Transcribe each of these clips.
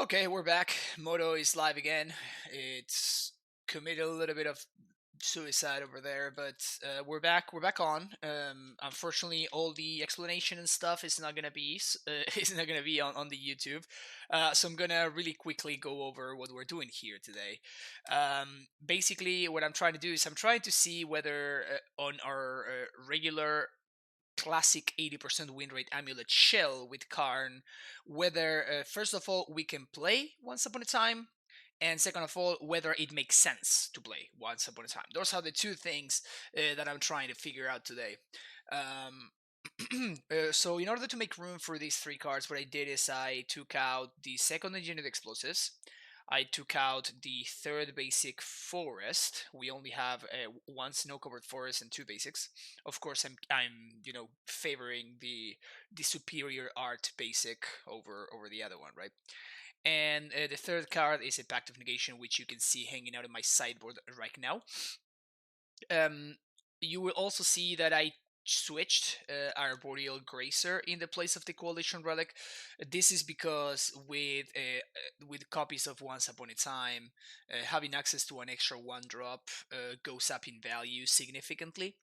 Okay, we're back. Moto is live again. It's committed a little bit of suicide over there, but we're back. We're back on. Unfortunately, all the explanation and stuff is not gonna be is not gonna be on the YouTube. So I'm gonna really quickly go over what we're doing here today. Basically, what I'm trying to do is I'm trying to see whether on our regular classic 80% win rate amulet shell with Karn, whether first of all we can play Once Upon a Time, and second of all whether it makes sense to play Once Upon a Time. Those are the two things that I'm trying to figure out today. So in order to make room for these three cards, what I did is I took out the second engineered explosives. I took out the third basic forest. We only have one snow-covered forest and two basics. Of course, I'm favoring the superior art basic over the other one, right? And the third card is a Pact of Negation, which you can see hanging out in my sideboard right now. You will also see that I switched Arboreal Gracer in the place of the Coalition Relic. This is because with copies of Once Upon a Time, having access to an extra 1-drop goes up in value significantly.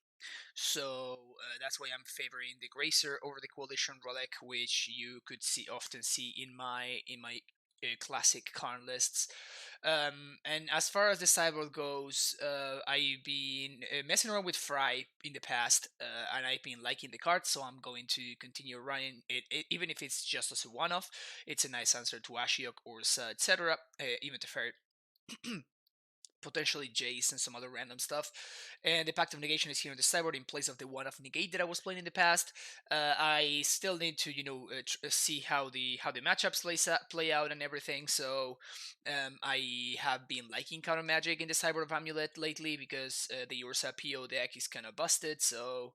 So that's why I'm favoring the Gracer over the Coalition Relic, which you could often see in my classic Karn lists. And as far as the sideboard goes, I've been messing around with Fry in the past, and I've been liking the card, so I'm going to continue running it even if it's just as a one-off. It's a nice answer to Ashiok, Urza, etc. Even to Ferret. Potentially Jace and some other random stuff. And the Pact of Negation is here on the sideboard in place of the one of Negate that I was playing in the past. I still need to see how the matchups play out and everything. So I have been liking counter magic in the sideboard of Amulet lately because the Ursa PO deck is kind of busted. So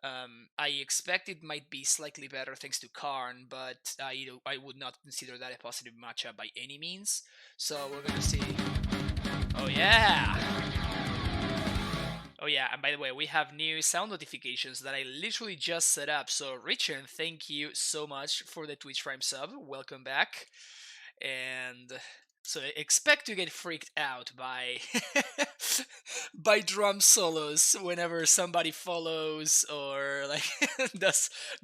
I expect it might be slightly better thanks to Karn, but I would not consider that a positive matchup by any means. So we're gonna see. Oh yeah! Oh yeah, and by the way, we have new sound notifications that I literally just set up. So Richard, thank you so much for the Twitch Prime sub. Welcome back. And so expect to get freaked out by by drum solos whenever somebody follows or like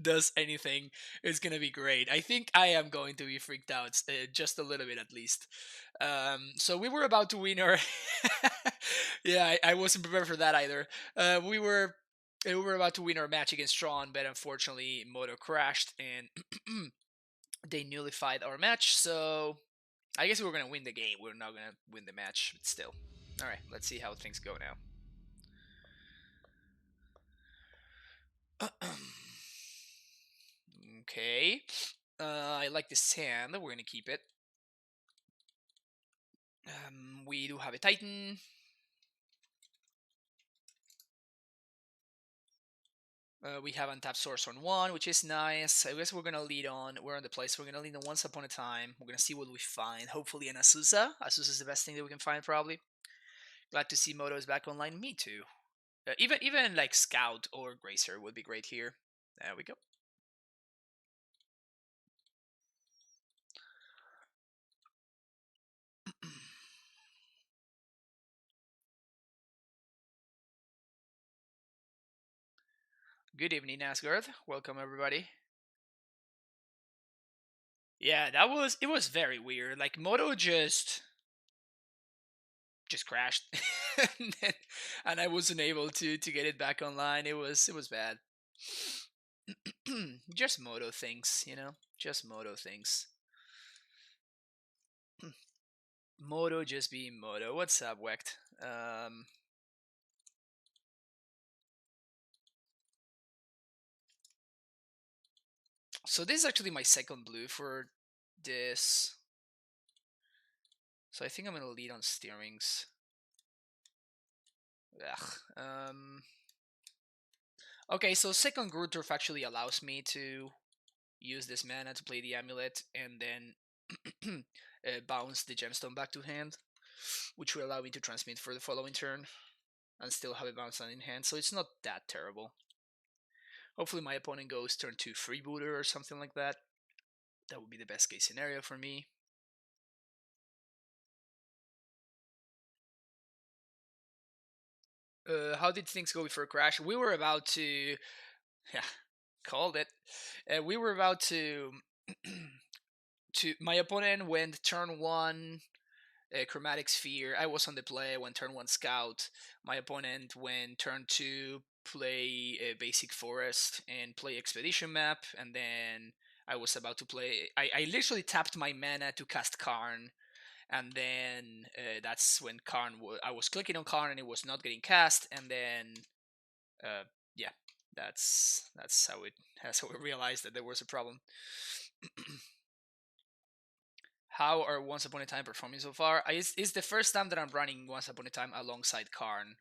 does anything. It's gonna be great. I think I am going to be freaked out just a little bit at least. So we were about to win our. Yeah, I wasn't prepared for that either. We were about to win our match against Tron, but unfortunately Moto crashed and they nullified our match. So I guess we were gonna win the game. We're not gonna win the match, but still. All right, let's see how things go now. Okay. I like this hand. We're gonna keep it. We do have a Titan. We have untapped source on 1, which is nice. I guess we're gonna lead on. We're on the place. We're gonna lead on Once Upon a Time. We're gonna see what we find. Hopefully an Azusa. Azusa is the best thing that we can find, probably. Glad to see Moto is back online. Me too. Even like Scout or Gracer would be great here. There we go. Good evening, Asgard. Welcome everybody. Yeah, it was very weird. Like Moto just crashed, and I wasn't able to get it back online. It was bad. Just Moto things, just Moto things. Moto just being Moto. What's up, Wecht? So this is actually my second blue for this. So I think I'm gonna lead on steerings. Ugh. Okay, so second Grooturf actually allows me to use this mana to play the amulet and then bounce the gemstone back to hand, which will allow me to transmit for the following turn and still have a bounce on in hand, so it's not that terrible. Hopefully my opponent goes turn 2 freebooter or something like that. That would be the best case scenario for me. how did things go before crash? We were about to, yeah, called it. We were about to, to. My opponent went turn one, chromatic sphere. I was on the play. Went turn one scout. My opponent went turn two, play a basic forest and play expedition map, and then I was about to play. I literally tapped my mana to cast Karn, and then that's when Karn. I was clicking on Karn and it was not getting cast, and then uh, yeah, that's how it. That's how we realized that there was a problem. How are Once Upon a Time performing so far? It's the first time that I'm running Once Upon a Time alongside Karn,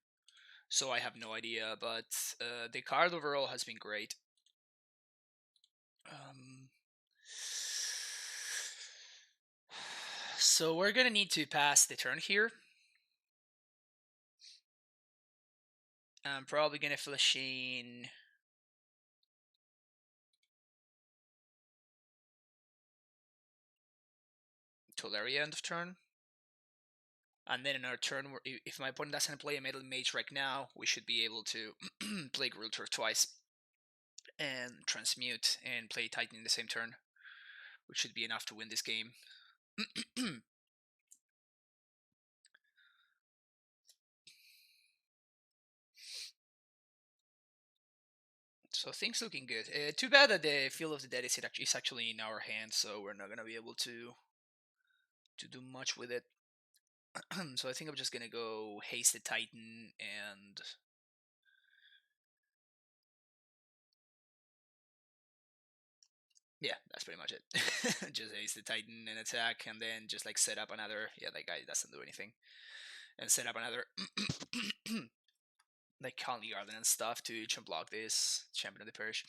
so I have no idea. But the card overall has been great. Um, so we're gonna need to pass the turn here. I'm probably gonna flash in Tolaria end of turn. And then in our turn, if my opponent doesn't play a Metal Mage right now, we should be able to play Gruul Turf twice and transmute and play Titan in the same turn, which should be enough to win this game. So things looking good. Too bad that the Field of the Dead is actually in our hands, so we're not gonna be able to do much with it. So I think I'm just gonna go haste the Titan and yeah, that's pretty much it. Just haste the Titan and attack, and then just like set up another. Yeah, that guy doesn't do anything, and set up another like Colony Garden and stuff to jump block this Champion of the Parish.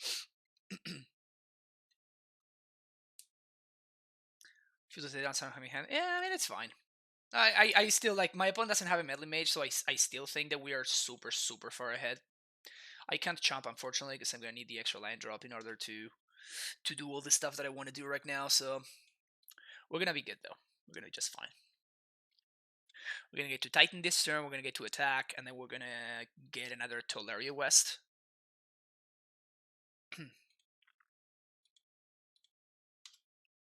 Field of the Dead on Hand. Yeah, I mean it's fine. I still like my opponent doesn't have a meddling mage, so I still think that we are super far ahead. I can't chomp unfortunately because I'm gonna need the extra land drop in order to do all the stuff that I want to do right now. So we're gonna be good though. We're gonna be just fine. We're gonna get to Titan this turn. We're gonna get to attack, and then we're gonna get another Tolaria West.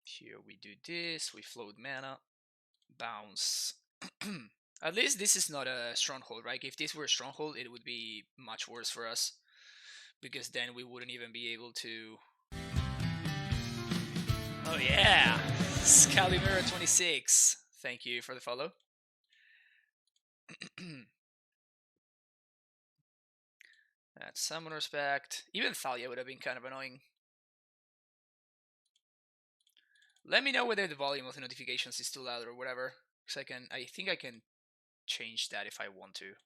Here we do this. We float mana, bounce. At least this is not a stronghold, right? If this were a stronghold, it would be much worse for us. Because then we wouldn't even be able to... Oh yeah! Scalimera26. Thank you for the follow. That's Summoner's Pact. Even Thalia would have been kind of annoying. Let me know whether the volume of the notifications is too loud or whatever. Because I think I can change that if I want to.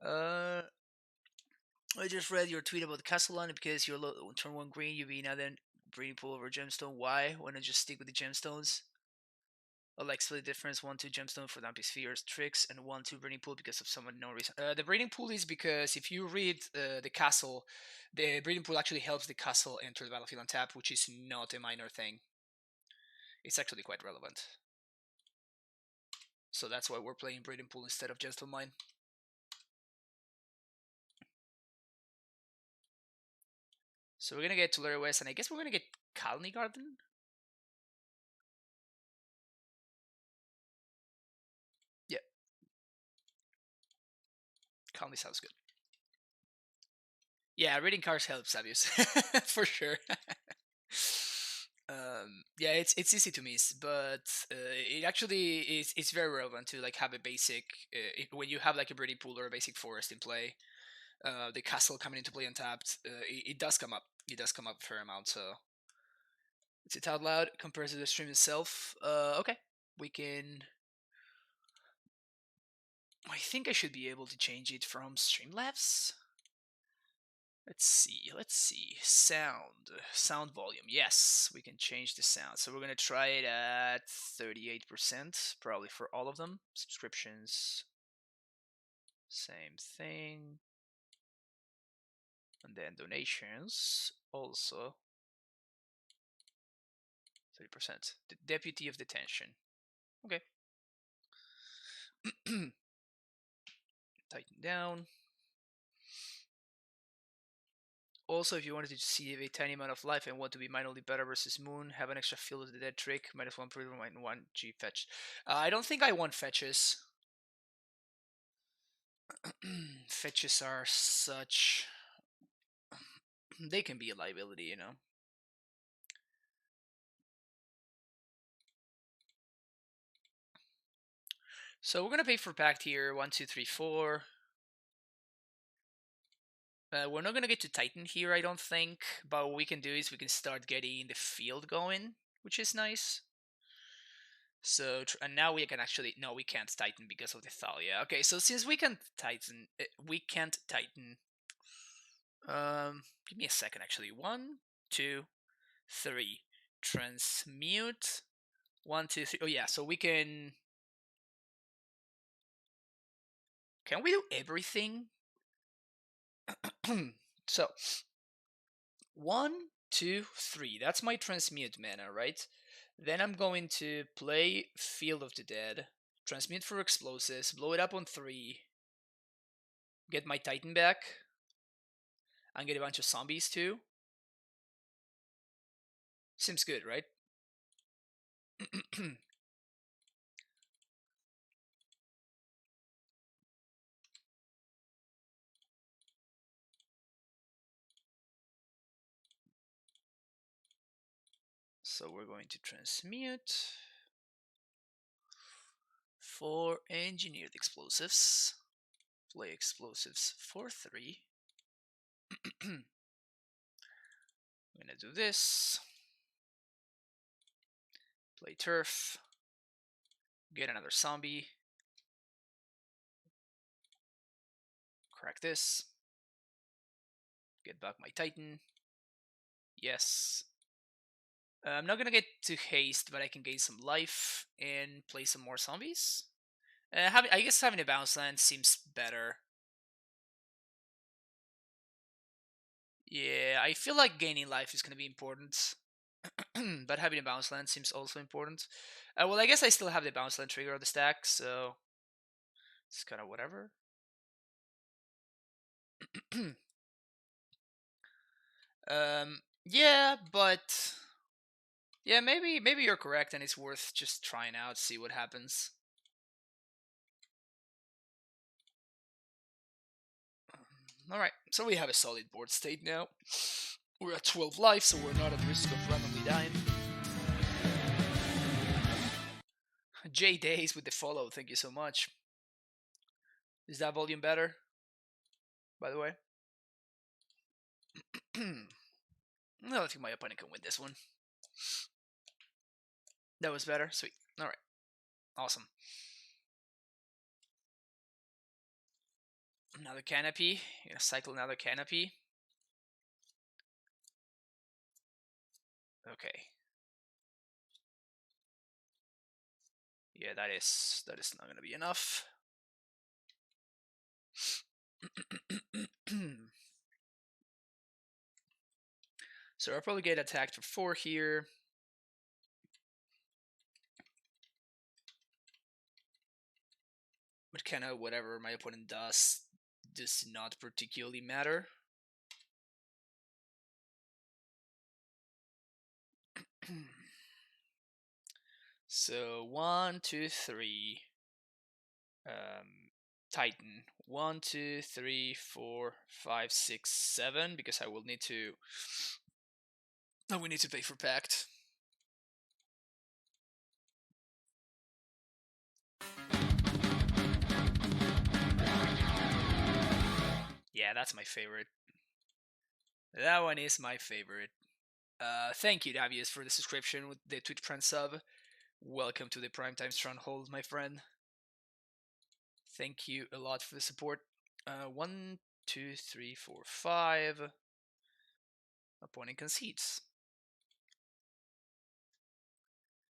I just read your tweet about the castle line because you're turn 1 green, you be now then breeding pool over gemstone. Why? Why not just stick with the gemstones? I like split difference 1-2 gemstone for dumpy spheres tricks and 1-2 breeding pool because of some unknown reason. The breeding pool is because if you read the castle, the breeding pool actually helps the castle enter the battlefield on tap, which is not a minor thing. It's actually quite relevant. So that's why we're playing breeding pool instead of gentle mine. So we're gonna get Tulare West, and I guess we're gonna get Colony Garden. Yeah, Colony sounds good. Yeah, reading cards helps, obvious, for sure. Yeah, it's easy to miss, but it actually is. It's very relevant to like have a basic when you have like a breeding pool or a basic forest in play. The castle coming into play untapped, it does come up. It does come up a fair amount. So is it out loud compared to the stream itself? Okay, we can. I think I should be able to change it from Streamlabs. Let's see. Sound volume. Yes, we can change the sound. So we're gonna try it at 38%, probably for all of them. Subscriptions, same thing. And then donations, also 30%. The Deputy of Detention. Okay. Tighten down. Also, if you wanted to see a tiny amount of life and want to be mildly better versus Moon, have an extra Field of the Dead trick, -1 per -1 G fetch. I don't think I want fetches. Fetches are such... they can be a liability, you know. So we're gonna pay for Pact here. 1, 2, 3, 4. We're not gonna get to Titan here, I don't think. But what we can do is we can start getting the field going, which is nice. So, and now we can actually... no, we can't Titan because of the Thalia. Okay, so since we can't Titan, give me a second actually. 1, 2, 3. Transmute. 1, 2, 3. Oh yeah, so we can... can we do everything? So 1, 2, 3. That's my transmute mana, right? Then I'm going to play Field of the Dead, transmute for explosives, blow it up on 3, get my Titan back, and get a bunch of zombies too. Seems good, right? So we're going to transmute for engineered explosives. Play explosives for 3. I'm gonna do this. Play turf. Get another zombie. Crack this. Get back my Titan. Yes. I'm not gonna get to haste, but I can gain some life and play some more zombies. I guess having a bounce land seems better. Yeah, I feel like gaining life is gonna be important. But having a bounce land seems also important. Well, I guess I still have the bounce land trigger on the stack, so it's kind of whatever. Yeah, but yeah, maybe you're correct, and it's worth just trying out, see what happens. All right, so we have a solid board state now. We're at 12 life, so we're not at risk of randomly dying. J Days with the follow, thank you so much. Is that volume better? By the way? I don't think my opponent can win this one. That was better? Sweet. Alright. Awesome. Another canopy. You're gonna cycle another canopy. Okay. Yeah, that is not gonna be enough. So I'll probably get attacked for 4 here. But kind of whatever my opponent does not particularly matter. So 1, 2, 3. Titan. 1, 2, 3, 4, 5, 6, 7. Because I will need to. Oh, we need to pay for Pact. Yeah, that's my favorite. That one is my favorite. Thank you, Davius, for the subscription with the Twitch Prime sub. Welcome to the Primetime Stronghold, my friend. Thank you a lot for the support. 1, 2, 3, 4, 5. Opponent concedes.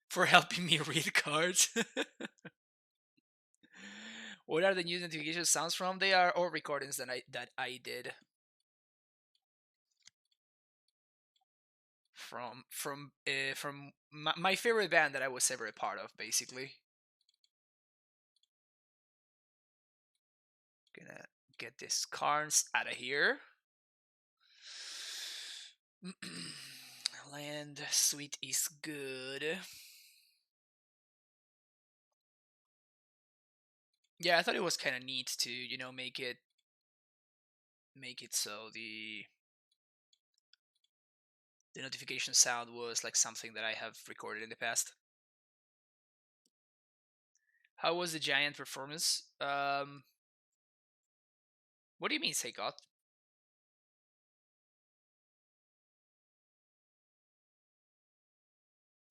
For helping me read cards. What are the news notification sounds from? They are all recordings that I did. from my favorite band that I was ever a part of, basically. Gonna get this Karns out of here. Land suite is good. Yeah, I thought it was kind of neat to, you know, make it so the notification sound was like something that I have recorded in the past. How was the giant performance? What do you mean, say God?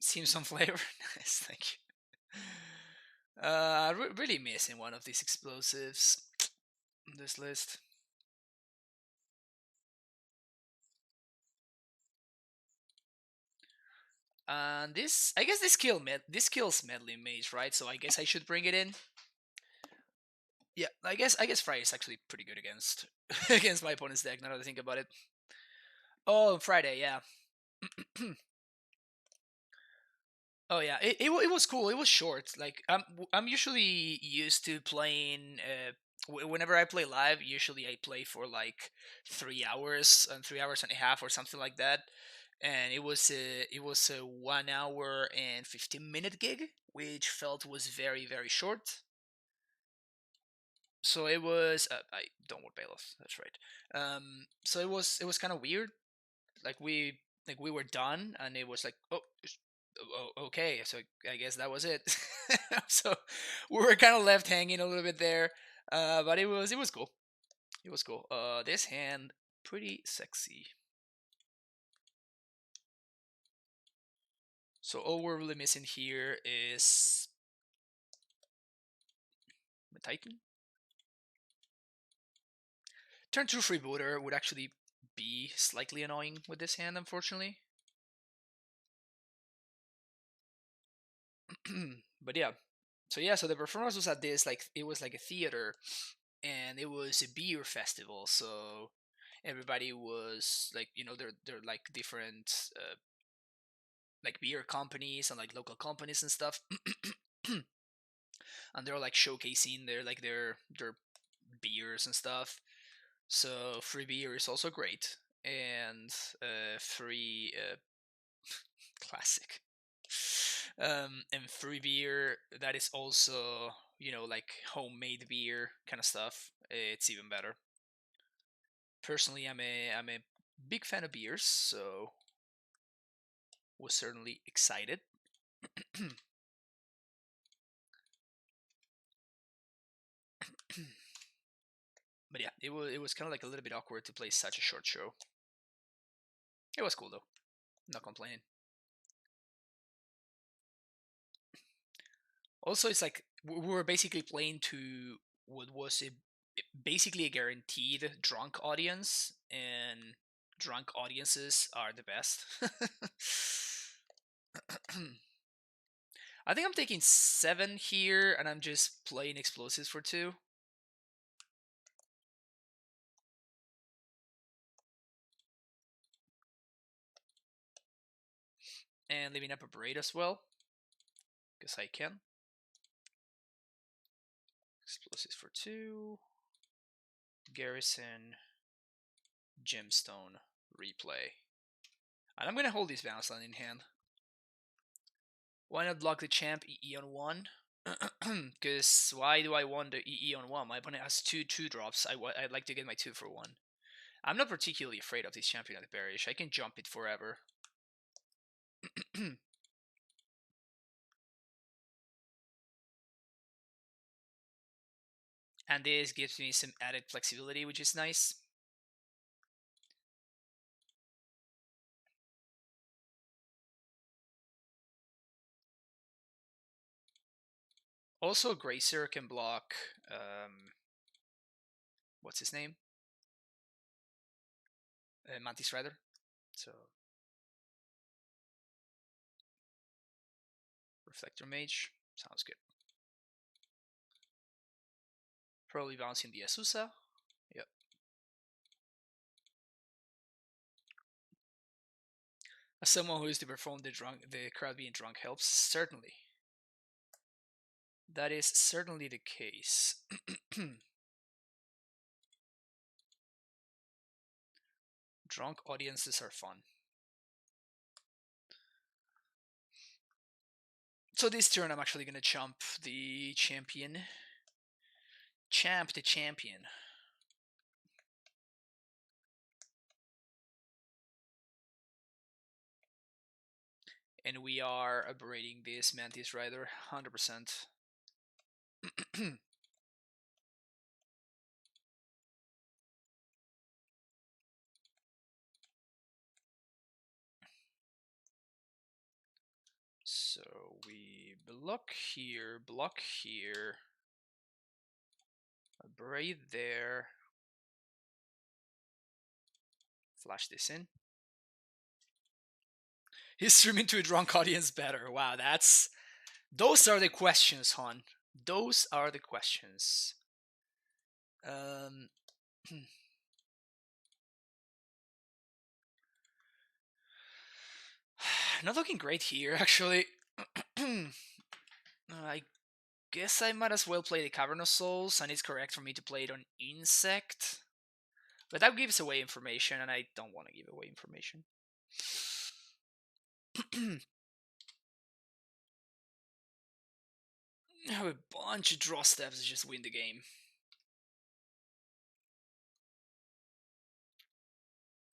Seems some flavor. Nice, thank you. Really missing one of these explosives on this list. And this, I guess, this kills meddling mage, right? So I guess I should bring it in. Yeah, I guess Friday is actually pretty good against against my opponent's deck. Now that I think about it. Oh, Friday, yeah. Oh yeah, it was cool. It was short. Like I'm usually used to playing. Whenever I play live, usually I play for like 3 hours and 3 hours and a half or something like that. And it was a 1 hour and 15-minute gig, which felt was very short. So it was. I don't want Bailiff. That's right. So it was kind of weird. Like we were done, and it was like, okay, so I guess that was it. So we were kind of left hanging a little bit there, but it was cool. It was cool. This hand pretty sexy. So all we're really missing here is the Titan. Turn 2 freebooter would actually be slightly annoying with this hand, unfortunately. But yeah, so the performance was at this, like, it was like a theater, and it was a beer festival. So everybody was like, they're like different like beer companies and like local companies and stuff. And they're like showcasing their beers and stuff. So free beer is also great, and free classic. And free beer that is also, like homemade beer kind of stuff. It's even better. Personally, I'm a big fan of beers, so was certainly excited. But yeah, it was kind of like a little bit awkward to play such a short show. It was cool though, not complaining. Also, it's like we were basically playing to what was basically a guaranteed drunk audience, and drunk audiences are the best. I think I'm taking 7 here, and I'm just playing explosives for 2. And leaving up a braid as well, because I can. Explosives for 2. Garrison. Gemstone. Replay. And I'm going to hold this bounce line in hand. Why not block the champ EE on 1? Because why do I want the EE on 1? My opponent has 2 drops. I'd like to get my 2 for 1. I'm not particularly afraid of this champion at the Bearish. I can jump it forever. And this gives me some added flexibility, which is nice. Also, Gracer can block, what's his name? Mantis Rider. So, Reflector Mage, sounds good. Probably bouncing the Azusa. Someone who is to perform the crowd being drunk helps. Certainly. That is certainly the case. Drunk audiences are fun. So this turn I'm actually gonna chump the champion. Champ the champion. And we are aberrating this Mantis Rider 100%. So we block here, aberrate there, flash this in. He's streaming to a drunk audience better. Wow, those are the questions, hon. Those are the questions. Not looking great here, actually. I guess I might as well play the Cavern of Souls, and it's correct for me to play it on Insect. But that gives away information, and I don't want to give away information. I have a bunch of draw steps to just win the game.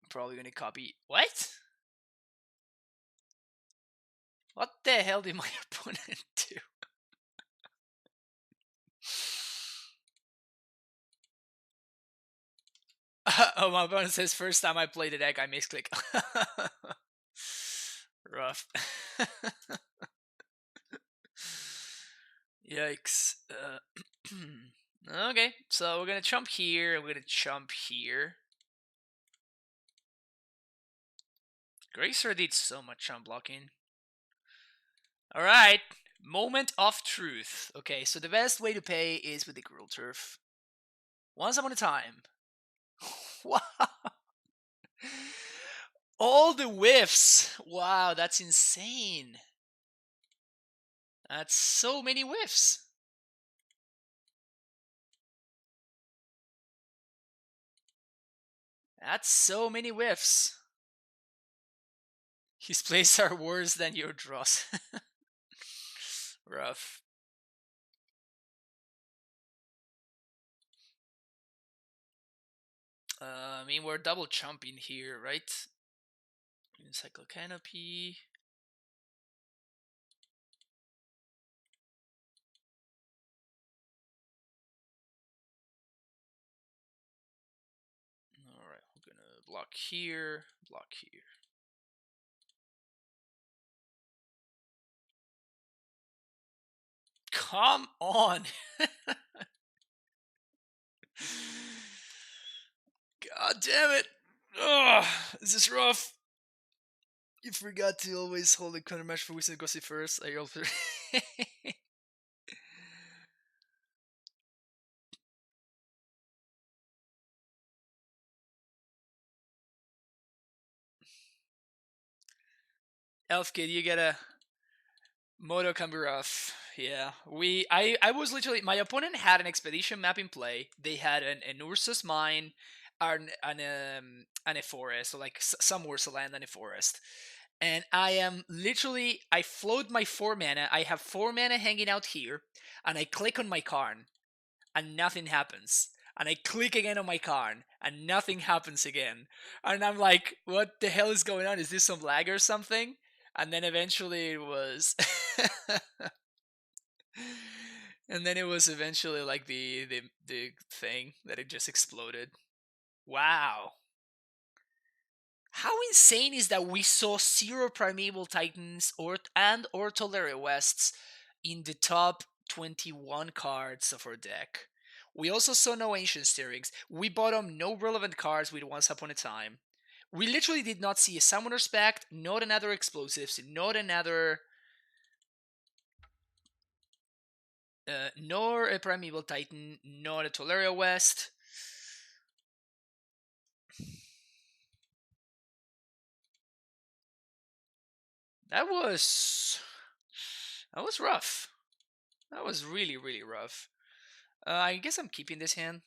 Probably gonna copy. What? What the hell did my opponent do? Oh, my opponent says first time I played the deck, I misclick. Rough. Yikes. Okay, so we're gonna jump here, we're gonna jump here. Gracer did so much jump blocking. Alright, moment of truth. Okay, so the best way to pay is with the Gruul Turf. Once upon a time. Wow. All the whiffs. Wow, that's insane. That's so many whiffs. That's so many whiffs. His plays are worse than your draws. Rough. I mean, we're double jumping here, right? Encyclo Canopy. Alright, we're gonna block here, block here. Come on! God damn it! Ugh, this is rough. You forgot to always hold a counter match for Wizard Gossi first. I also. Elf Kid, you get a Moto can be rough. Yeah, I was literally, my opponent had an expedition map in play. They had an Urza's mine, and a forest, so like some Urza land and a forest. And I am literally, I float my 4 mana. I have 4 mana hanging out here, and I click on my Karn, and nothing happens. And I click again on my Karn, and nothing happens again. And I'm like, what the hell is going on? Is this some lag or something? And then eventually it was. And then it was eventually like the thing that it just exploded. Wow. How insane is that we saw 0 Primeval Titans or Tolera Wests in the top 21 cards of our deck. We also saw no Ancient Stirrings. We bottomed no relevant cards with Once Upon a Time. We literally did not see a Summoner's Pact, not another Explosives, not another... nor a Primeval Titan, not a Tolera West. That was rough. That was really, really rough. I guess I'm keeping this hand.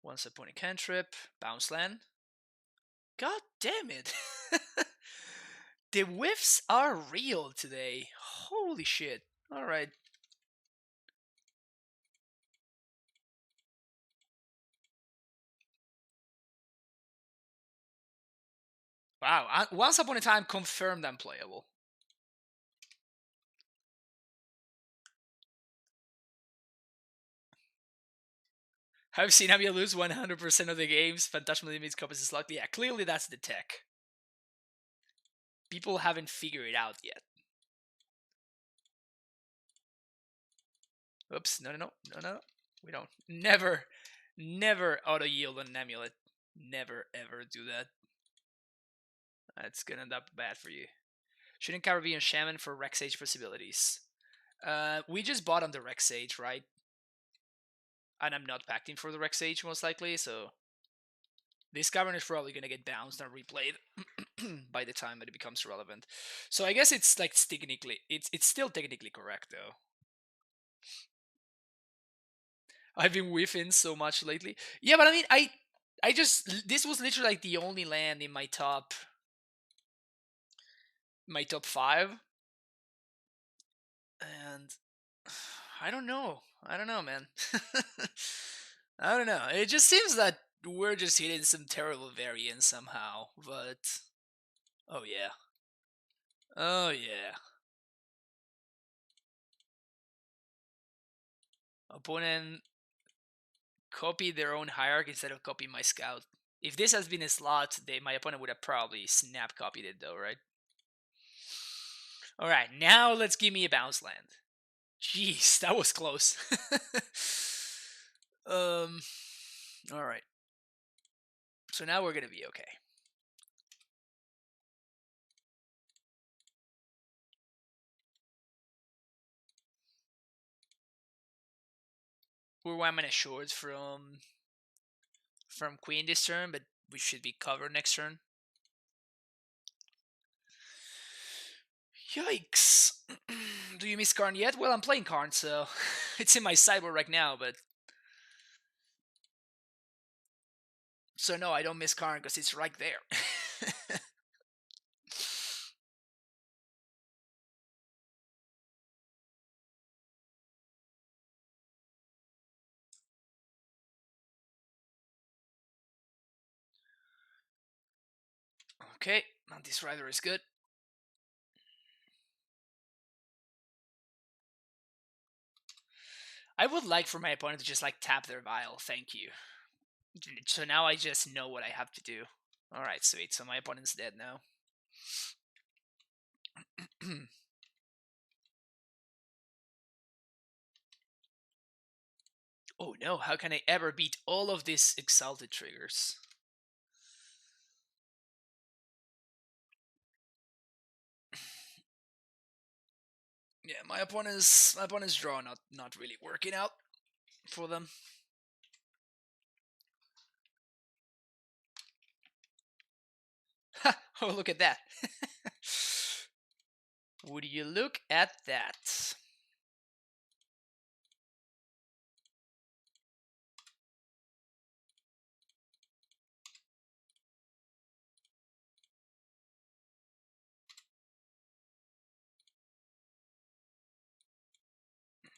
Once upon a cantrip, bounce land. God damn it! The whiffs are real today. Holy shit! All right. Wow. Once upon a time, confirmed unplayable. I've seen Amia lose 100% of the games. Phantasmal limits copies is lucky. Yeah, clearly that's the tech. People haven't figured it out yet. Oops, no. We don't. Never auto yield on an amulet. Never ever do that. That's gonna end up bad for you. Shouldn't Caribbean Shaman for Rex Age possibilities. We just bought on the Rex Age, right? And I'm not packing for the Rex Age most likely, so this cavern is probably gonna get bounced and replayed by the time that it becomes relevant. So I guess it's like technically, it's still technically correct though. I've been whiffing so much lately. Yeah, but I mean, I just this was literally like the only land in my top 5, and I don't know, man. I don't know. It just seems that we're just hitting some terrible variants somehow. But oh yeah, oh yeah. Opponent copy their own hierarchy instead of copying my scout. If this has been a slot, my opponent would have probably snap copied it though, right? All right, now let's give me a bounce land. Jeez, that was close. All right. So now we're gonna be okay. We're 1 mana short from Queen this turn, but we should be covered next turn. Yikes! Do you miss Karn yet? Well, I'm playing Karn, so it's in my sideboard right now, but so no, I don't miss Karn because it's right there. Okay, this rider is good. I would like for my opponent to just like tap their vial. Thank you. So now I just know what I have to do. Alright, sweet. So my opponent's dead now. Oh no, how can I ever beat all of these exalted triggers? Yeah, my opponent's draw not really working out for them. Oh, look at that. Would you look at that?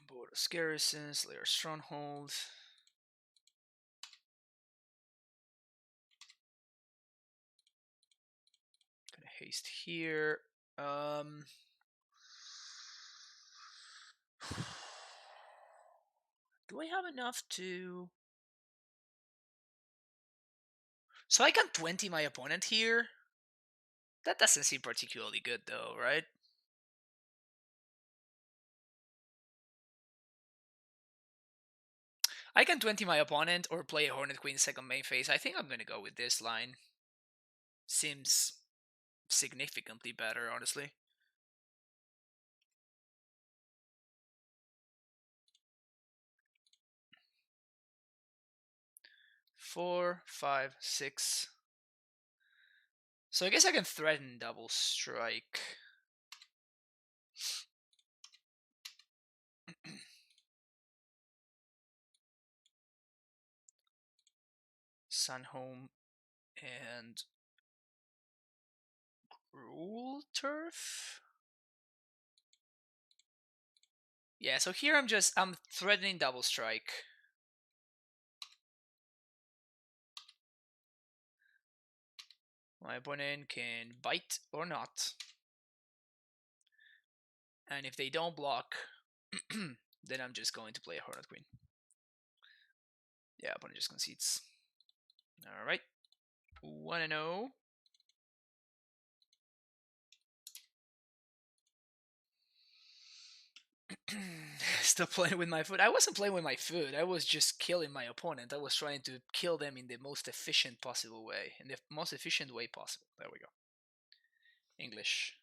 Boros Garrison, Slayer Stronghold. Gonna haste here. Do I have enough to... So I can 20 my opponent here? That doesn't seem particularly good though, right? I can 20 my opponent or play a Hornet Queen second main phase. I think I'm gonna go with this line. Seems significantly better, honestly. 4, 5, 6. So I guess I can threaten double strike. Sunhome and Rule Turf. Yeah, so here I'm threatening double strike. My opponent can bite or not. And if they don't block, then I'm just going to play a Hornet Queen. Yeah, opponent just concedes. Alright. 1-0. Still playing with my foot. I wasn't playing with my foot. I was just killing my opponent. I was trying to kill them in the most efficient possible way. In the most efficient way possible. There we go. English.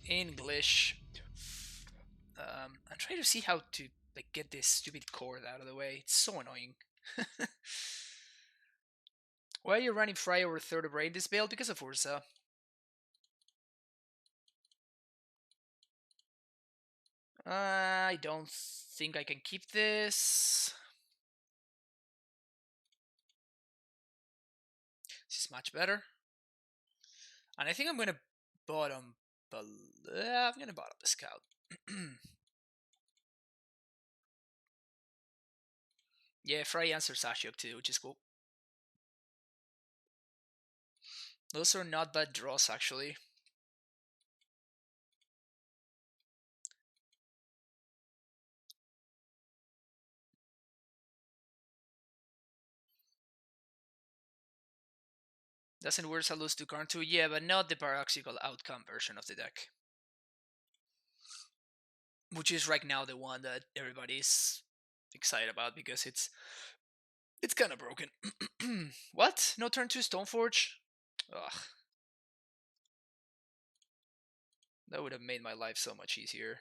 English. I'm trying to see how to like get this stupid chord out of the way. It's so annoying. Why are you running Fry over Third of Rain this build? Because of Urza. I don't think I can keep this. This is much better. And I think I'm gonna bottom. I'm gonna bottom the scout. Yeah, Fry answers Ashiok too, which is cool. Those are not bad draws, actually. Doesn't Whirza lose to Karn too? Yeah, but not the paradoxical outcome version of the deck. Which is right now the one that everybody's excited about because it's kind of broken. What? No turn 2 Stoneforge? Ugh. That would have made my life so much easier.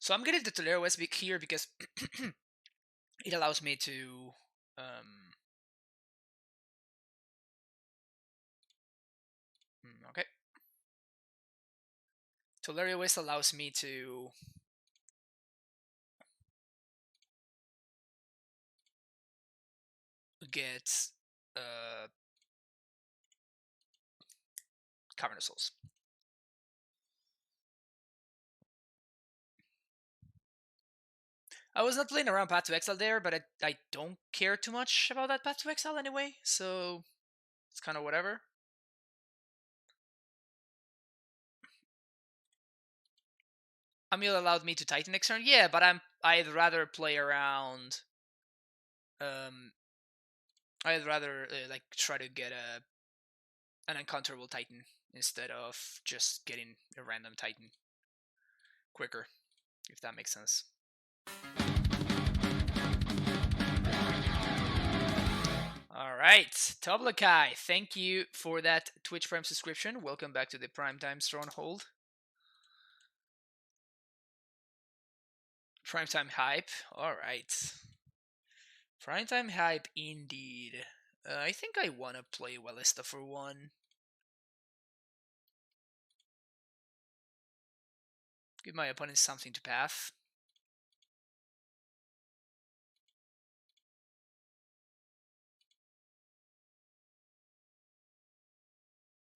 So I'm getting the Tolero Westbeak here because it allows me to okay. Tolero West allows me to get Cavernous Souls. I was not playing around Path to Exile there, but I don't care too much about that Path to Exile anyway, so it's kind of whatever. Emil allowed me to Titan next turn, yeah, but I'd rather play around. I'd rather like try to get an uncounterable Titan instead of just getting a random Titan quicker, if that makes sense. All right, Toblakai, thank you for that Twitch Prime subscription. Welcome back to the Primetime Stronghold. Primetime hype. All right. Primetime hype indeed. I think I want to play Wallista for one. Give my opponent something to path.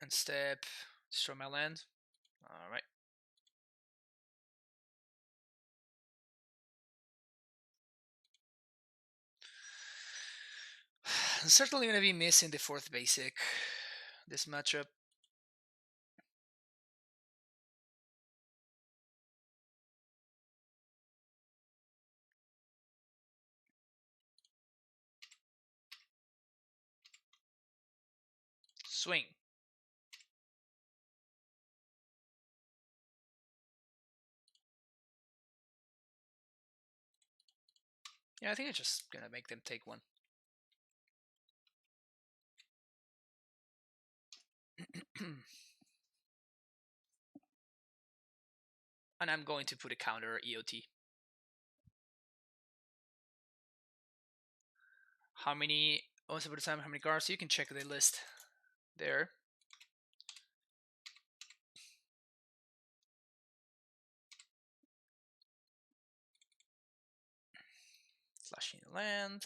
And step. Destroy my land. Alright. I'm certainly going to be missing the fourth basic this matchup. Swing. Yeah, I think I'm just gonna make them take one. And I'm going to put a counter EOT. How many, once upon a time, how many cards? You can check the list there. Flashing land.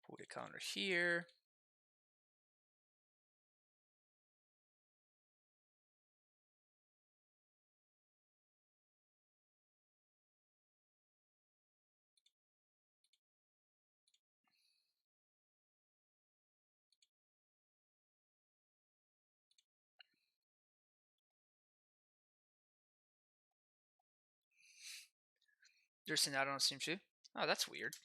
Put a counter here. There's an add-on stream too. Oh, that's weird.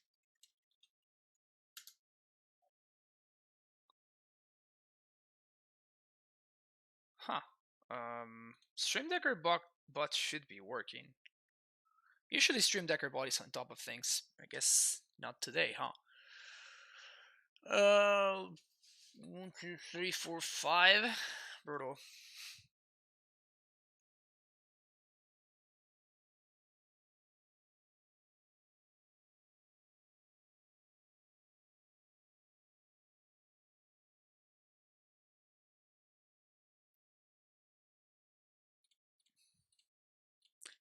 Huh. Stream Decker bot should be working. Usually Stream Decker bot is on top of things. I guess not today, huh? 1, 2, 3, 4, 5. Brutal.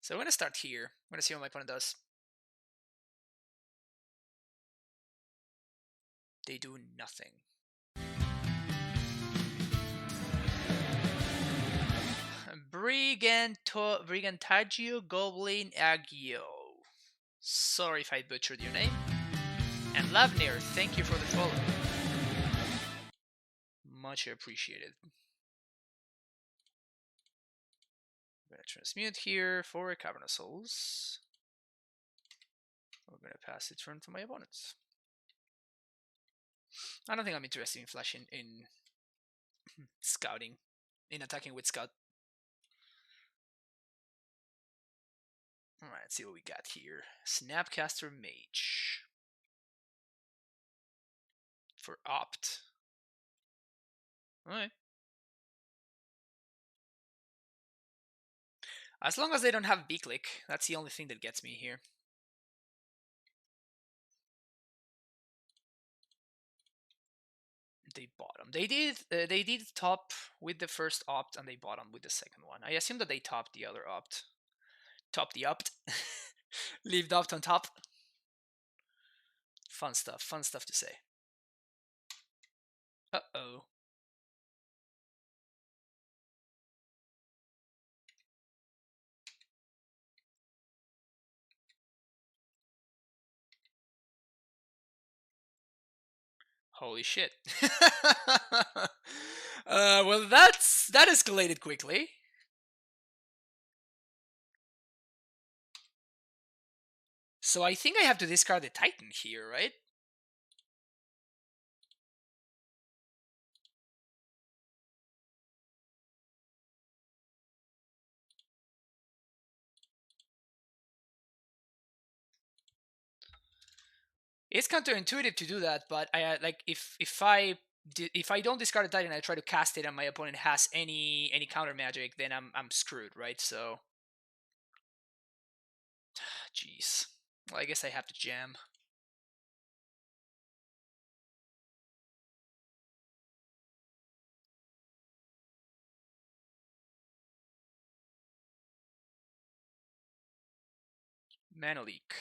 So I'm gonna start here. I'm gonna see what my opponent does. They do nothing. Brigantagio Goblin Agio. Sorry if I butchered your name. And Lavnir, thank you for the follow. Much appreciated. I'm gonna transmute here for Cavern of Souls. We're gonna pass the turn to my opponents. I don't think I'm interested in flashing in scouting, in attacking with scout. Alright, let's see what we got here. Snapcaster Mage. For opt. Alright. As long as they don't have B-click, that's the only thing that gets me here. They bottom. They did top with the first opt and they bottom with the second one. I assume that they topped the other opt. Top the opt. Leave the opt on top. Fun stuff to say. Uh-oh. Holy shit. Well, that escalated quickly. So I think I have to discard the Titan here, right? It's counterintuitive to do that, but I like if I don't discard a Titan, I try to cast it, and my opponent has any counter magic, then I'm screwed, right? So, jeez. Well, I guess I have to jam. Mana leak.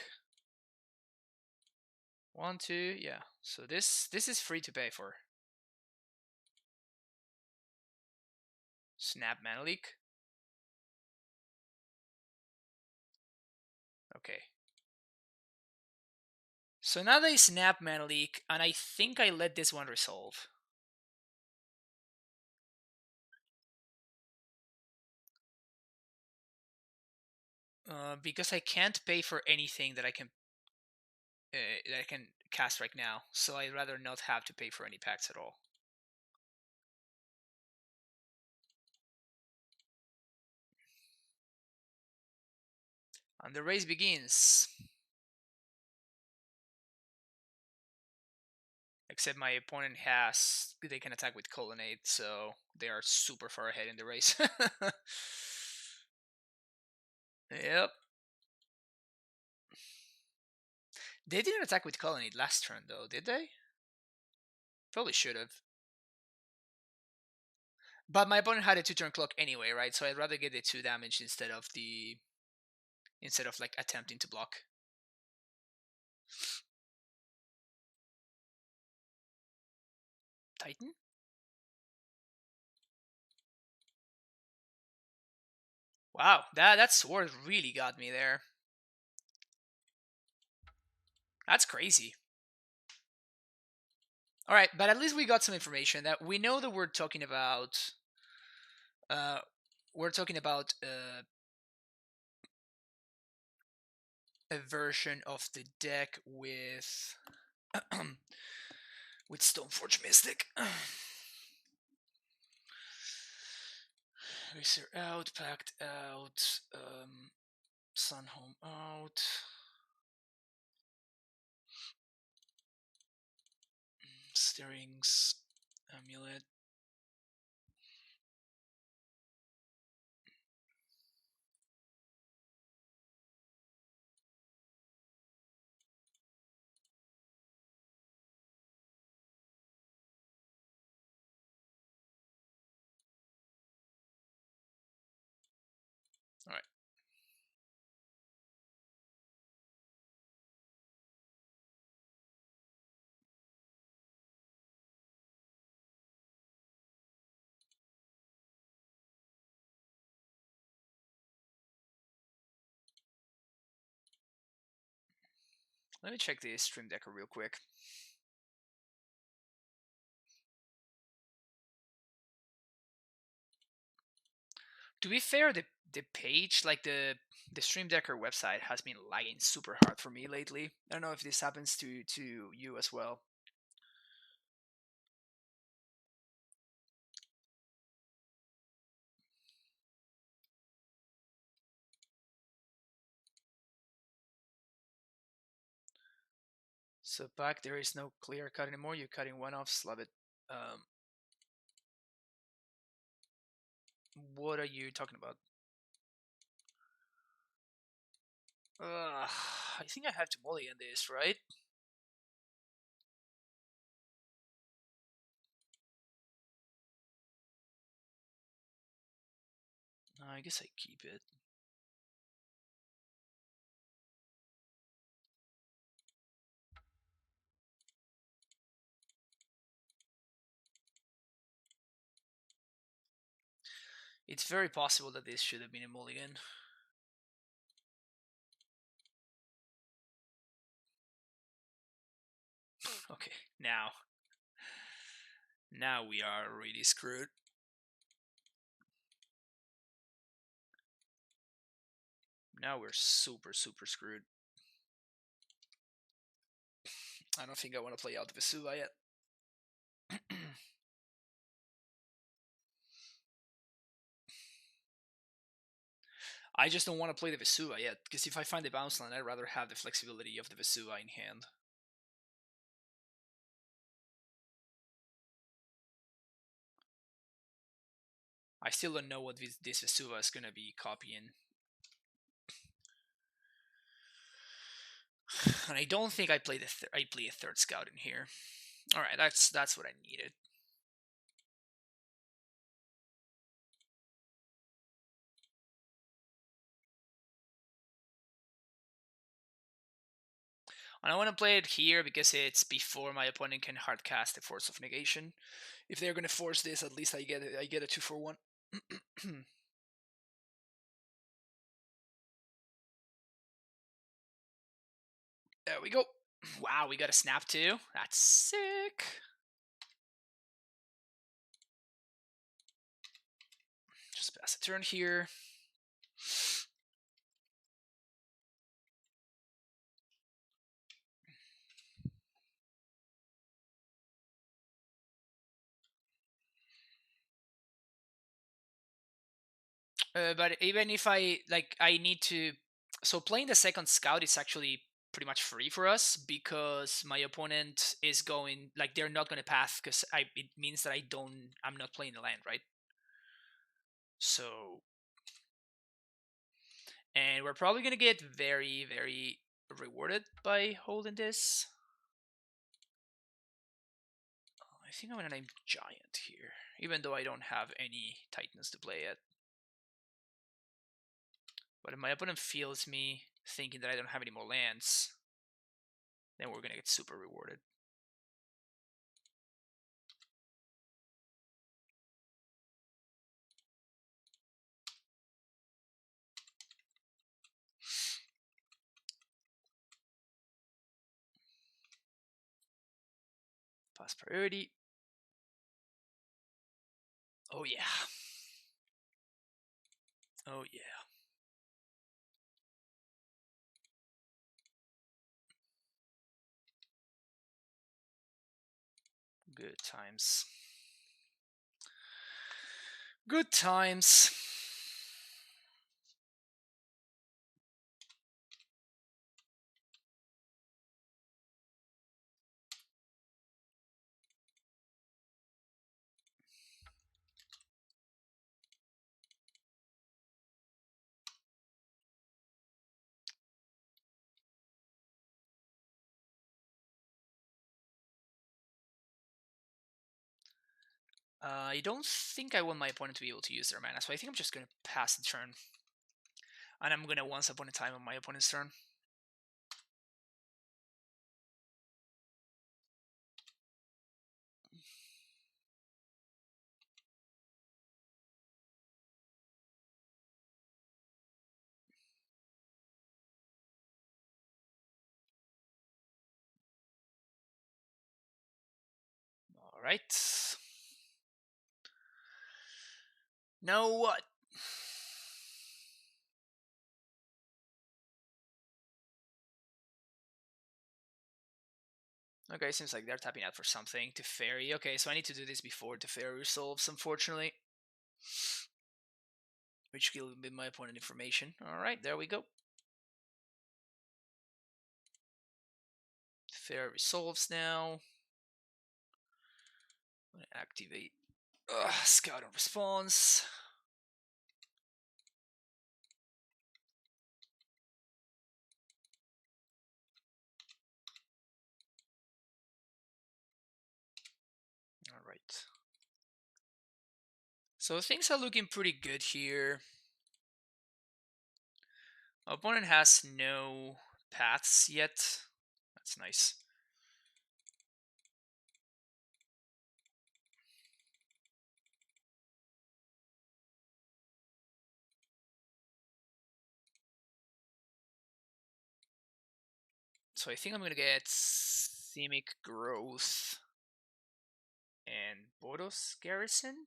1, 2, yeah. So this is free to pay for. Snap mana leak. Okay. So now they snap mana leak, and I think I let this one resolve. Because I can't pay for anything that I can cast right now, so I'd rather not have to pay for any packs at all. And the race begins. Except my opponent they can attack with Colonnade, so they are super far ahead in the race. Yep. They didn't attack with Colonnade last turn, though, did they? Probably should have. But my opponent had a 2-turn clock anyway, right? So I'd rather get the 2 damage instead of like attempting to block. Titan? Wow, that sword really got me there. That's crazy. All right, but at least we got some information that we know that we're talking about. We're talking about a version of the deck with with Stoneforge Mystic. Racer out, Pact out, Sunhome out. Steerings, Amulet. All right. Let me check the stream decker real quick. To be fair, the page, like the Stream Decker website, has been lagging super hard for me lately. I don't know if this happens to you as well. So back there is no clear cut anymore. You're cutting one off. Love it. What are you talking about? I think I have to mulligan this, right? I guess I keep it. It's very possible that this should have been a mulligan. Okay, now we are really screwed. Now we're super screwed. I don't think I want to play out Vesuva yet. I just don't want to play the Vesuva yet, because if I find the bounce line, I'd rather have the flexibility of the Vesuva in hand. I still don't know what this Vesuva is going to be copying. And I don't think I play a third scout in here. All right, that's what I needed. And I want to play it here because it's before my opponent can hardcast the Force of Negation. If they're going to force this, at least I get a 2-for-1. There we go. Wow, we got a snap too. That's sick. Just pass a turn here. But even if I need to So playing the second scout is actually pretty much free for us because my opponent is going like they're not going to path because it means that I'm not playing the land, right? So, and we're probably going to get very, very rewarded by holding this. I think I'm going to name Giant here, even though I don't have any Titans to play yet. But if my opponent feels me thinking that I don't have any more lands, then we're going to get super rewarded. Pass priority. Oh yeah. Oh yeah. Good times. Good times. I don't think I want my opponent to be able to use their mana, so I think I'm just going to pass the turn. And I'm going to once upon a time on my opponent's turn. Alright. Now what? Okay, seems like they're tapping out for something. Teferi. Okay, so I need to do this before Teferi resolves, unfortunately. Which will be my opponent information. Alright, there we go. Teferi resolves now. I'm going to activate Scout on response. Alright. So things are looking pretty good here. Our opponent has no paths yet. That's nice. So I think I'm going to get Simic Growth and Boros Garrison.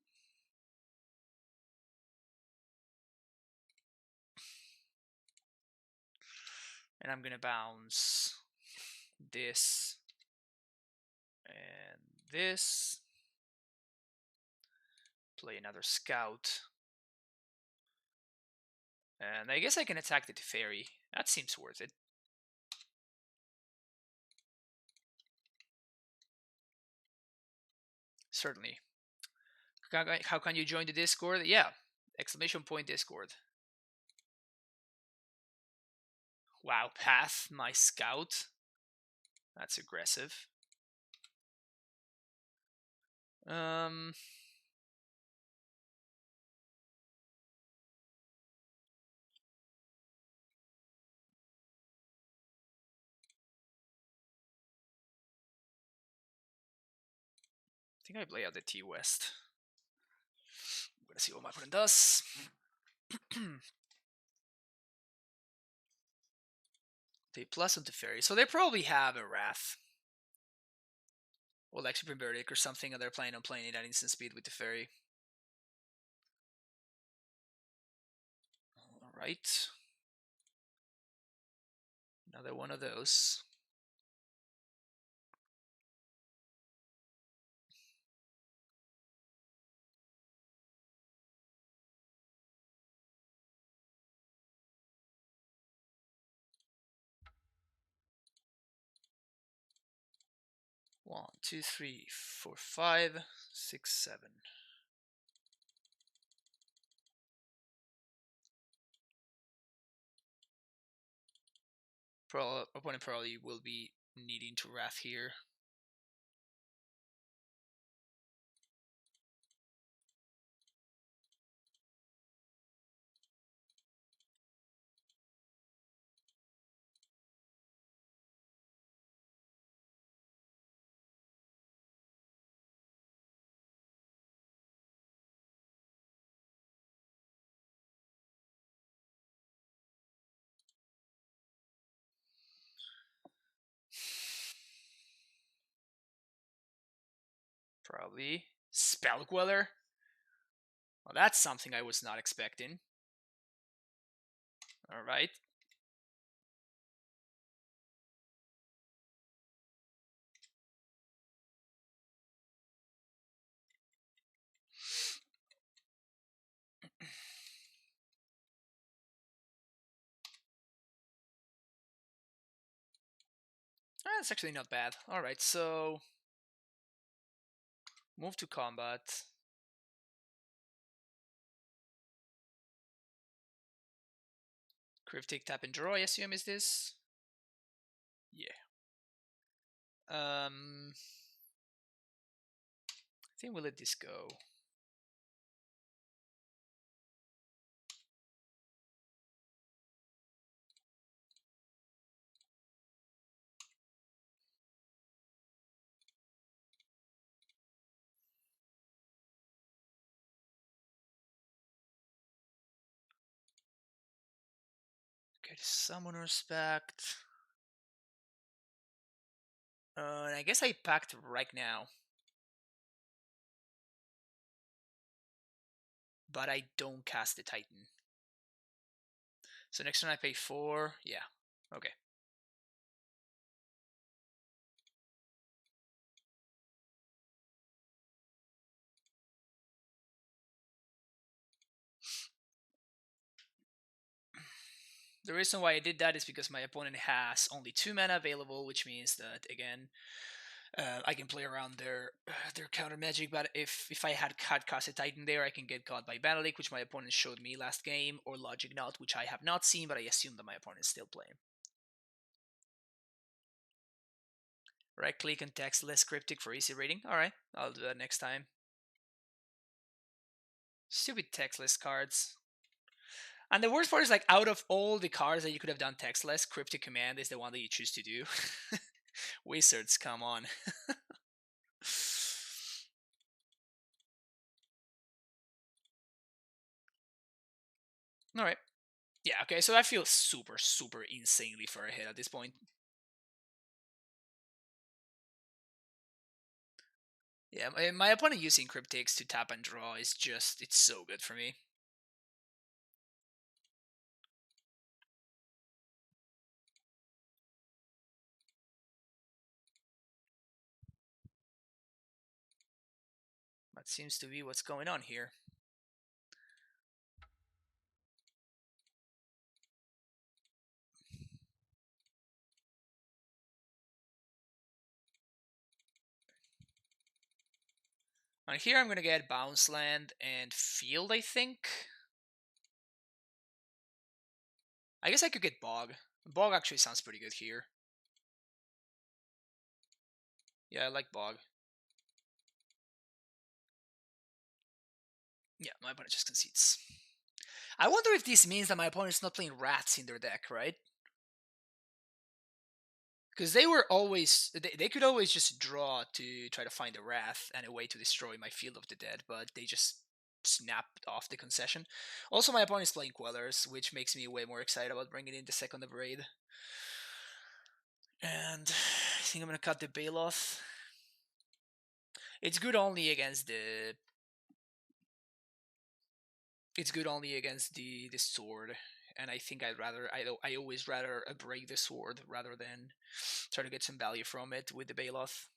And I'm going to bounce this and this. Play another Scout. And I guess I can attack the Teferi. That seems worth it. Certainly. How can you join the Discord? Yeah. Exclamation point Discord. Wow, Path, my Scout. That's aggressive. I think I play out the T West. I'm gonna see what my opponent does. They plus on Teferi, so they probably have a Wrath. Or Lexiprim Verdict or something, and they're planning on playing it at instant speed with Teferi. Alright. Another one of those. 1, 2, 3, 4, 5, 6, 7. Opponent probably will be needing to wrath here. Probably Spell Queller. Well, that's something I was not expecting. All right. That's actually not bad. All right, so move to combat. Cryptic, tap and draw, I assume, is this? Yeah. I think we'll let this go. Okay, the Summoner's Pact. And I guess I packed right now. But I don't cast the Titan. So next turn I pay 4. Yeah. Okay. The reason why I did that is because my opponent has only 2 mana available, which means that, again, I can play around their counter magic. But if I had cast a Titan there, I can get caught by Banalik, which my opponent showed me last game, or Logic Knot, which I have not seen, but I assume that my opponent is still playing. Right click and text less cryptic for easy reading. Alright, I'll do that next time. Stupid textless cards. And the worst part is, like, out of all the cards that you could have done textless, Cryptic Command is the one that you choose to do. Wizards, come on. Alright. Yeah, okay, so I feel super, super insanely far ahead at this point. Yeah, my opponent using Cryptics to tap and draw is just, it's so good for me. That seems to be what's going on here. On here I'm gonna get Bounce Land and Field, I think. I guess I could get Bog. Bog actually sounds pretty good here. Yeah, I like Bog. Yeah, my opponent just concedes. I wonder if this means that my opponent's not playing Rats in their deck, right? Because they were always, they could always just draw to try to find a Wrath and a way to destroy my Field of the Dead, but they just snapped off the concession. Also, my opponent's playing Quellers, which makes me way more excited about bringing in the second of Raid. And I think I'm gonna cut the Baloth. It's good only against the. It's good only against the sword, and I think I always rather break the sword rather than try to get some value from it with the Baloth.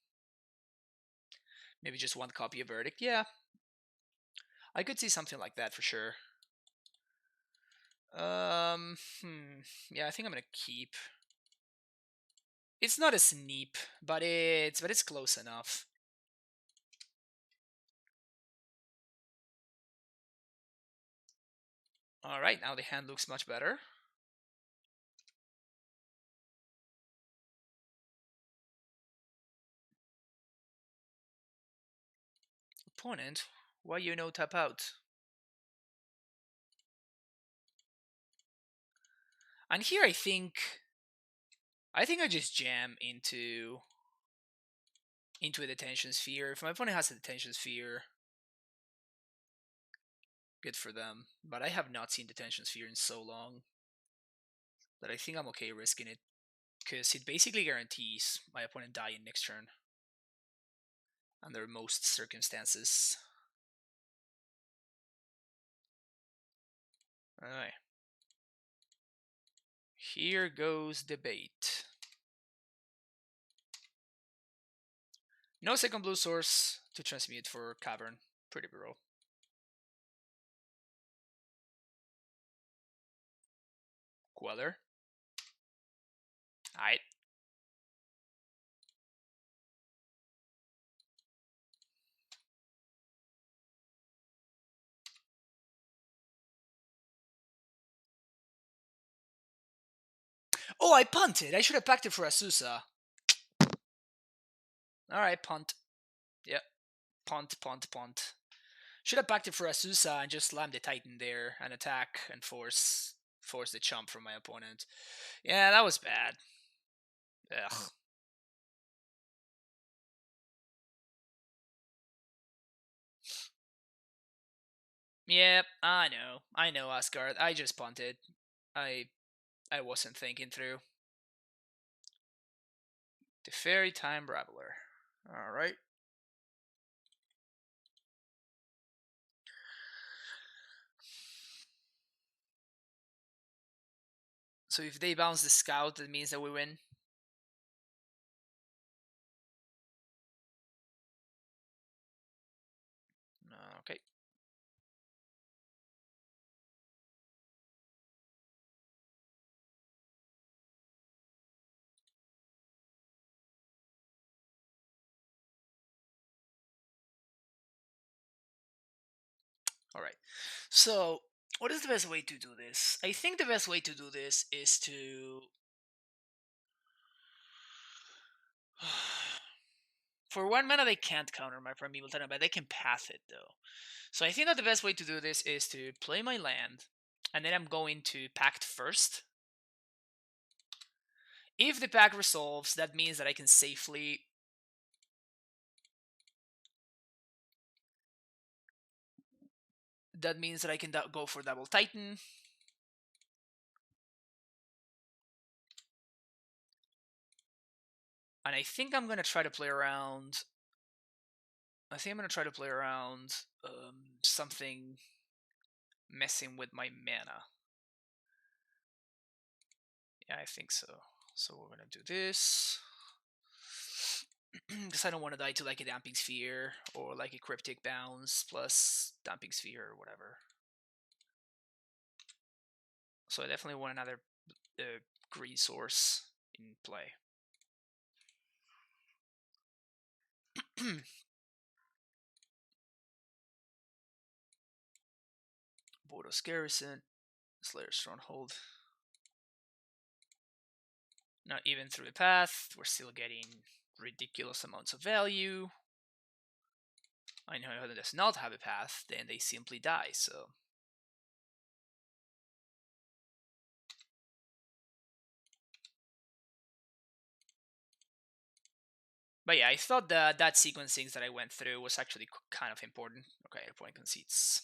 Maybe just one copy of Verdict. Yeah, I could see something like that for sure. Yeah, I think I'm gonna keep. It's not a sneap, but it's close enough. All right, now the hand looks much better. Opponent, why you no tap out? And here I think I just jam into a detention sphere. If my opponent has a detention sphere, good for them. But I have not seen detention sphere in so long that I think I'm okay risking it, because it basically guarantees my opponent dying next turn under most circumstances. Alright. Here goes the bait. No second blue source to transmute for Cavern. Pretty bro. Queller. Alright. Oh, I punted. I should have packed it for Asusa. Alright, punt. Yep. Punt. Should have packed it for Asusa and just slam the Titan there and attack and force the chump from my opponent. Yeah, that was bad. Ugh. Yep, I know, Asgard. I just punted. I wasn't thinking through. The Fairy Time Raveler. Alright. So if they bounce the Scout, that means that we win. Okay. Alright. So, what is the best way to do this? I think the best way to do this is to... For 1 mana, they can't counter my Primeval Titan, but they can path it, though. So I think that the best way to do this is to play my land, and then I'm going to Pact first. If the pact resolves, that means that I can safely... That means that I can go for double Titan. And I think I'm going to try to play around... something messing with my mana. Yeah, I think so. So we're going to do this. Because I don't want to die to like a Damping Sphere or like a Cryptic Bounce plus Damping Sphere or whatever. So I definitely want another green source in play. Boros Garrison, Slayer Stronghold. Not even through the path, we're still getting ridiculous amounts of value. I know who does not have a path, then they simply die, so... But yeah, I thought that sequencing that I went through was actually kind of important. Okay, point conceits.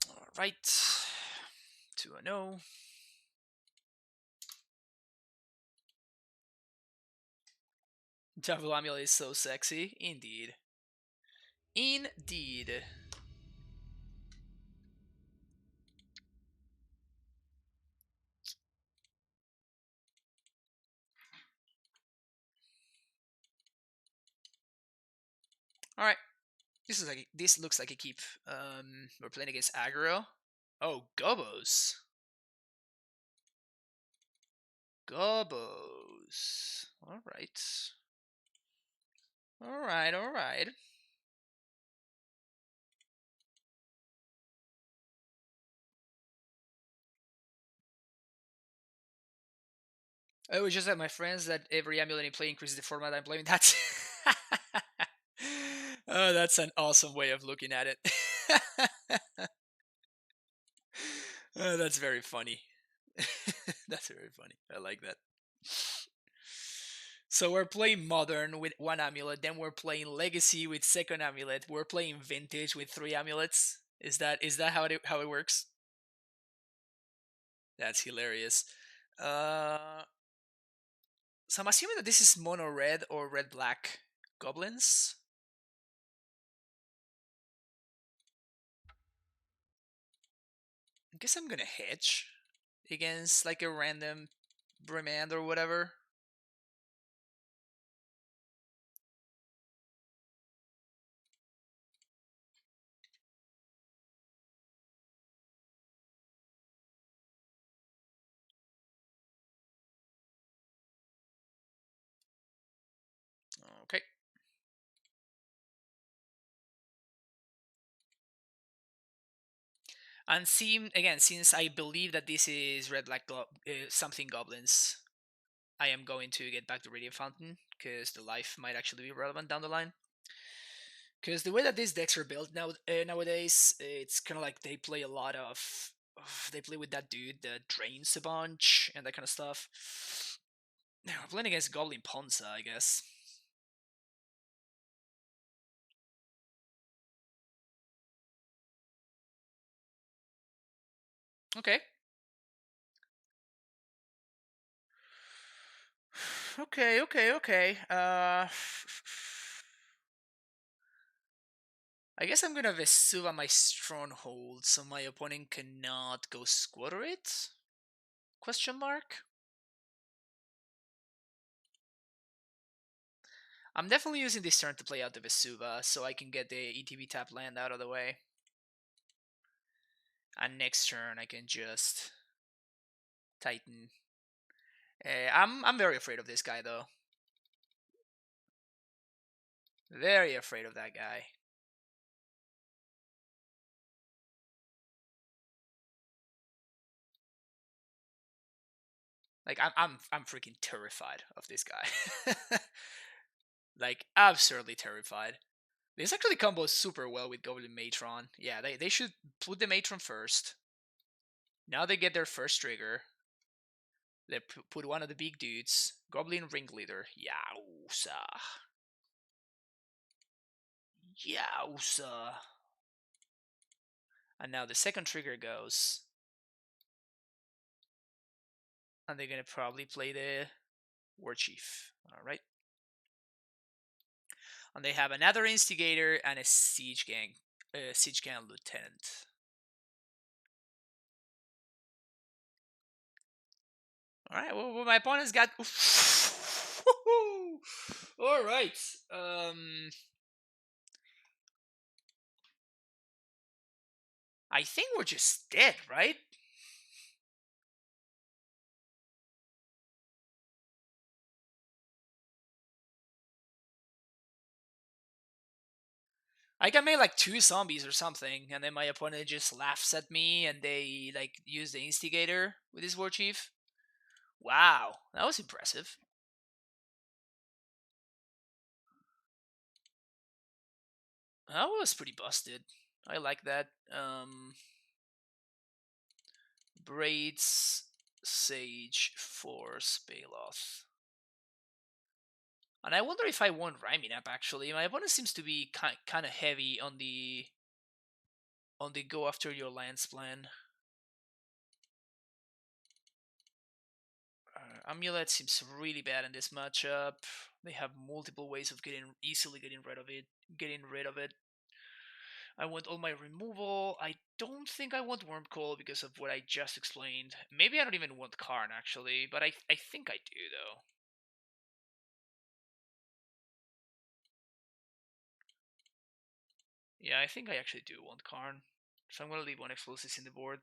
Alright. 2-0. Devil Amulet is so sexy. Indeed. Indeed. Alright. This looks like a keep. We're playing against aggro. Oh, Gobos. Gobos. Alright. Alright, alright. I was just at my friends that every amulet I play increases the format I'm playing. That's oh, that's an awesome way of looking at it. Oh, that's very funny. That's very funny. I like that. So we're playing modern with one amulet, then we're playing legacy with second amulet. We're playing vintage with three amulets. Is that how it works? That's hilarious. Uh, so I'm assuming that this is mono red or red black goblins. I guess I'm gonna hedge against like a random Bremand or whatever. Okay. And since I believe that this is red black something goblins, I am going to get back to Radiant Fountain because the life might actually be relevant down the line. Because the way that these decks are built nowadays, it's kind of like they play a lot of. They play with that dude that drains a bunch and that kind of stuff. Now, we're playing against Goblin Ponza, I guess. Okay. Okay. I guess I'm gonna Vesuva my stronghold, so my opponent cannot go squatter it? Question mark? I'm definitely using this turn to play out the Vesuva, so I can get the ETB tap land out of the way. And next turn I can just Titan. I'm very afraid of this guy though. Very afraid of that guy. Like I'm freaking terrified of this guy. Like absurdly terrified. This actually combos super well with Goblin Matron. Yeah, they should put the Matron first. Now they get their first trigger. They put one of the big dudes. Goblin Ringleader. Yowza. Yowza. And now the second trigger goes. And they're gonna probably play the War Chief. Alright. And they have another Instigator and a Siege Gang. Siege Gang Lieutenant. Alright, well, my opponent's got. Alright. I think we're just dead, right? I can make like two zombies or something, and then my opponent just laughs at me and they like use the instigator with his war chief. Wow, that was impressive. That was pretty busted. I like that. Braids, Sage, Force, Baloth. And I wonder if I want Rhyming Up actually. My opponent seems to be kind of heavy on the go after your lands plan. Amulet seems really bad in this matchup. They have multiple ways of easily getting rid of it. I want all my removal. I don't think I want Wormcoil because of what I just explained. Maybe I don't even want Karn actually, but I think I do though. Yeah, I think I actually do want Karn. So I'm gonna leave one Explosives in the board.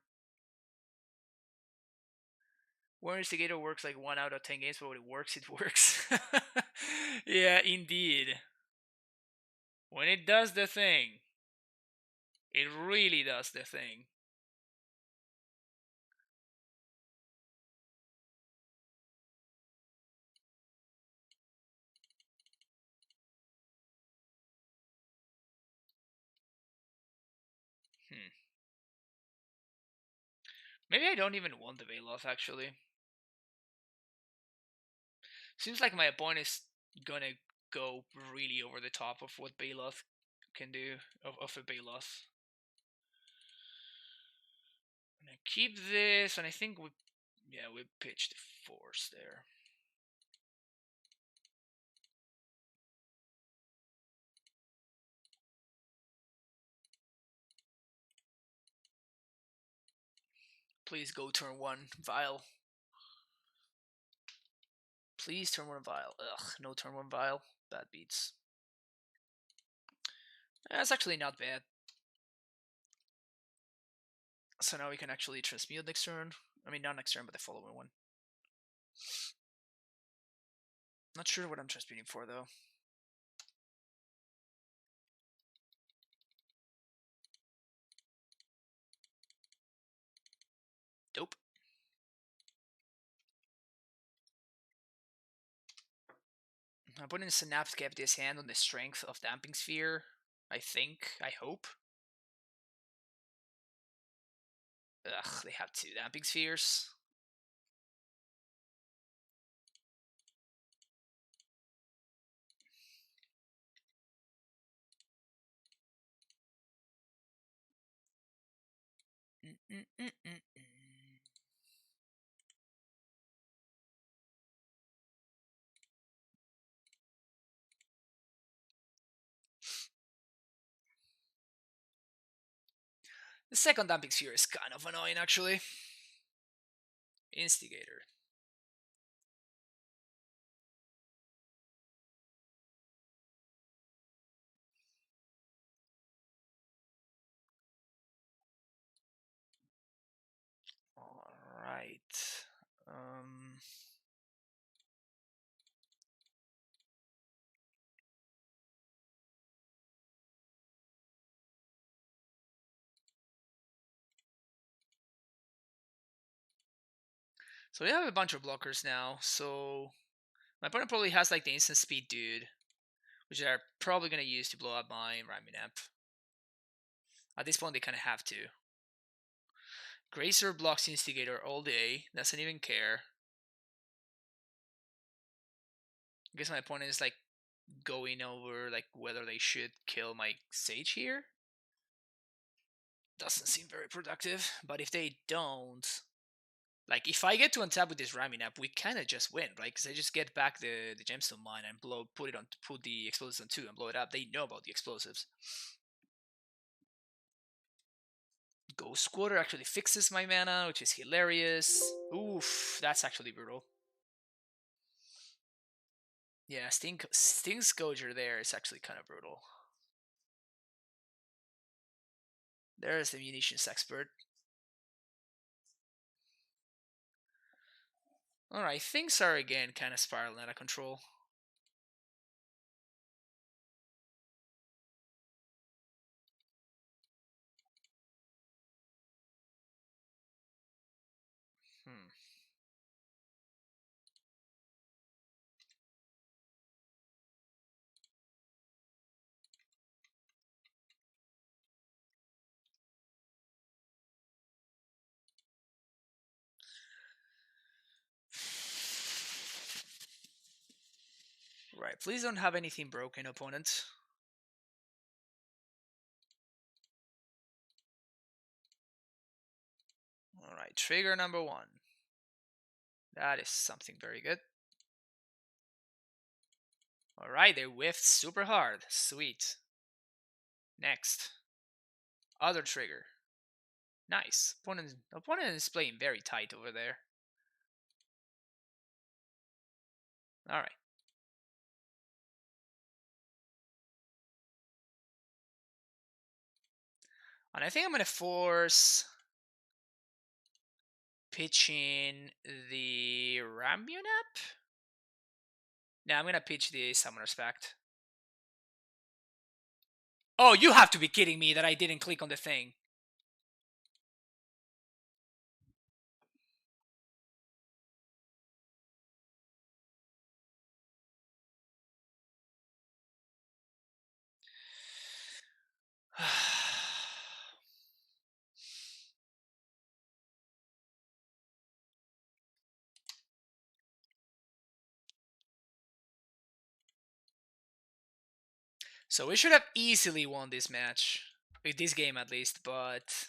War Instigator works like 1 out of 10 games, but when it works, it works. Yeah, indeed. When it does the thing, it really does the thing. Maybe I don't even want the Veloth, actually. Seems like my opponent is gonna go really over the top of what Veloth can do, of a Veloth. I'm gonna keep this, and I think we pitched Force there. Please go turn 1, Vial. Please turn 1 Vial. Ugh, no turn 1 Vial. Bad beats. That's actually not bad. So now we can actually transmute next turn. I mean, not next turn, but the following one. Not sure what I'm transmuting for, though. Dope. My opponent Synapse kept his hand on the strength of Damping Sphere. I think. I hope. Ugh, they have 2 Damping Spheres. The second Damping Sphere is kind of annoying, actually. Instigator. Alright. So we have a bunch of blockers now, so my opponent probably has like the instant speed dude, which they're probably going to use to blow up my Raminap. At this point, they kind of have to. Grazer blocks Instigator all day, doesn't even care. I guess my opponent is like going over like whether they should kill my Sage here. Doesn't seem very productive, but if they don't, like if I get to untap with this Raminap, we kind of just win, right? Because I just get back the gemstone mine and put the explosives on 2 and blow it up. They know about the explosives. Ghost Squatter actually fixes my mana, which is hilarious. Oof, that's actually brutal. Yeah, Sting Scourger there is actually kind of brutal. There's the munitions expert. Alright, things are again kind of spiraling out of control. Right, please don't have anything broken, opponent. Alright, trigger number 1. That is something very good. Alright, they whiffed super hard. Sweet. Next. Other trigger. Nice. Opponent is playing very tight over there. Alright. And I think I'm going to force pitching the Rambunet? No, I'm gonna pitch the Summoner's Pact. Oh, you have to be kidding me that I didn't click on the thing. So we should have easily won this match. With this game at least, but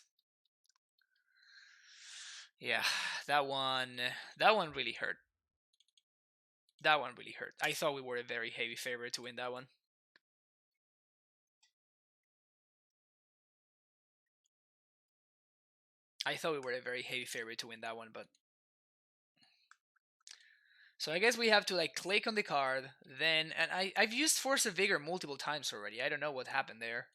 yeah, that one really hurt. That one really hurt. I thought we were a very heavy favorite to win that one. I thought we were a very heavy favorite to win that one, but so I guess we have to like click on the card, then and I've used Force of Vigor multiple times already. I don't know what happened there.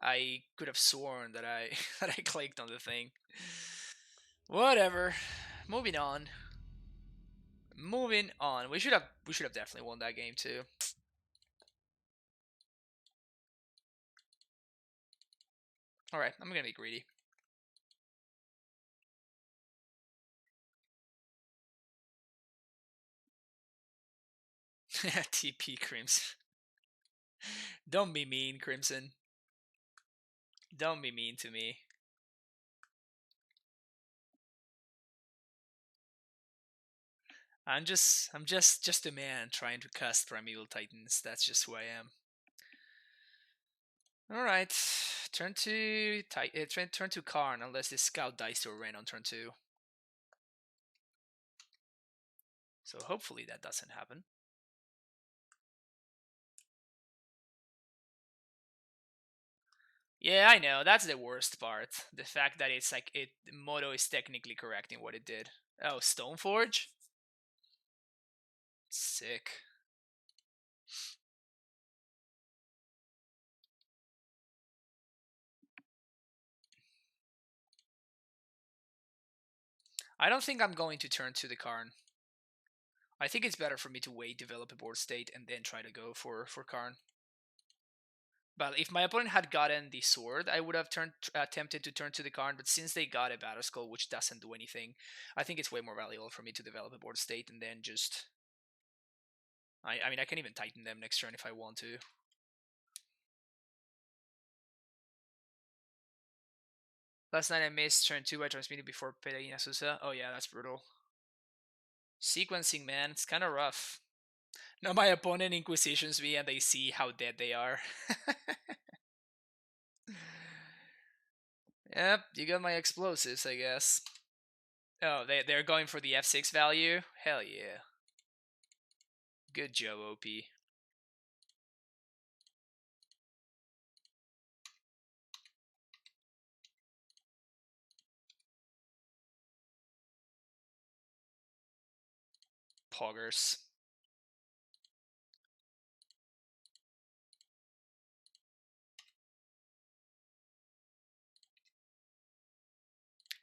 I could have sworn that I that I clicked on the thing. Whatever. Moving on. Moving on. We should have definitely won that game too. All right, I'm gonna be greedy. TP Crimson. Don't be mean, Crimson. Don't be mean to me. I'm just a man trying to cast Primeval Titans. That's just who I am. All right, turn to turn to Karn unless this scout dies to a rain on turn 2. So hopefully that doesn't happen. Yeah, I know. That's the worst part. The fact that it's like Moto is technically correcting what it did. Oh, Stoneforge? Sick. I don't think I'm going to turn to the Karn. I think it's better for me to wait, develop a board state, and then try to go for Karn. But if my opponent had gotten the sword, I would have attempted to turn to the Karn. But since they got a Battle Skull, which doesn't do anything, I think it's way more valuable for me to develop a board state and then just. I mean, I can even Titan them next turn if I want to. Last night I missed turn 2 by transmitting before Pedagina Susa. Oh yeah, that's brutal. Sequencing, man, it's kind of rough. Now my opponent inquisitions me and they see how dead they are. Yep, you got my explosives, I guess. Oh, they're going for the F6 value? Hell yeah. Good job, OP. Poggers.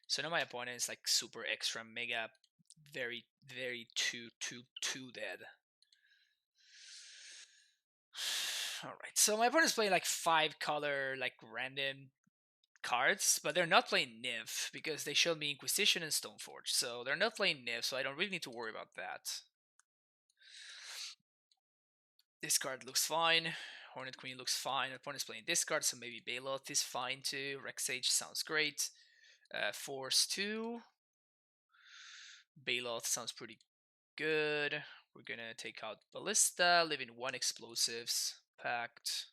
So now my opponent is like super extra mega very too dead. Alright, so my opponent's playing like 5 color like random cards, but they're not playing Niv because they showed me Inquisition and Stoneforge. So they're not playing Niv, so I don't really need to worry about that. This card looks fine. Hornet Queen looks fine. My opponent's playing this card, so maybe Bailout is fine too. Rex Sage sounds great. Force 2. Bailout sounds pretty good. We're gonna take out Ballista, leaving 1 explosives. Pact.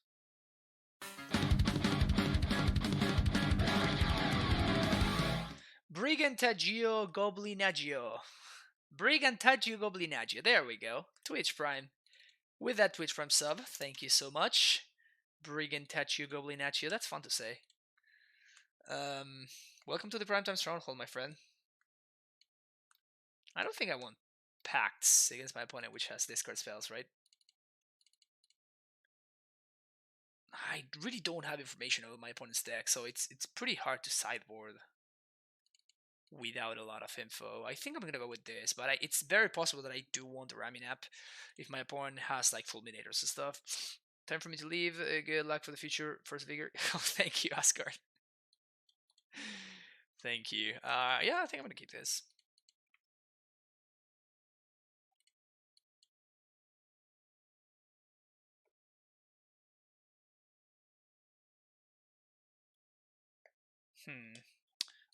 Brigantaggio Goblinaggio. Brigantaggio Goblinaggio. There we go. Twitch Prime. With that Twitch Prime sub, thank you so much. Brigantaggio Goblinaggio. That's fun to say. Welcome to the Primetime Stronghold, my friend. I don't think I want Pacts against my opponent, which has discard spells, right? I really don't have information about my opponent's deck, so it's pretty hard to sideboard. without a lot of info. I think I'm gonna go with this, but it's very possible that I do want the ramming app if my opponent has like fulminators and stuff. Time for me to leave. Good luck for the future, first vigor. Oh, thank you, Asgard. Thank you. Yeah, I think I'm gonna keep this. Hmm.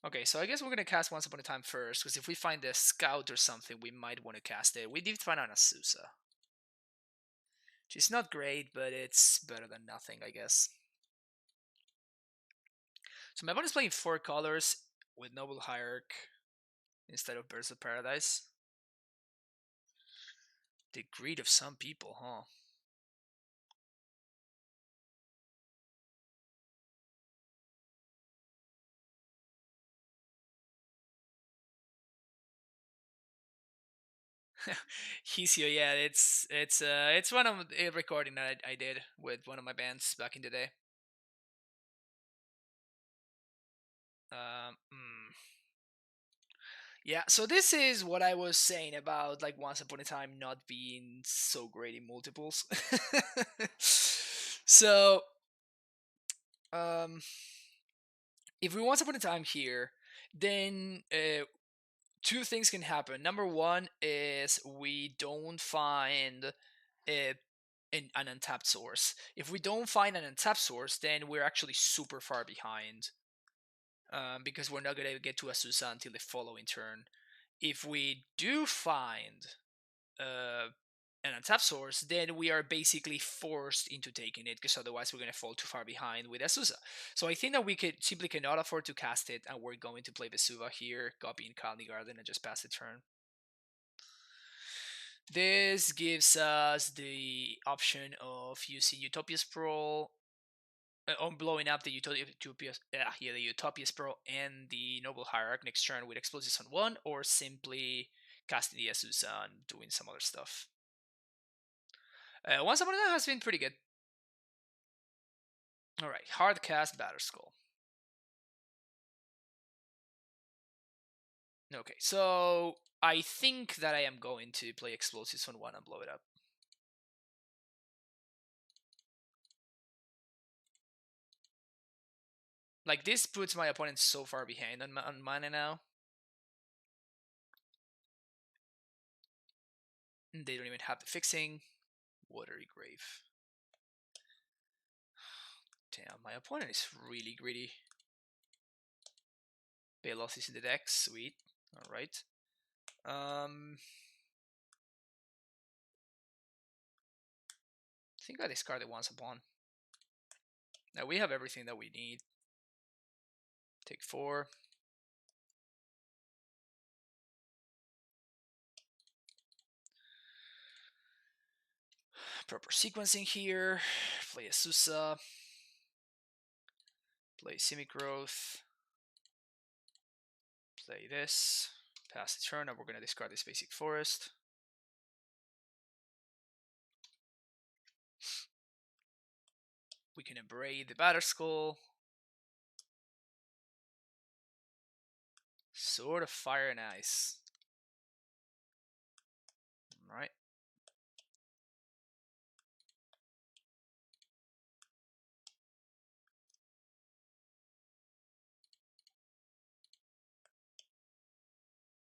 Okay, so I guess we're gonna cast Once Upon a Time first, because if we find a scout or something, we might want to cast it. We did find an Azusa. She's not great, but it's better than nothing, I guess. So my opponent's playing 4 colors with Noble Hierarch instead of Birds of Paradise. The greed of some people, huh? Hisio, yeah, it's one of a recording that I did with one of my bands back in the day. Um, mm. Yeah, so this is what I was saying about like Once Upon a Time not being so great in multiples. So, um, if we Once Upon a Time here, then 2 things can happen. Number one is we don't find an untapped source. If we don't find an untapped source, then we're actually super far behind, because we're not gonna get to Azusa until the following turn. If we do find uh, an untapped source, then we are basically forced into taking it, because otherwise we're going to fall too far behind with Azusa. So I think that we could simply cannot afford to cast it, and we're going to play Vesuva here, copy in Colony Garden, and just pass the turn. This gives us the option of using Utopia Sprawl, on blowing up the the Utopia Sprawl and the Noble Hierarch next turn with Explosives on 1, or simply casting the Azusa and doing some other stuff. Once Upon a Time has been pretty good. Alright, hard cast Batterskull. Okay, so I think that I am going to play Explosives on 1 and blow it up. Like, this puts my opponent so far behind on mana now. They don't even have the fixing. Watery Grave. Damn, my opponent is really greedy. Balos is in the deck, sweet. Alright. I think I discarded Once Upon. Now we have everything that we need. Take 4. Proper sequencing here. Play Azusa. Play Simigrowth. Play this. Pass the turn, and we're going to discard this basic forest. We can Emry the Batterskull. Sword of Fire and Ice. Alright.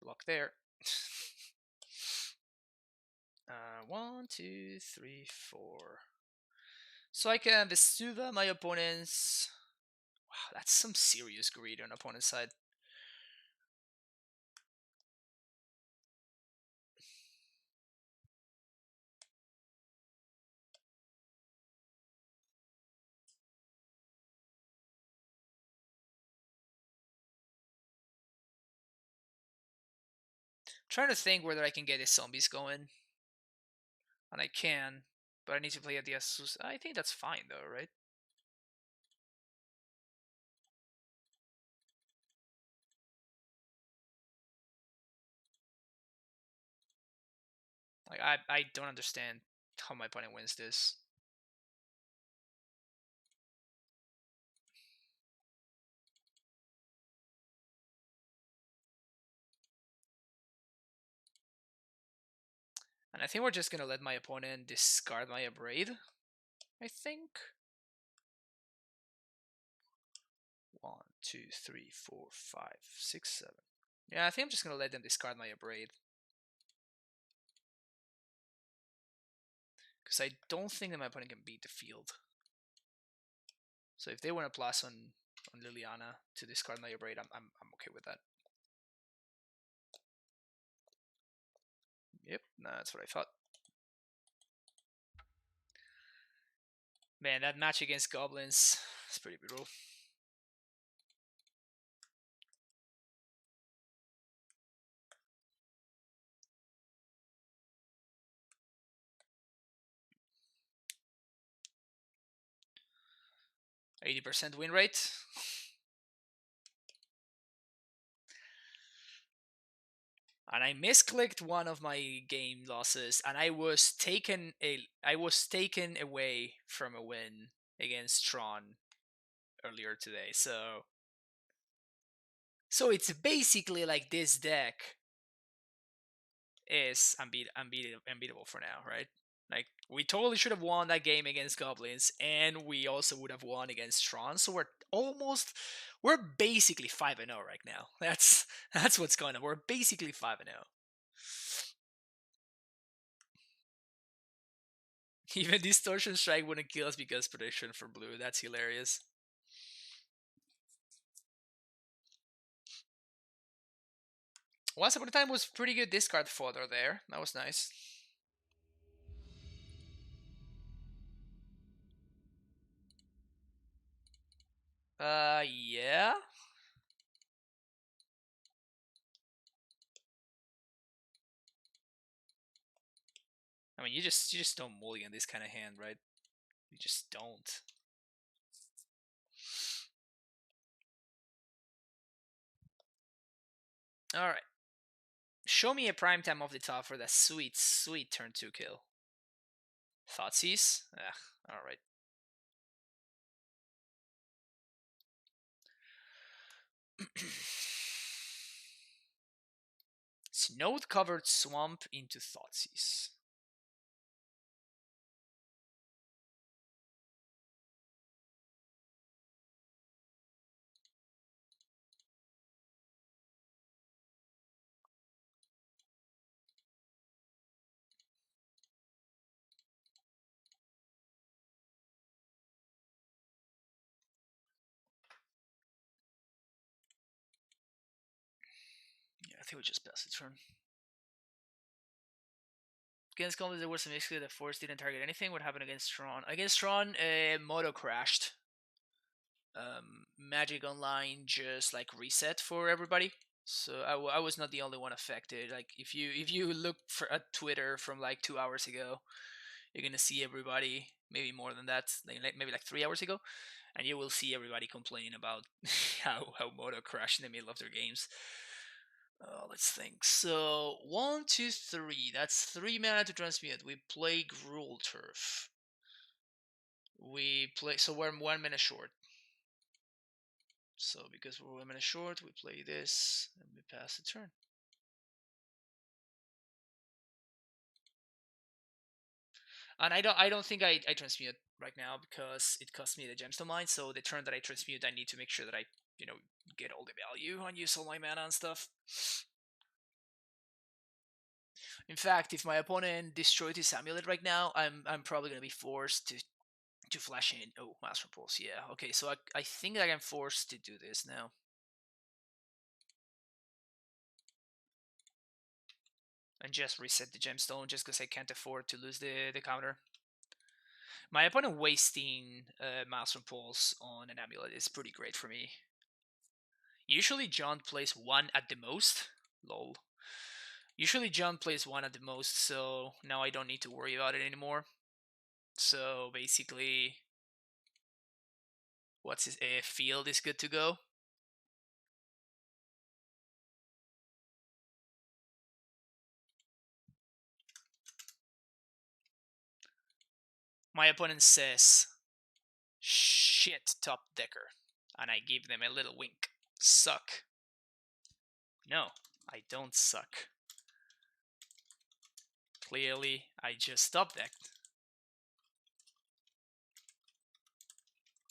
Block there. 1, 2, 3, 4. So I can Vesuva my opponent's. Wow, that's some serious greed on opponent's side. Trying to think whether I can get his zombies going. And I can, but I need to play at the Asus. I think that's fine though, right? Like, I don't understand how my opponent wins this. And I think we're just gonna let my opponent discard my Abrade. I think. 1, 2, 3, 4, 5, 6, 7. Yeah, I think I'm just gonna let them discard my Abrade. Because I don't think that my opponent can beat the field. So if they want to plus on Liliana to discard my Abrade, I'm okay with that. Yep, that's what I thought. Man, that match against Goblins is pretty brutal. %80 win rate. And I misclicked one of my game losses, and I was taken away from a win against Tron earlier today. So it's basically like this deck is unbeatable for now, right? Like, we totally should have won that game against Goblins, and we also would have won against Tron. So we're basically 5-0 right now. That's what's going on. We're basically 5-0. Even Distortion Strike wouldn't kill us because prediction for blue. That's hilarious. Once Upon a Time was pretty good discard fodder there. That was nice. Yeah. I mean, you just don't mulligan this kind of hand, right? You just don't. All right. Show me a prime time off the top for that sweet turn 2 kill. Thoughtseize? All right. Snow-covered swamp into Thoughtseize. Yeah, I think we just pass the turn. Against Goblins, there was some basically the force didn't target anything. What happened against Tron? Against Tron, Moto crashed. Magic Online just like reset for everybody. So I was not the only one affected. Like, if you look at Twitter from like 2 hours ago, you're gonna see everybody, maybe more than that, maybe like 3 hours ago, and you will see everybody complaining about how Moto crashed in the middle of their games. Let's think. So 1, 2, 3. That's 3 mana to transmute. We play Gruul Turf. So we're 1 mana short. So because we're 1 mana short, we play this and we pass the turn. And I don't think I transmute right now because it costs me the gemstone mine. So the turn that I transmute, I need to make sure that I get all the value and use all my mana and stuff. In fact, if my opponent destroyed his amulet right now, I'm probably gonna be forced to flash in. Oh, Master Pulse, yeah. Okay, so I think I am forced to do this now. And just reset the gemstone just because I can't afford to lose the counter. My opponent wasting Master Pulse on an amulet is pretty great for me. Usually John plays 1 at the most. Lol. Usually John plays 1 at the most, so now I don't need to worry about it anymore. So basically, what's his field is good to go. My opponent says, "Shit, top decker," and I give them a little wink. Suck. No, I don't suck. clearly I just top decked.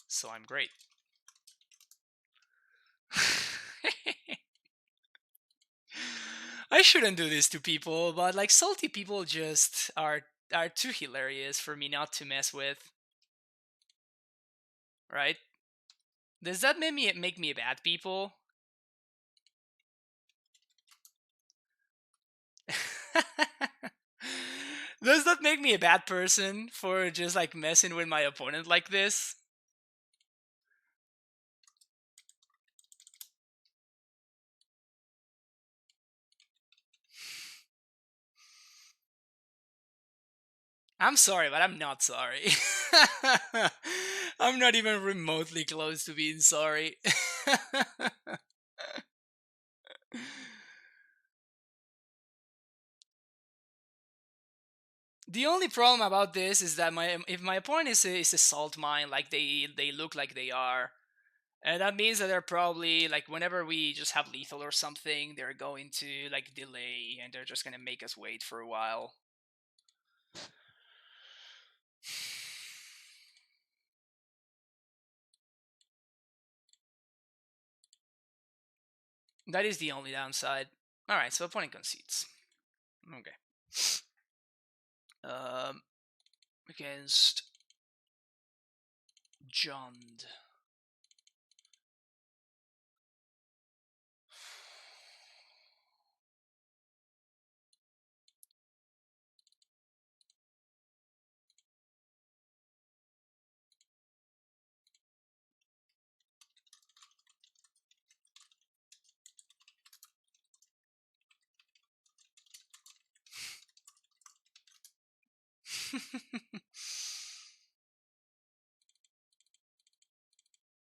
So I'm great. I shouldn't do this to people, but like salty people just are too hilarious for me not to mess with. Right? Does that make me a bad people? Does that make me a bad person for just like messing with my opponent like this? I'm sorry, but I'm not sorry. I'm not even remotely close to being sorry. The only problem about this is that my if my opponent is a salt mine, like they look like they are, and that means that they're probably like whenever we just have lethal or something, they're going to like delay and they're just gonna make us wait for a while. That is the only downside. All right, so opponent concedes. Okay. Um, against Jund.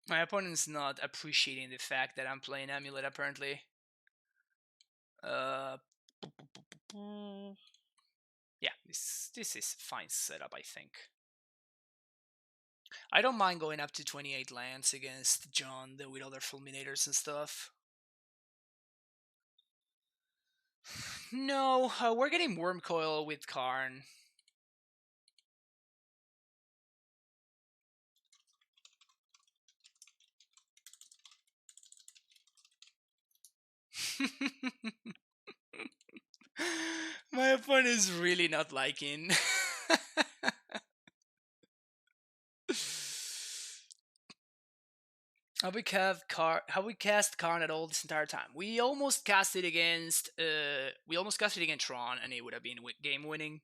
My opponent's not appreciating the fact that I'm playing Amulet, apparently. Uh, yeah, this is a fine setup, I think. I don't mind going up to 28 lands against John with other fulminators and stuff. No, we're getting Wormcoil with Karn. My opponent is really not liking. How we cast Karn at all this entire time? We almost cast it against Tron, and it would have been game winning.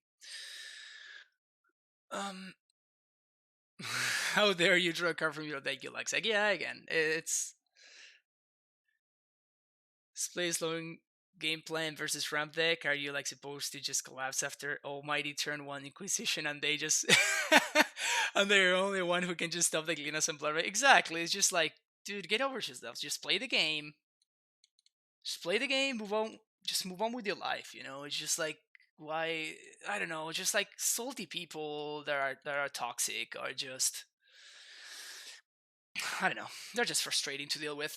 How dare you draw a card from your deck, you like? Yeah, again, it's display slowing game plan versus ramp deck. Are you like supposed to just collapse after almighty turn one Inquisition and they just and they're the only one who can just stop the Glinas and Blur? Exactly. It's just like, dude, get over yourself. Just play the game. Just play the game. Move on. Just move on with your life. You know, it's just like why I don't know. Just like salty people that are toxic are just I don't know. They're just frustrating to deal with.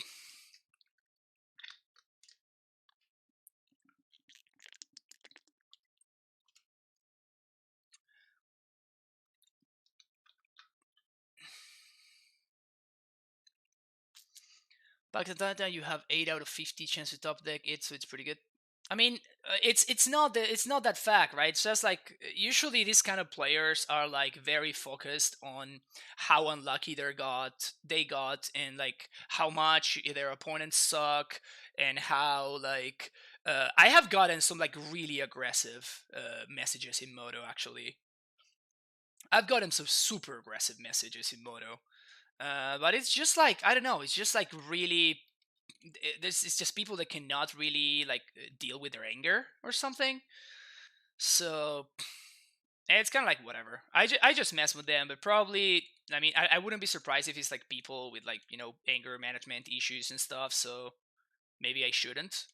Back to that, you have 8 out of 50 chance to top deck it, so it's pretty good. I mean, it's not that fact, right? It's just like usually these kind of players are like very focused on how unlucky they got, and like how much their opponents suck, and how like I have gotten some like really aggressive messages in Moto. Actually, I've gotten some super aggressive messages in Moto. But it's just like I don't know. It's just like really. This is just people that cannot really like deal with their anger or something. So it's kind of like whatever. I just mess with them, but probably I mean I wouldn't be surprised if it's like people with like anger management issues and stuff. So maybe I shouldn't.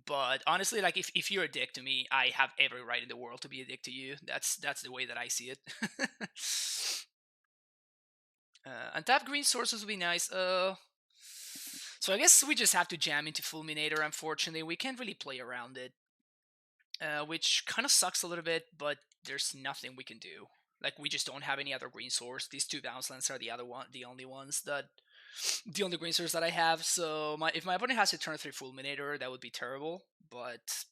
But honestly, like if you're a dick to me, I have every right in the world to be a dick to you. That's the way that I see it. Untap green sources would be nice. So I guess we just have to jam into Fulminator. Unfortunately, we can't really play around it. which kind of sucks a little bit, but there's nothing we can do. Like, we just don't have any other green source. These two bounce lands are the only ones that the only green source that I have. So if my opponent has a turn 3 Fulminator, that would be terrible. But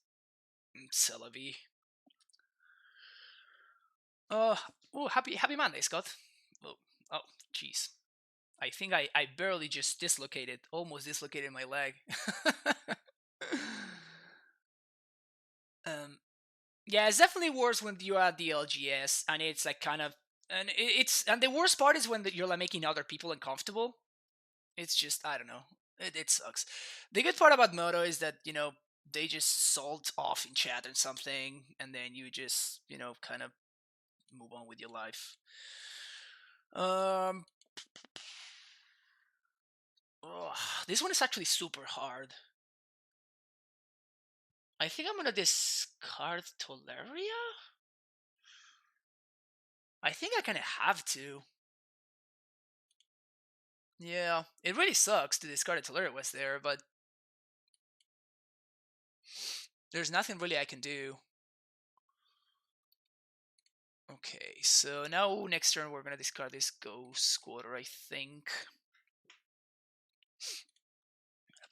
Celebi. Oh, happy Monday, Scott. Oh, jeez. I think I barely just almost dislocated my leg. Yeah, it's definitely worse when you're at the LGS and it's like kind of, and the worst part is when you're like making other people uncomfortable. It's just, I don't know, it sucks. The good part about Moto is that they just salt off in chat or something, and then you just kind of move on with your life. Um, this one is actually super hard. I think I'm gonna discard Toleria. I think I kind of have to. Yeah, it really sucks to discard Toleria was there, but there's nothing really I can do. Okay, so now next turn we're gonna discard this Ghost Quarter, I think.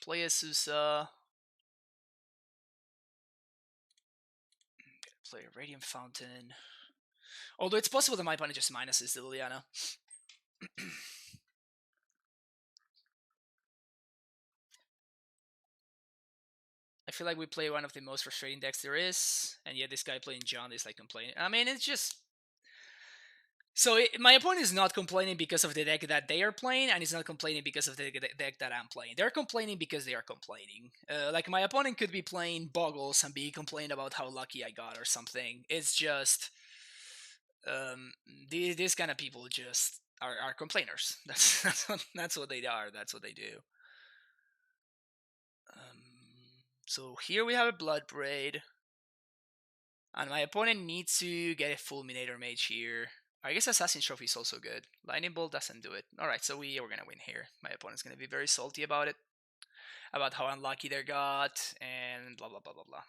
Play a Urza. Play a Radiant Fountain. Although it's possible that my opponent just minuses the Liliana. I feel like we play one of the most frustrating decks there is, and yet this guy playing John is like complaining. I mean, it's just. So my opponent is not complaining because of the deck that they are playing, and he's not complaining because of the deck that I'm playing. They're complaining because they are complaining. Like, my opponent could be playing Boggles and be complaining about how lucky I got or something. It's just these kind of people just are complainers. That's what they are. That's what they do. So here we have a Blood Braid. And my opponent needs to get a Fulminator Mage here. I guess Assassin's Trophy is also good. Lightning Bolt doesn't do it. Alright, so we're going to win here. My opponent's going to be very salty about it. About how unlucky they got, and blah blah blah blah blah.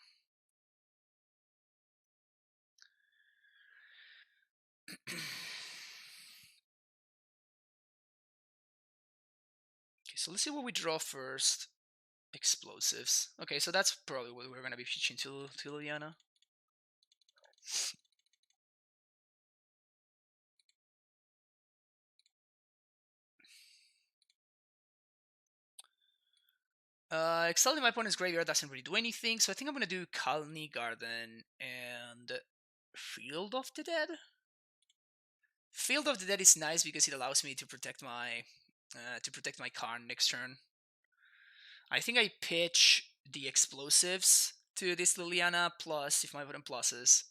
Okay, so let's see what we draw first. Explosives. Okay, so that's probably what we're going to be pitching to Liliana. Excelling my opponent's graveyard doesn't really do anything, so I think I'm going to do Colony Garden and Field of the Dead. Field of the Dead is nice because it allows me to protect my Karn next turn. I think I pitch the explosives to this Liliana, plus if my opponent pluses.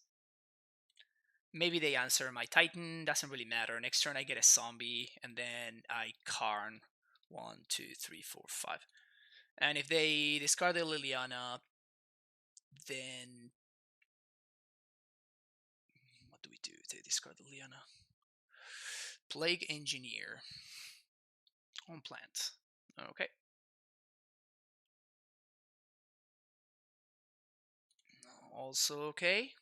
Maybe they answer my Titan, doesn't really matter. Next turn I get a zombie, and then I Karn 1, 2, 3, 4, 5. And if they discard the Liliana, then what do we do if they discard the Liliana? Plague Engineer on plant. Okay. Also okay.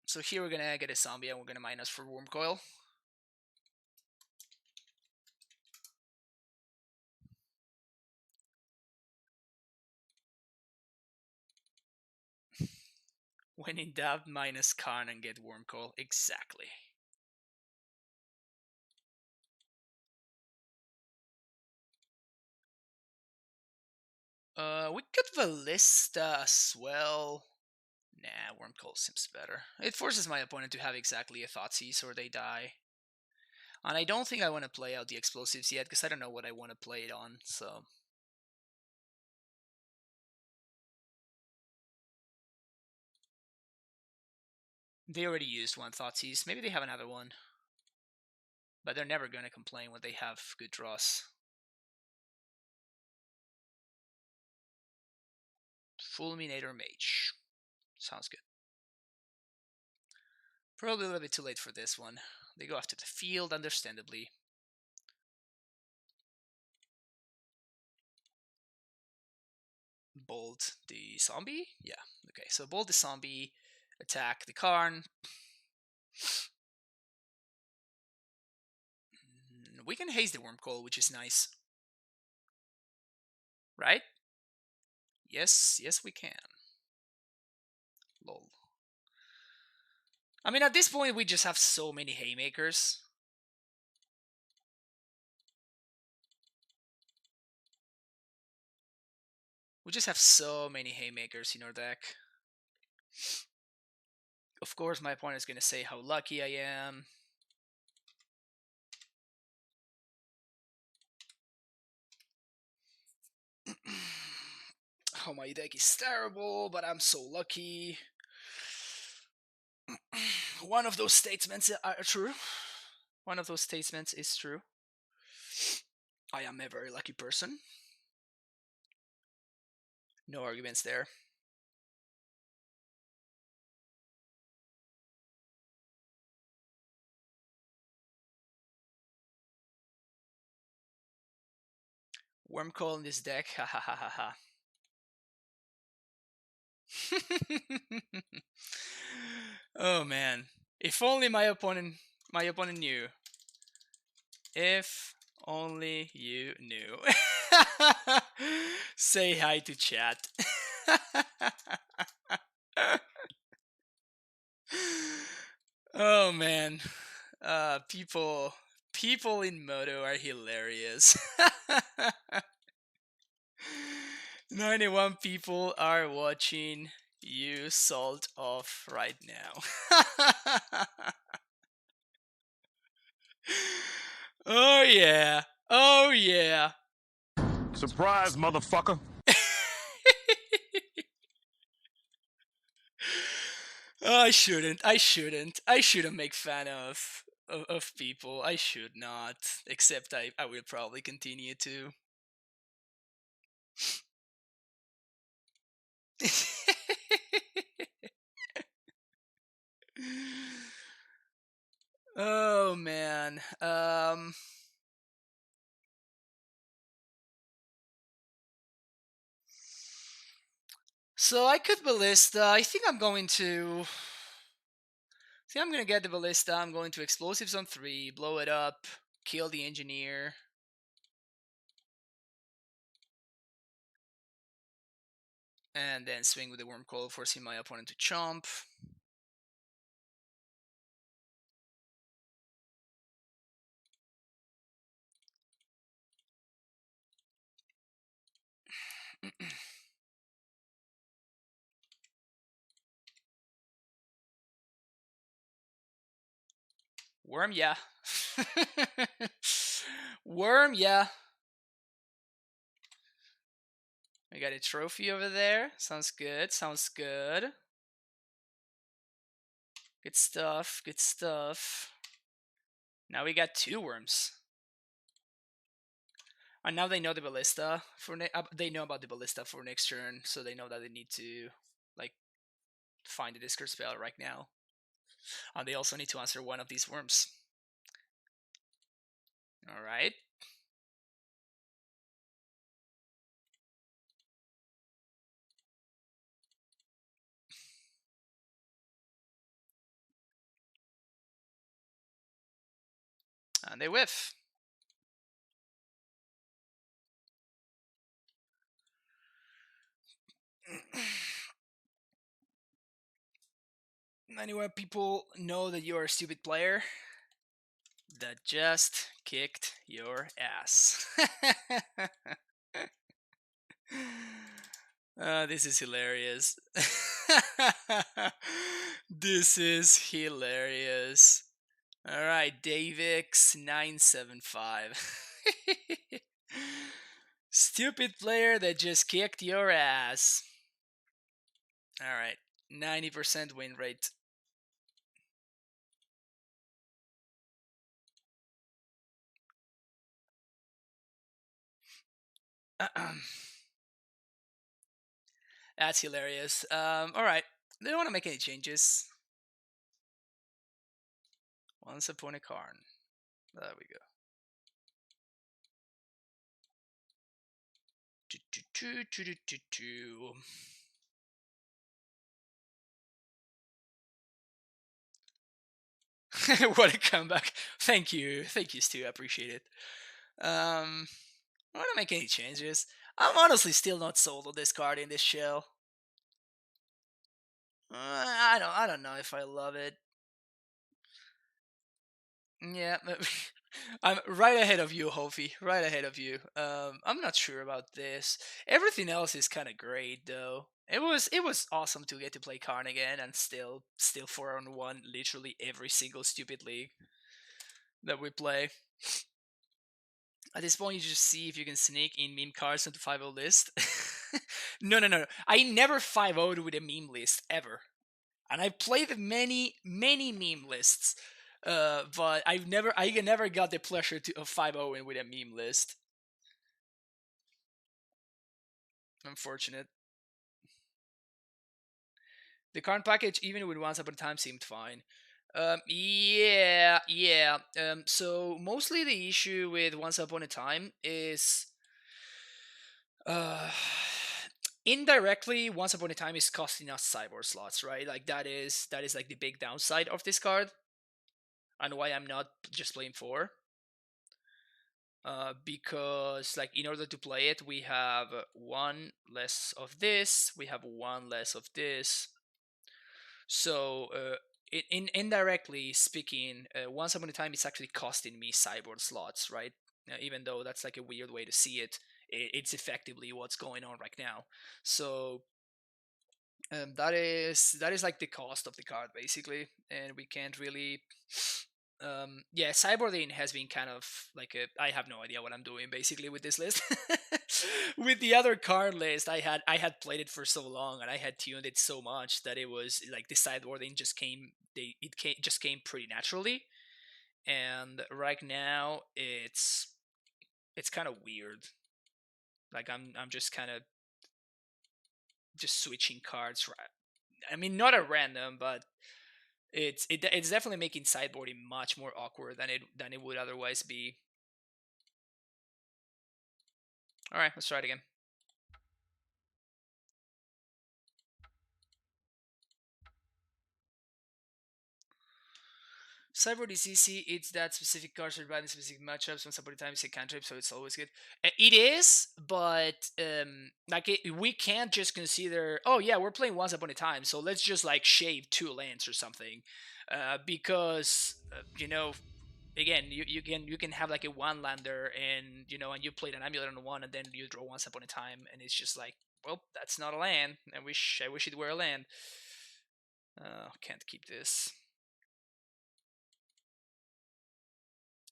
So here we're gonna get a zombie and we're gonna minus for Worm Coil. When in doubt, minus Karn and get Worm Coil. Exactly. We could Ballista as well. Nah, Worm Coil seems better. It forces my opponent to have exactly a Thoughtseize or they die. And I don't think I want to play out the explosives yet, because I don't know what I want to play it on, so... They already used one Thoughtseize. Maybe they have another one. But they're never going to complain when they have good draws. Fulminator Mage. Sounds good. Probably a little bit too late for this one. They go after the field, understandably. bolt the zombie? Yeah, okay, so bolt the zombie, attack the Karn. We can haste the Wormcoil, which is nice. Right? Yes, yes we can. Lol. I mean, at this point, we just have so many haymakers. We just have so many haymakers in our deck. Of course, my opponent is going to say how lucky I am. Oh, my deck is terrible, but I'm so lucky. One of those statements are true. One of those statements is true. I am a very lucky person. No arguments there. Wormcoil in this deck, ha ha ha ha ha. Oh man, if only my opponent knew. If only you knew. Say hi to chat. Oh man, people in Moto are hilarious. 91 people are watching you salt off right now. Oh yeah. Oh yeah. Surprise, motherfucker. I shouldn't. I shouldn't make fun of people. I should not. Except I will probably continue to. Oh man. So I could ballista. I think I'm going to. See, I'm gonna get the ballista. I'm going to explosives on 3, blow it up, kill the engineer. And then swing with the Wormcoil, forcing my opponent to chomp. Worm, yeah. Worm, yeah. We got a trophy over there. Sounds good. Sounds good. Good stuff. Good stuff. Now we got 2 worms. And now they know the ballista for they know about the ballista for next turn, so they know that they need to like find the discard spell right now. And they also need to answer one of these worms. All right. And they whiff. Anyway, people know that you're a stupid player that just kicked your ass. This is hilarious. This is hilarious. Alright, Davix975. Stupid player that just kicked your ass. Alright, 90% win rate. That's hilarious. Alright, they don't want to make any changes. Once upon a Karn. There we go. What a comeback! Thank you, Stu. I appreciate it. I want to make any changes. I'm honestly still not sold on this card in this shell. I don't know if I love it. Yeah, I'm right ahead of you, Hofi. Right ahead of you. I'm not sure about this. Everything else is kind of great though. It was awesome to get to play Karn again and still 4-on-1 literally every single stupid league that we play. At this point, you just see if you can sneak in meme cards into 5-0 list. No. I never 5-0'd with a meme list ever, and I played many meme lists. But I never got the pleasure of 5-0 with a meme list. Unfortunate. The current package, even with Once Upon a Time, seemed fine. Yeah. So mostly the issue with Once Upon a Time is, uh, indirectly, Once Upon a Time is costing us cyborg slots, right? Like that is like the big downside of this card, and why I'm not just playing 4. Because like in order to play it, we have one less of this, we have one less of this. So indirectly speaking, Once Upon a Time is actually costing me cyborg slots, right? Even though that's like a weird way to see it, it's effectively what's going on right now. So that is like the cost of the card basically, and we can't really. Yeah, cyborging has been kind of like I have no idea what I'm doing basically with this list. With the other card list, I had played it for so long and I had tuned it so much that it was like the sideboarding just came pretty naturally. And right now it's kind of weird. Like I'm just kind of just switching cards. I mean, not at random, but it's definitely making sideboarding much more awkward than it would otherwise be. All right, let's try it again. Cyborg is easy. It's that specific cards are bad in specific matchups. Once upon a time, it's a cantrip, so it's always good. It is, but we can't just consider. Oh yeah, we're playing Once Upon a Time, so let's just like shave 2 lands or something, because again, you can have like a 1-lander, and and you played an amulet on 1, and then you draw Once Upon a Time, and it's just like, well, that's not a land. I wish it were a land. Can't keep this.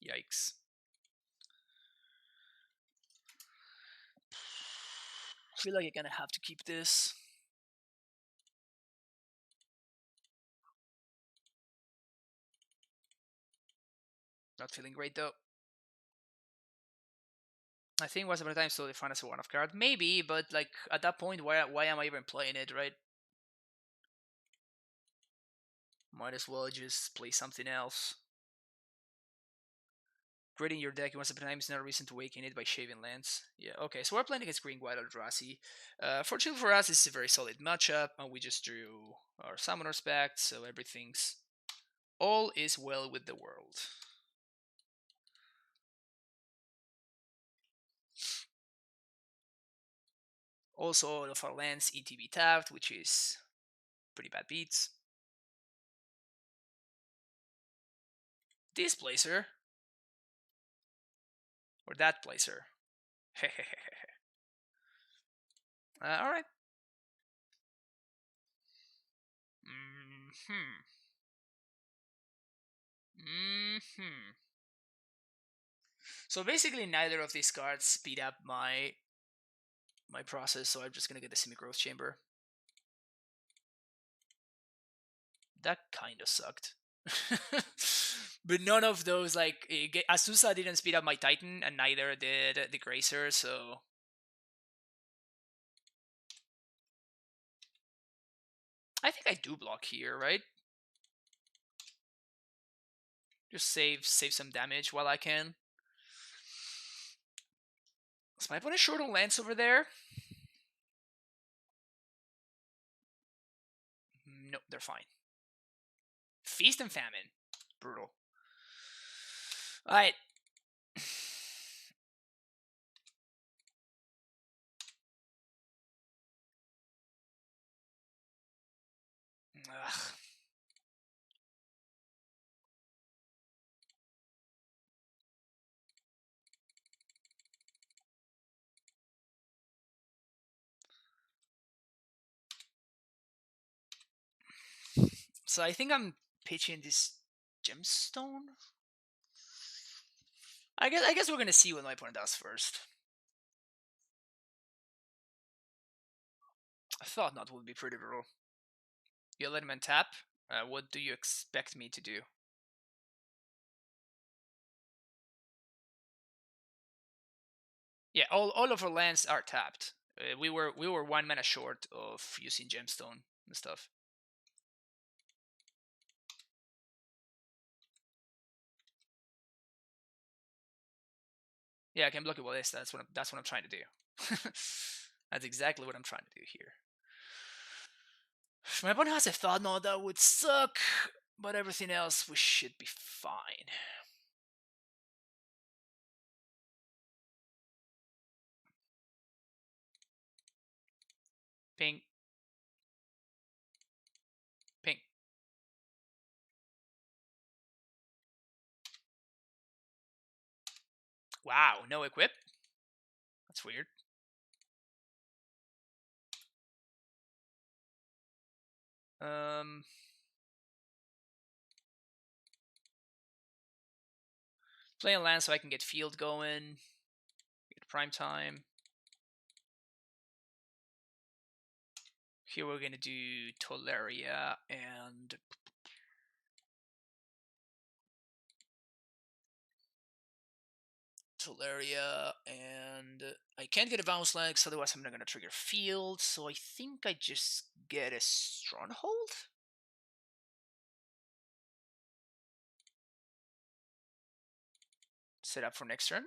Yikes. I feel like you're gonna have to keep this. Not feeling great though. I think Once Upon a Time still defined as a one-off card. Maybe, but like at that point, why am I even playing it, right? Might as well just play something else. Grading your deck Once Upon a Time is not a reason to weaken it by shaving lands. Yeah, okay, so we're playing against Green White Eldrazi. Fortunately for us, this is a very solid matchup, and we just drew our Summoner's Pact, so everything's all is well with the world. Also, all of our lands ETB tapped, which is pretty bad beats. This placer or that placer. All right. Hmm. Hmm. So basically, neither of these cards speed up my process. So I'm just gonna get the semi-growth chamber. That kind of sucked. But none of those, like, Azusa didn't speed up my Titan, and neither did the Gracer, so I think I do block here, right? Just save some damage while I can. Is my opponent short on lands over there? No, they're fine. Feast and Famine. Brutal. Alright. Ugh. So I think I'm pitching this gemstone. I guess we're gonna see what my opponent does first. I thought not would be pretty brutal. You let him untap. What do you expect me to do? Yeah, all of our lands are tapped. We were 1 mana short of using gemstone and stuff. Yeah, I can block it with this. That's what I'm trying to do. That's exactly what I'm trying to do here. If my opponent has a thought node, that would suck, but everything else we should be fine. Ping. Ping. Wow, no equip? That's weird. Playing land so I can get field going. Get prime time. Here we're gonna do Tolaria and I can't get a bounce land because otherwise I'm not gonna trigger field. So I think I just get a stronghold. Set up for next turn.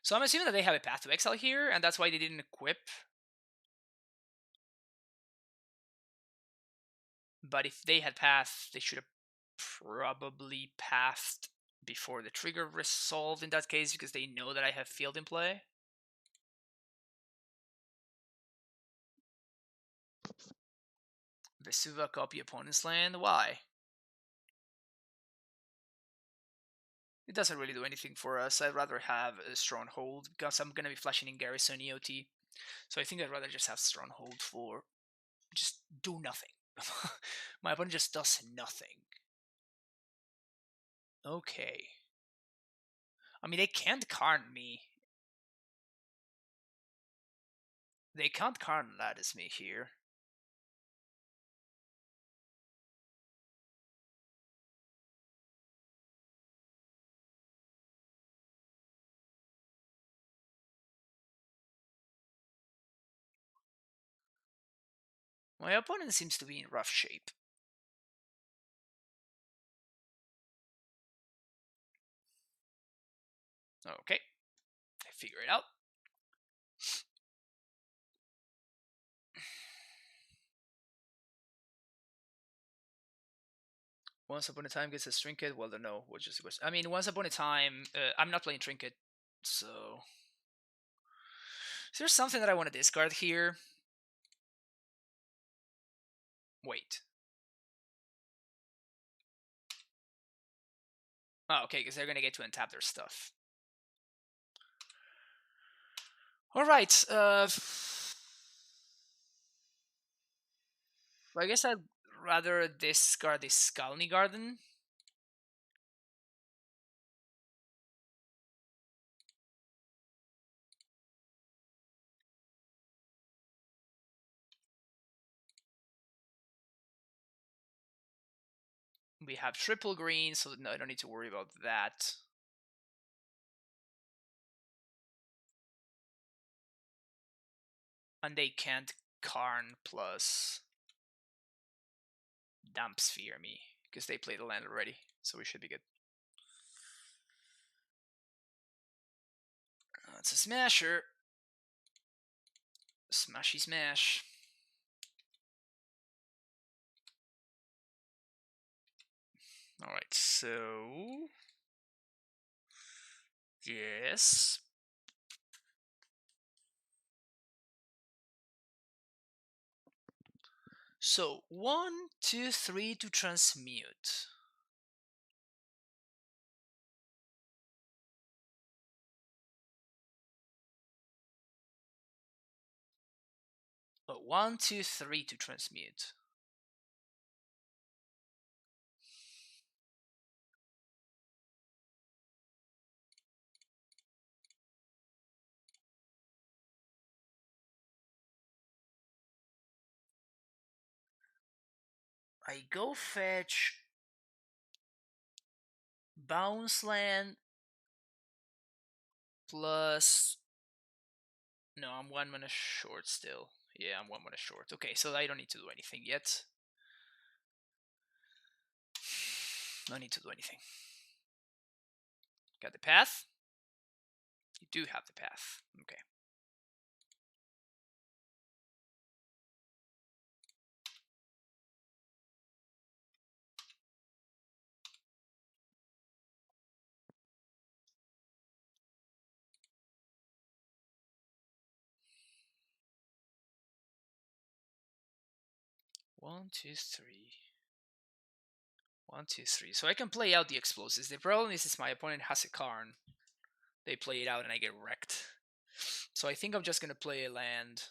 So I'm assuming that they have a Path to Exile here, and that's why they didn't equip. But if they had Path, they should have probably passed before the trigger resolved in that case, because they know that I have field in play. Vesuva copy opponent's land. Why? It doesn't really do anything for us. I'd rather have a Stronghold because I'm going to be flashing in Garrison EOT. So I think I'd rather just have Stronghold for just do nothing. My opponent just does nothing. Okay. I mean, they can't Karn me. They can't Karn Lattice me here. My opponent seems to be in rough shape. Okay. I figure it out. Once Upon a Time gets a Trinket. Well, no, we'll just. I mean, Once Upon a Time. I'm not playing Trinket, so. Is there something that I want to discard here? Wait. Oh, okay, because they're gonna get to untap their stuff. All right. I guess I'd rather discard this Skalny Garden. We have triple green, so no, I don't need to worry about that. And they can't Karn plus Damp Sphere me, because they played the land already, so we should be good. That's a smasher. Smashy smash. Alright, so... Yes. So, 1, 2, 3 to transmute. Oh, 1, 2, 3 to transmute. I go fetch bounce land plus... No, I'm 1 mana short still. Yeah, I'm 1 mana short. Okay, so I don't need to do anything yet. No need to do anything. Got the path? You do have the path. Okay. One, two, three. 1, 2, 3. So I can play out the explosives. The problem is my opponent has a Karn. They play it out and I get wrecked. So I think I'm just gonna play a land.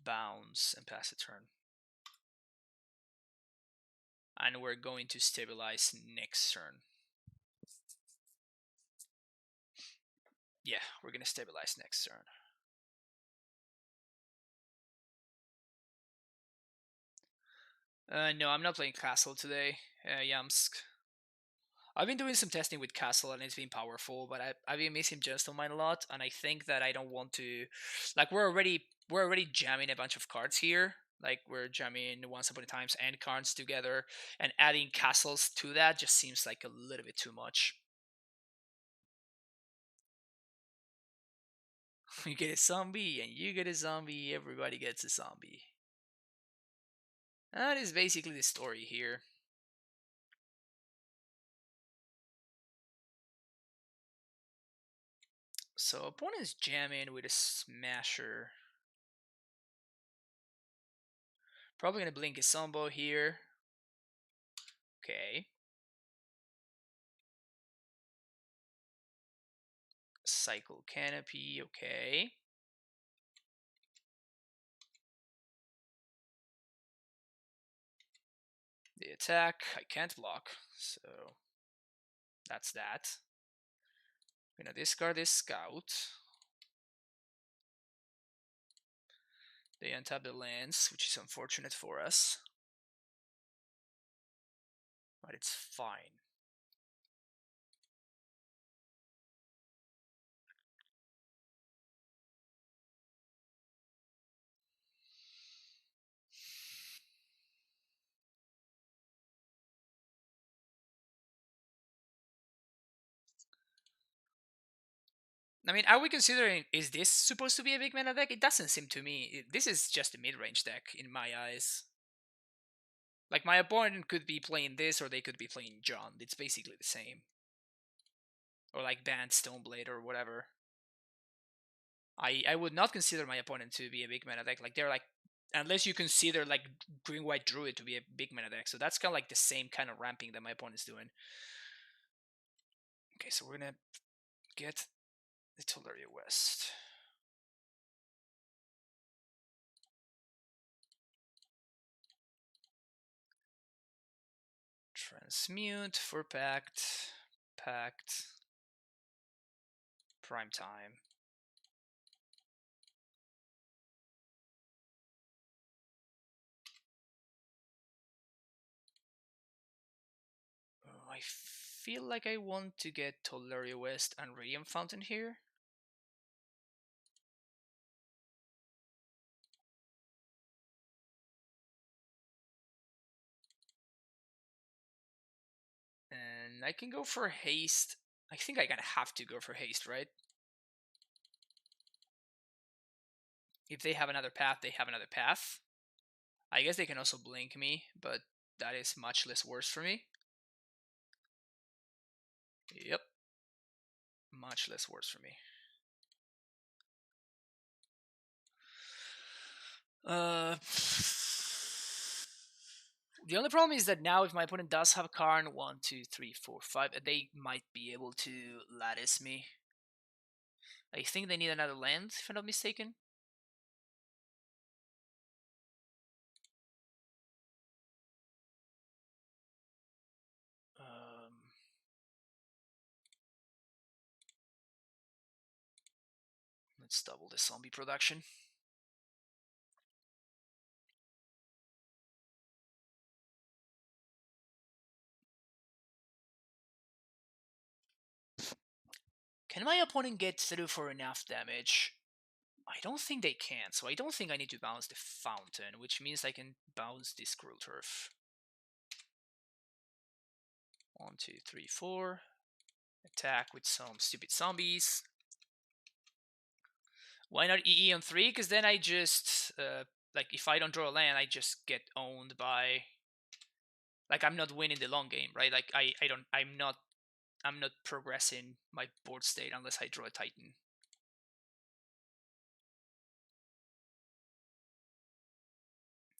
Bounce and pass a turn. And we're going to stabilize next turn. Yeah, we're gonna stabilize next turn. No, I'm not playing Castle today, Yamsk. I've been doing some testing with Castle and it's been powerful, but I've been missing Gentleman a lot, and I think that I don't want to... Like, we're already jamming a bunch of cards here. Like, we're jamming Once Upon a Times and cards together, and adding castles to that just seems like a little bit too much. You get a zombie, and you get a zombie, everybody gets a zombie. That is basically the story here. So opponent's jamming with a smasher. Probably gonna blink a Sombo here. Okay. Cycle Canopy, okay. The attack, I can't block, so that's that. I'm gonna discard this Scout. They untap the lands, which is unfortunate for us. But it's fine. I mean, are we considering, is this supposed to be a big mana deck? It doesn't seem to me. This is just a mid-range deck in my eyes. Like, my opponent could be playing this, or they could be playing John. It's basically the same. Or like Banned Stoneblade or whatever. I would not consider my opponent to be a big mana deck. Like, they're like, unless you consider like Green White Druid to be a big mana deck. So that's kind of like the same kind of ramping that my opponent's doing. Okay, so we're gonna get the Tolaria West. Transmute for Pact. Pact. Prime time. Oh, I feel like I want to get Tolaria West and Radiant Fountain here. I can go for haste. I think I gonna have to go for haste, right? If they have another path, they have another path. I guess they can also blink me, but that is much less worse for me. Yep. Much less worse for me. The only problem is that now if my opponent does have Karn, 1, 2, 3, 4, 5, they might be able to lattice me. I think they need another land, if I'm not mistaken. Let's double the zombie production. Can my opponent get through for enough damage? I don't think they can, so I don't think I need to bounce the fountain, which means I can bounce this cruel turf. 1, 2, 3, 4. Attack with some stupid zombies. Why not EE on 3? Because then I just like if I don't draw a land, I just get owned by. Like I'm not winning the long game, right? Like I'm not progressing my board state unless I draw a Titan.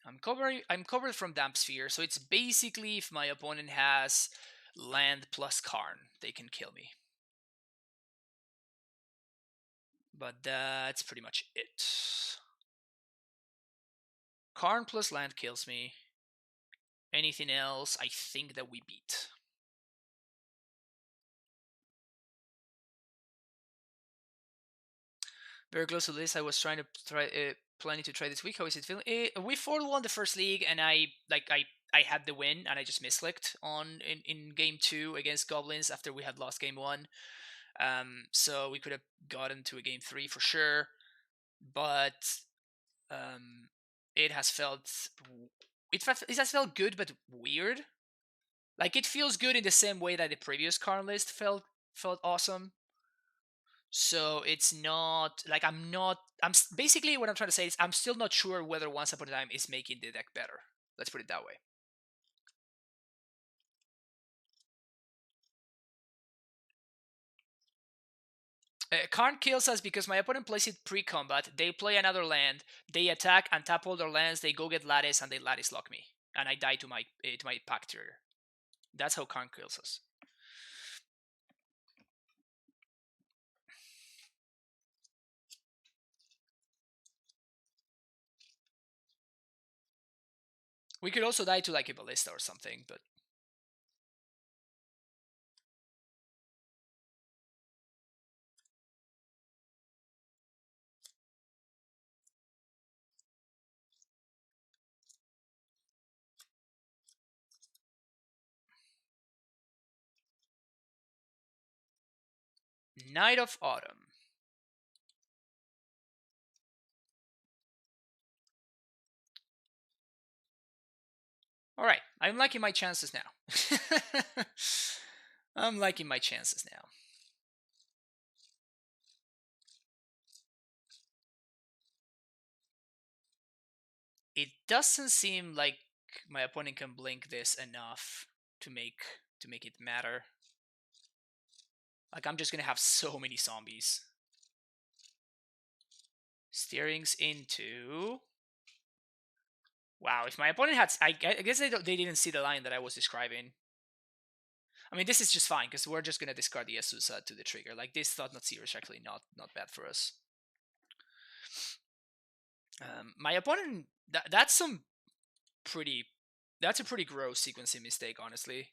I'm covered from Damp Sphere, so it's basically if my opponent has land plus Karn, they can kill me. But that's pretty much it. Karn plus land kills me. Anything else, I think that we beat. Very close to this. I was planning to try this week. How is it feeling? We 4-1 the first league, and I had the win, and I just misclicked on in game 2 against Goblins after we had lost game 1. So we could have gotten to a game 3 for sure, but it has felt good but weird. Like it feels good in the same way that the previous Karn list felt awesome. So it's not like basically what I'm trying to say is I'm still not sure whether Once Upon a Time is making the deck better. Let's put it that way. Karn kills us because my opponent plays it pre-combat. They play another land. They attack and tap all their lands. They go get Lattice and they Lattice lock me, and I die to my pack trigger. That's how Karn kills us. We could also die to like a Ballista or something, but Night of Autumn. Alright, I'm liking my chances now. I'm liking my chances now. It doesn't seem like my opponent can blink this enough to make it matter. Like I'm just gonna have so many zombies. Steerings into. Wow, if my opponent had, I guess they didn't see the line that I was describing. I mean, this is just fine because we're just gonna discard the Urza to the trigger. Like this thought not serious, actually not bad for us. My opponent, that's a pretty gross sequencing mistake, honestly.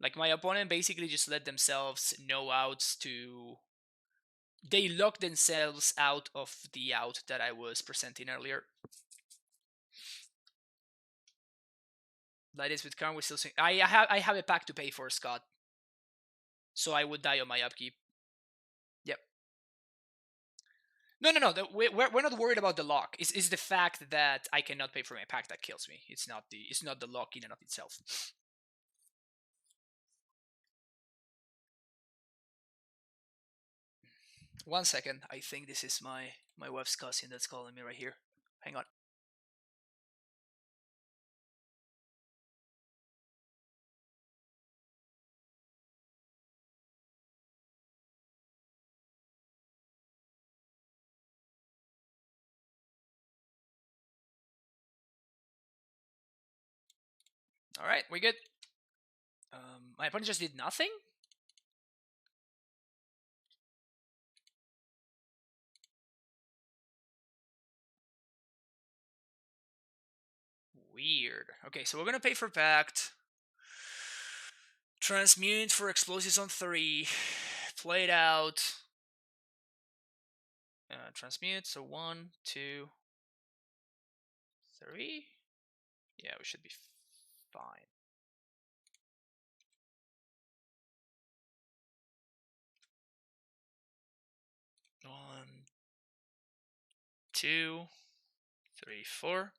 Like my opponent basically just let themselves no outs to. They locked themselves out of the out that I was presenting earlier. That is with Karn, we're still saying I have a pack to pay for, Scott. So I would die on my upkeep. Yep. No. We're not worried about the lock. It's the fact that I cannot pay for my pack that kills me. It's not the lock in and of itself. 1 second. I think this is my wife's cousin that's calling me right here. Hang on. All right, we good. My opponent just did nothing. Weird. Okay, so we're gonna pay for Pact. Transmute for explosives on 3. Play it out. Transmute, so 1, 2, 3. Yeah, we should be fine. One, 2, 3, 4.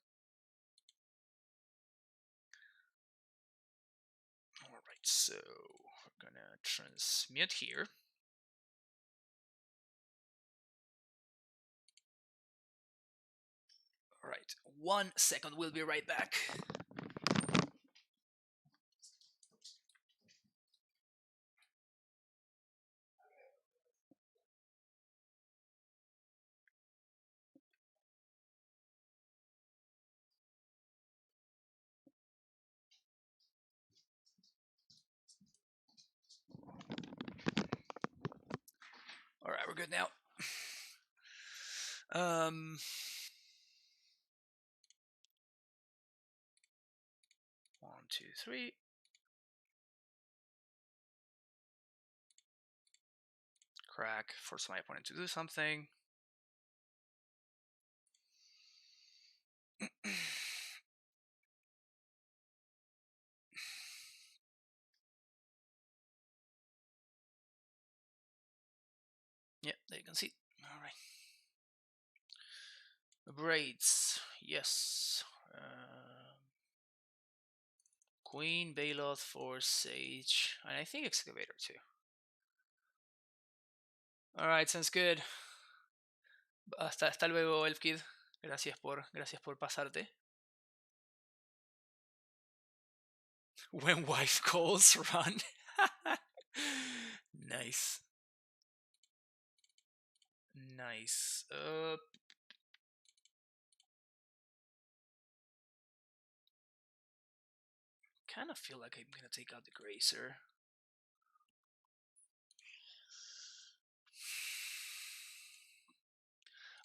Alright, so we're gonna transmute here. Alright, 1 second, we'll be right back. Alright, we're good now. 1, 2, 3. Crack, force my opponent to do something. Yep, there you can see. Alright. Braids, yes. Queen, Baloth, Force, Sage, and I think Excavator too. Alright, sounds good. Hasta luego, Elfkid. Gracias por pasarte. When wife calls, run. Nice. Nice. Kind of feel like I'm gonna take out the Gracer.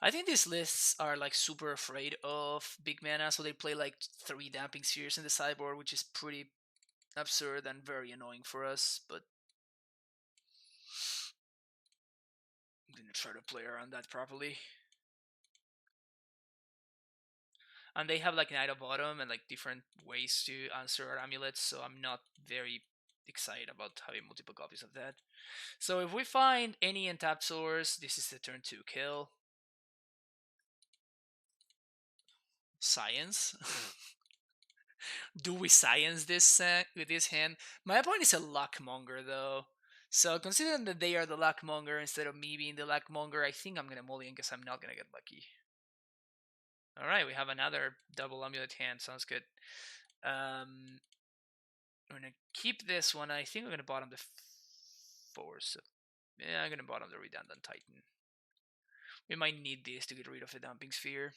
I think these lists are like super afraid of big mana, so they play like 3 Damping Spheres in the sideboard, which is pretty absurd and very annoying for us, but I'm gonna try to play around that properly. And they have like Knight of Autumn and like different ways to answer our amulets, so I'm not very excited about having multiple copies of that. So if we find any untapped source, this is the turn 2 kill. Science. Do we science this with this hand? My opponent is a luckmonger though. So considering that they are the luckmonger instead of me being the luckmonger, I think I'm gonna mulligan because I'm not gonna get lucky. Alright, we have another double amulet hand. Sounds good. We're gonna keep this one. I think we're gonna bottom the force. Yeah, I'm gonna bottom the redundant titan. We might need this to get rid of the dumping sphere.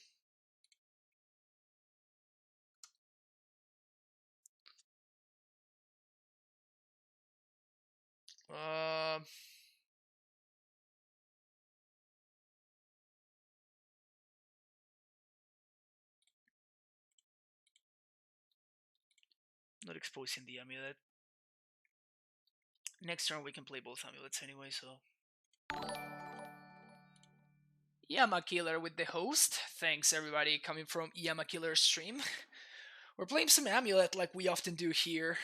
Not exposing the amulet. Next turn we can play both amulets anyway, so. Yama Killer with the host. Thanks everybody coming from Yama Killer stream. We're playing some amulet like we often do here.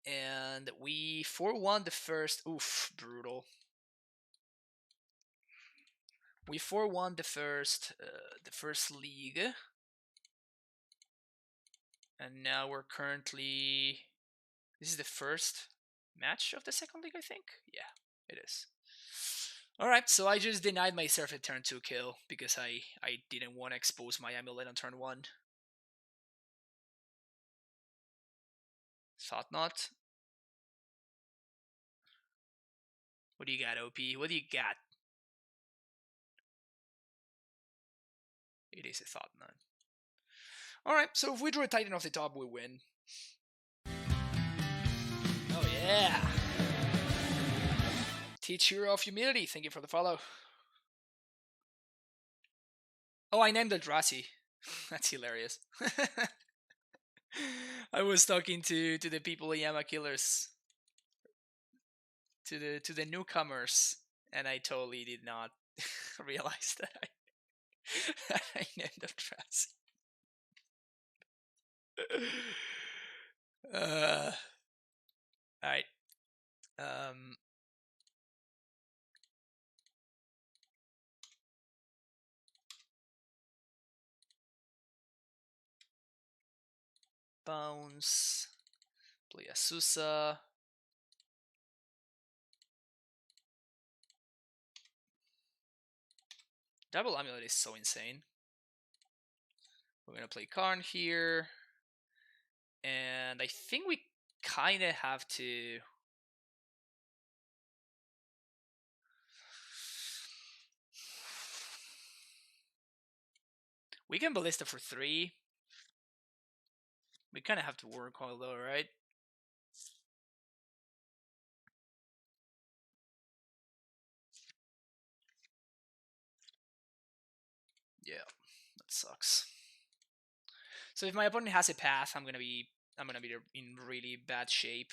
And we 4-1 the first. Oof, brutal. We 4-1 the first league. And now we're currently. This is the first match of the second league, I think. Yeah. It is. Alright, so I just denied myself a turn 2 kill because I didn't want to expose my amulet on turn 1. Thought not. What do you got, OP? What do you got? It is a thought not. Alright, so if we draw a Titan off the top, we win. Oh yeah! Teacher of Humility, thank you for the follow. Oh, I named Eldrazi. That's hilarious. I was talking to the people in Yama Killers, to the newcomers, and I totally did not realize that I named Eldrazi. All right. Bounce. Play Asusa. Double Amulet is so insane. We're gonna play Karn here. And I think we kind of have to... We can Ballista for 3. We kind of have to work on though, right? Yeah, that sucks. So if my opponent has a path, I'm gonna be in really bad shape.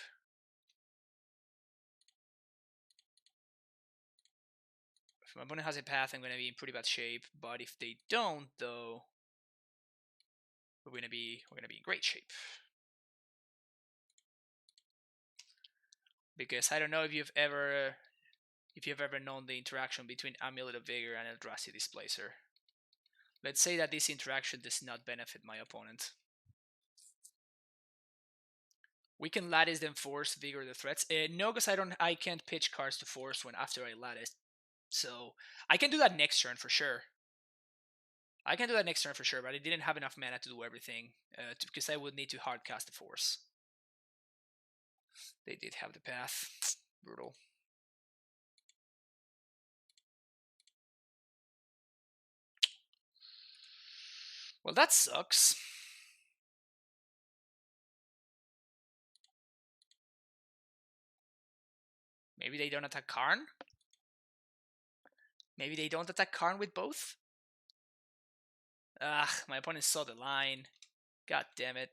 If my opponent has a path, I'm gonna be in pretty bad shape. But if they don't, though, we're gonna be in great shape. Because I don't know if you've ever known the interaction between Amulet of Vigor and Eldrazi Displacer. Let's say that this interaction does not benefit my opponent. We can lattice then force Vigor the threats. No, because I can't pitch cards to force when after I lattice. So I can do that next turn for sure. I can do that next turn for sure, but I didn't have enough mana to do everything because I would need to hardcast the force. They did have the path. Brutal. Well, that sucks. Maybe they don't attack Karn? Maybe they don't attack Karn with both? Ah, my opponent saw the line. God damn it.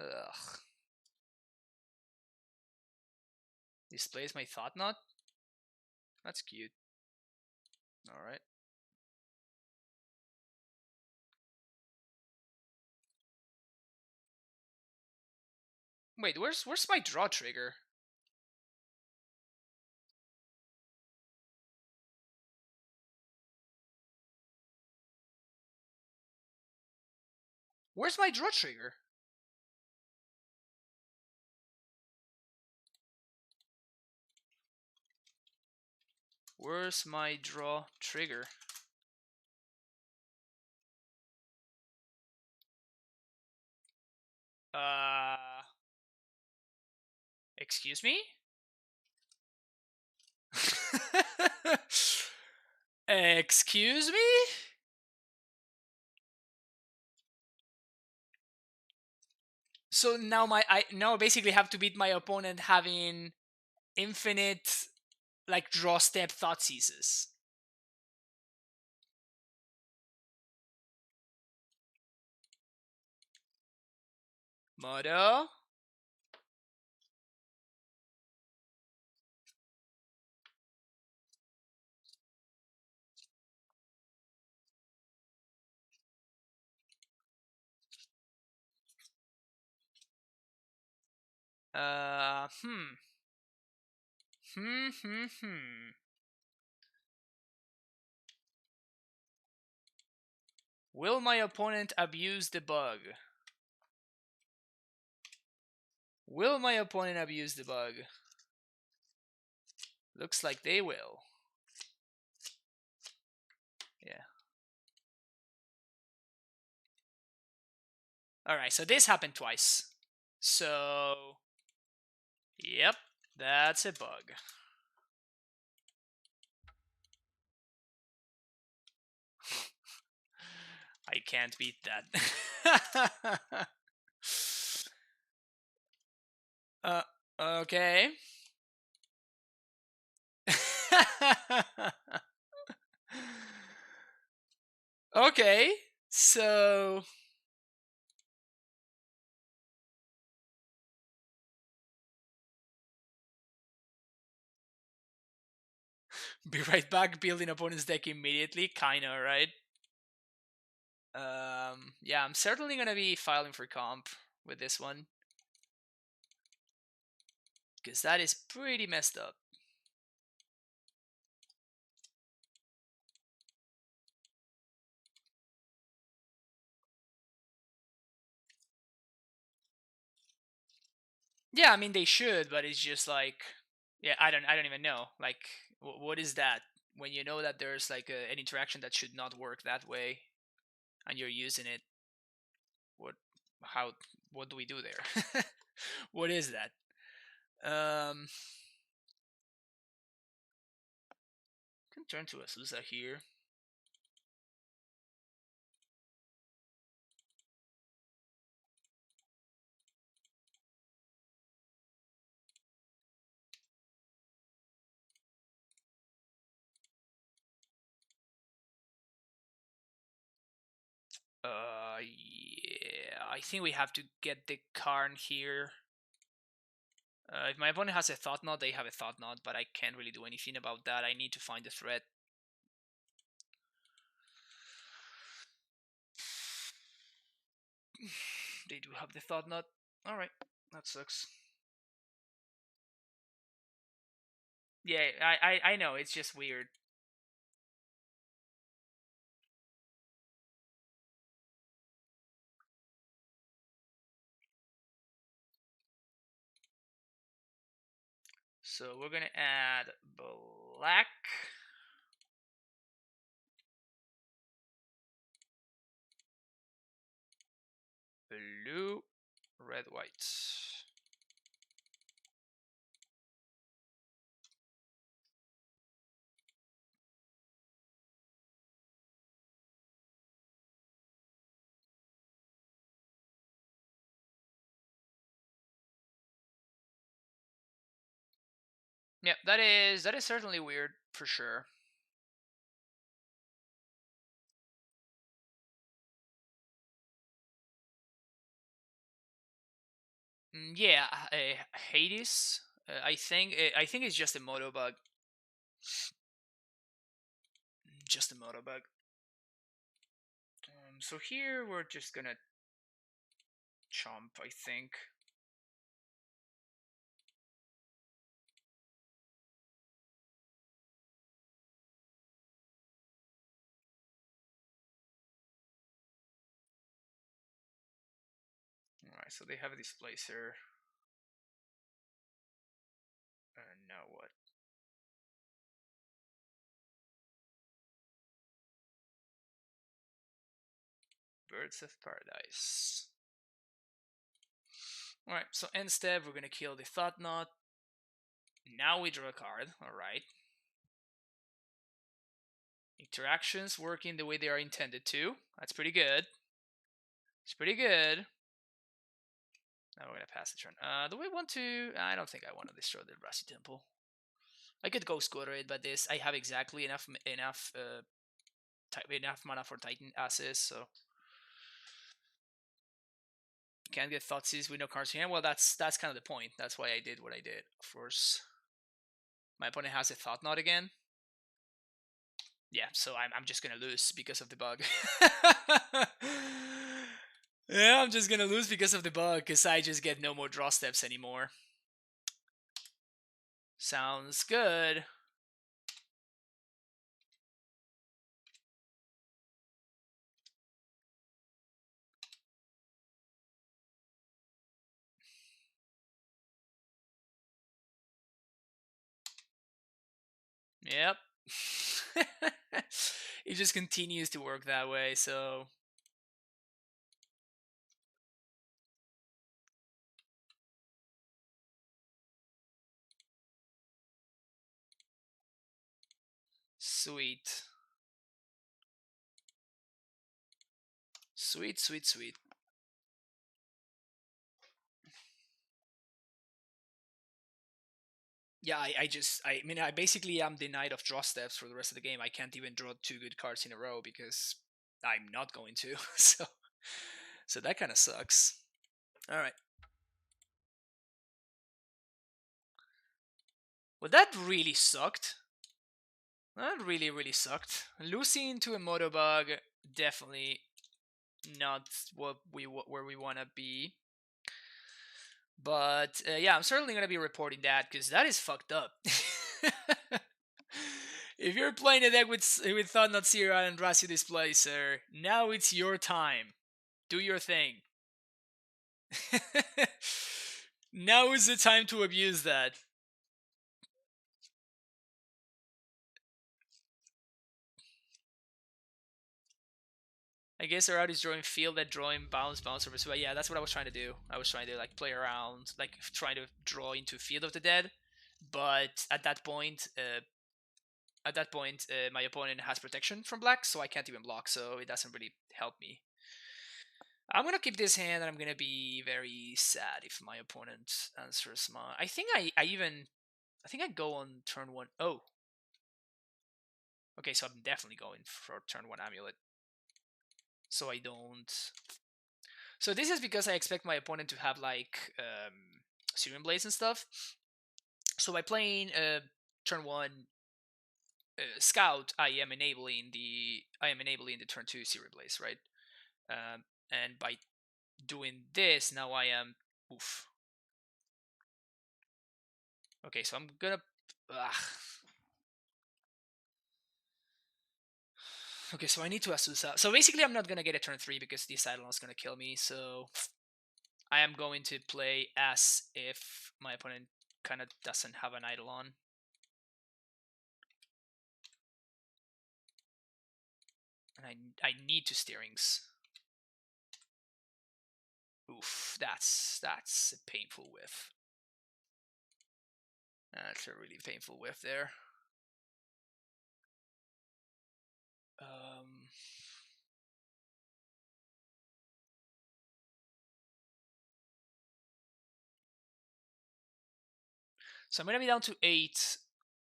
Ugh. Displays my Thought Knot? That's cute. Alright. Wait, where's my draw trigger? Where's my draw trigger? Where's my draw trigger? Excuse me? Excuse me? So now I now basically have to beat my opponent having infinite like draw step thought seizes. Moto? Uh, hmm. Will my opponent abuse the bug? Will my opponent abuse the bug? Looks like they will. Yeah. Alright, so this happened twice. So, yep, that's a bug. I can't beat that. Okay. Okay, so be right back, building opponent's deck immediately, kinda, right? Yeah, I'm certainly gonna be filing for comp with this one. Because that is pretty messed up. Yeah, I mean they should, but it's just like, yeah, I don't even know. Like, what is that? When you know that there's like an interaction that should not work that way, and you're using it, what, how, what do we do there? What is that? Can turn to Azusa here. Yeah, I think we have to get the Karn here. If my opponent has a Thought Knot, they have a Thought Knot, but I can't really do anything about that. I need to find the threat. They do have the Thought Knot. Alright, that sucks. Yeah, I know, it's just weird. So we're gonna add black. Blue, red, white. Yeah, that is certainly weird for sure. Yeah, Hades. I think it's just a moto bug. Just a moto bug. So here we're just gonna chomp, I think. Alright, so they have a displacer. Now what? Birds of Paradise. Alright, so end step, we're gonna kill the Thought Knot. Now we draw a card, alright. Interactions working the way they are intended to. That's pretty good. It's pretty good. Now we're gonna pass the turn. Do we want to? I don't think I want to destroy the Eldrazi Temple. I could go squatter it, but this I have exactly enough mana for Titan Asses, so can't get Thoughtseize with no cards in hand. Well, that's kind of the point. That's why I did what I did. Of course, my opponent has a Thought Knot again. Yeah, so I'm just gonna lose because of the bug. Yeah, I'm just gonna lose because of the bug, because I just get no more draw steps anymore. Sounds good. Yep. It just continues to work that way, so... Sweet. Sweet, sweet, sweet. Yeah, I mean, I basically am denied of draw steps for the rest of the game. I can't even draw 2 good cards in a row because I'm not going to. So that kind of sucks. All right. Well, that really sucked. That really, really sucked. Losing to a Motobug, definitely not where we want to be. But yeah, I'm certainly gonna be reporting that because that is fucked up. If you're playing a deck with Thought Not Zero and Eldrazi Displacer, now it's your time. Do your thing. Now is the time to abuse that. I guess they're out is drawing field that drawing bounce or but yeah, that's what I was trying to do. I was trying to like play around, like trying to draw into Field of the Dead, but at that point, my opponent has protection from black, so I can't even block, so it doesn't really help me. I'm gonna keep this hand, and I'm gonna be very sad if my opponent answers my. I think I go on turn one. Oh, okay, so I'm definitely going for turn one amulet, so I don't. So this is because I expect my opponent to have like Syrian Blades and stuff. So by playing turn one Scout, I am enabling the turn two Syrian Blades, right? And by doing this, now I am oof. Okay, so I'm gonna. Ugh. Okay, so I need to Asusa. So basically, I'm not gonna get a turn 3 because this Eidolon is gonna kill me. So I am going to play as if my opponent kind of doesn't have an Eidolon. And I need to Steerings. Oof, that's a painful whiff. That's a really painful whiff there. Um, so I'm gonna be down to 8,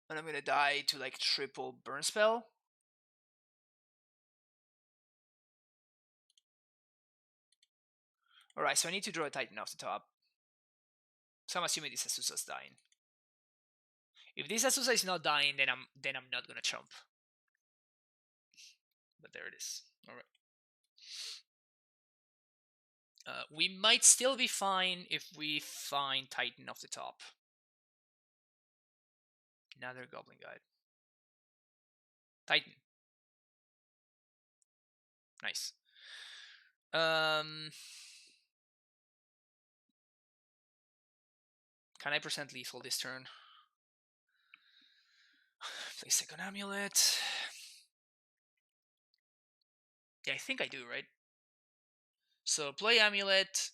and I'm gonna die to like triple burn spell. Alright, so I need to draw a Titan off the top. So I'm assuming this Asusa's dying. If this Asusa is not dying, then I'm not gonna chump. But there it is. Alright. We might still be fine if we find Titan off the top. Another Goblin Guide. Titan. Nice. Can I percent lethal this turn? Play second amulet. Yeah, I think I do, right? So play amulet.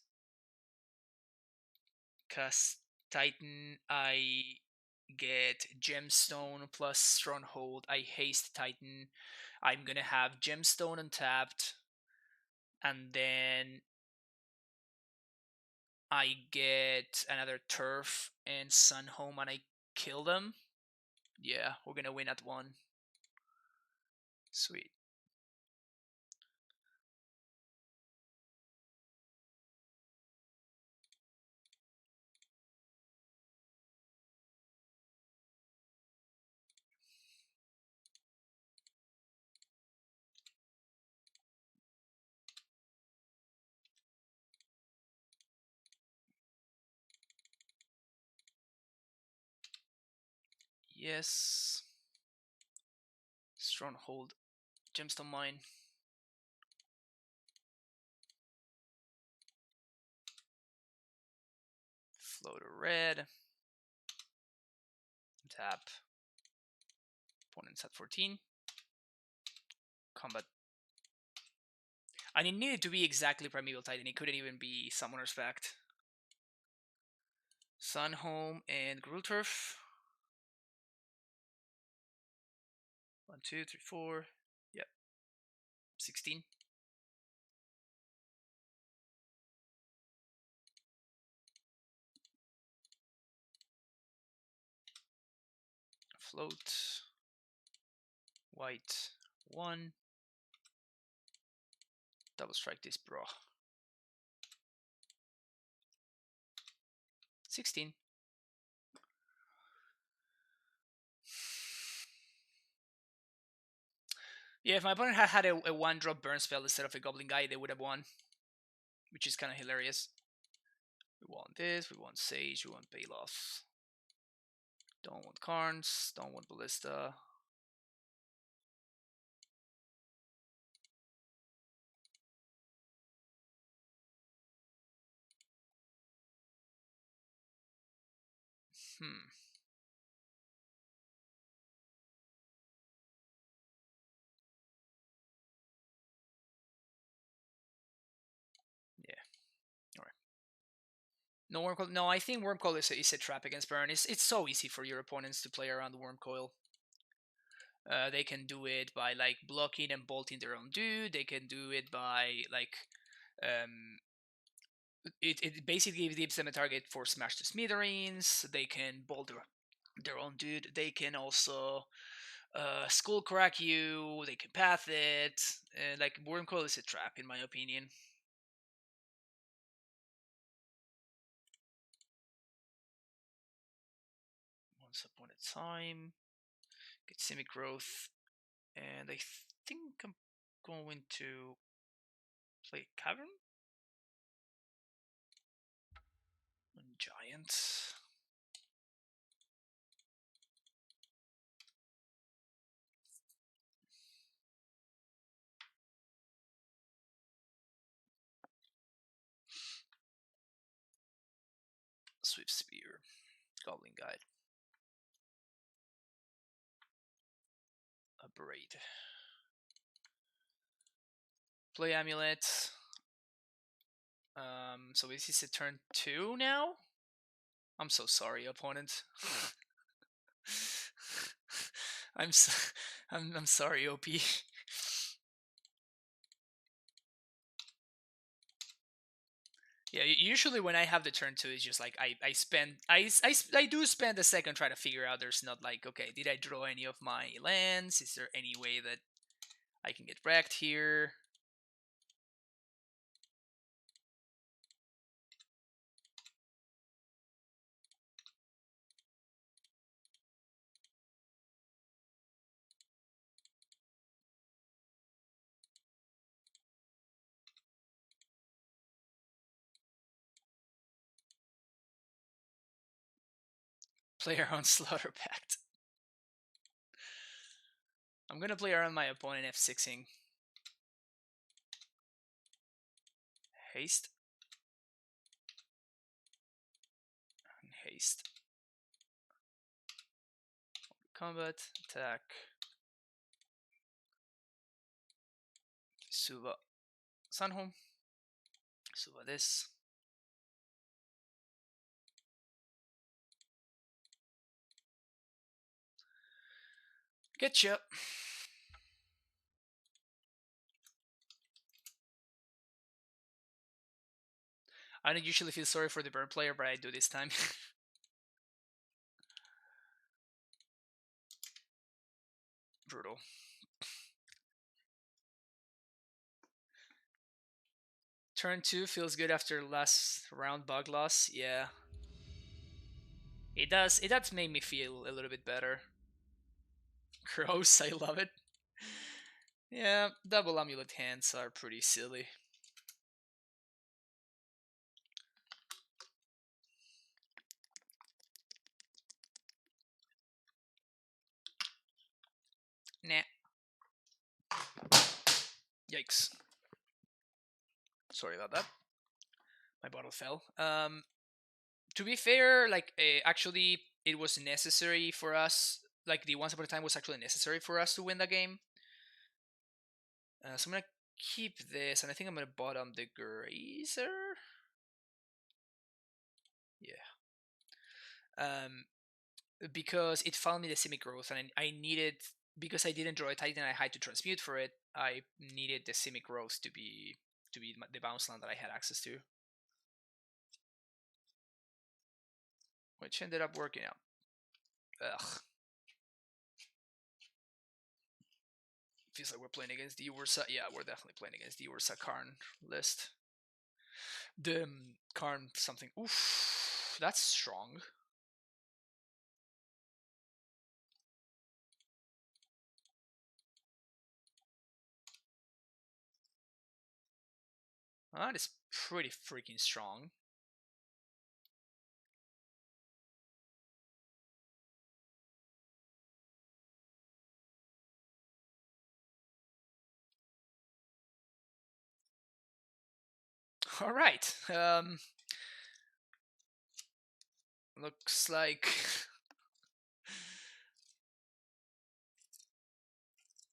Cast Titan. I get Gemstone plus Stronghold. I haste Titan. I'm gonna have Gemstone untapped. And then I get another Turf and Sunhome and I kill them. Yeah, we're gonna win at 1. Sweet. Yes. Stronghold. Gemstone Mine. Float a red. Tap. Opponent's at 14. Combat. And it needed to be exactly Primeval Titan. It couldn't even be Summoner's Pact. Sunhome and Gruul Turf. 1, 2, 3, 4. Yep. 16. Float. White. 1. Double strike this bro. 16. Yeah, if my opponent had had a 1-drop burn spell instead of a Goblin guy, they would have won. Which is kind of hilarious. We want this, we want Sage, we want Baloth. Don't want Karns, don't want Ballista. Yeah. Alright. No Wormcoil. No, I think Wormcoil is a trap against Burn. It's so easy for your opponents to play around the Wormcoil. They can do it by like blocking and bolting their own dude. They can do it by like it basically gives them a target for smash to smithereens. They can bolt their own dude. They can also skull crack you. They can path it. Like Wormcoil is a trap in my opinion. Once upon a time, get Simic Growth, and I think I'm going to play Cavern. Giant. Swift Spear. Goblin Guide. A Braid. Play Amulet. So this is a turn 2 now? I'm so sorry, opponent. I'm sorry, OP. Yeah, usually when I have the turn 2, it's just like I do spend a second trying to figure out. There's not like, okay, did I draw any of my lands? Is there any way that I can get wrecked here? Player on Slaughter Pact. I'm gonna play around my opponent F6ing. Haste. And haste. Combat. Attack. Suva. Sunhome. Suva this. Getcha. I don't usually feel sorry for the burn player, but I do this time. Brutal. Turn 2 feels good after last round bug loss. Yeah. It does. It does make me feel a little bit better. Gross, I love it. Yeah, double amulet hands are pretty silly. Nah. Yikes. Sorry about that. My bottle fell. To be fair, like actually, it was necessary for us like the Once Upon a Time was actually necessary for us to win the game. So I'm gonna keep this, and I think I'm gonna bottom the Grazer. Yeah. Because it found me the Simic growth, and I needed, because I didn't draw a Titan, I had to transmute for it. I needed the Simic growth to be the bounce land that I had access to, which ended up working out. Ugh. Feels like we're playing against the Urza. Yeah, we're definitely playing against the Urza Karn list. The Karn something. Oof, that's strong. That is pretty freaking strong. All right. Looks like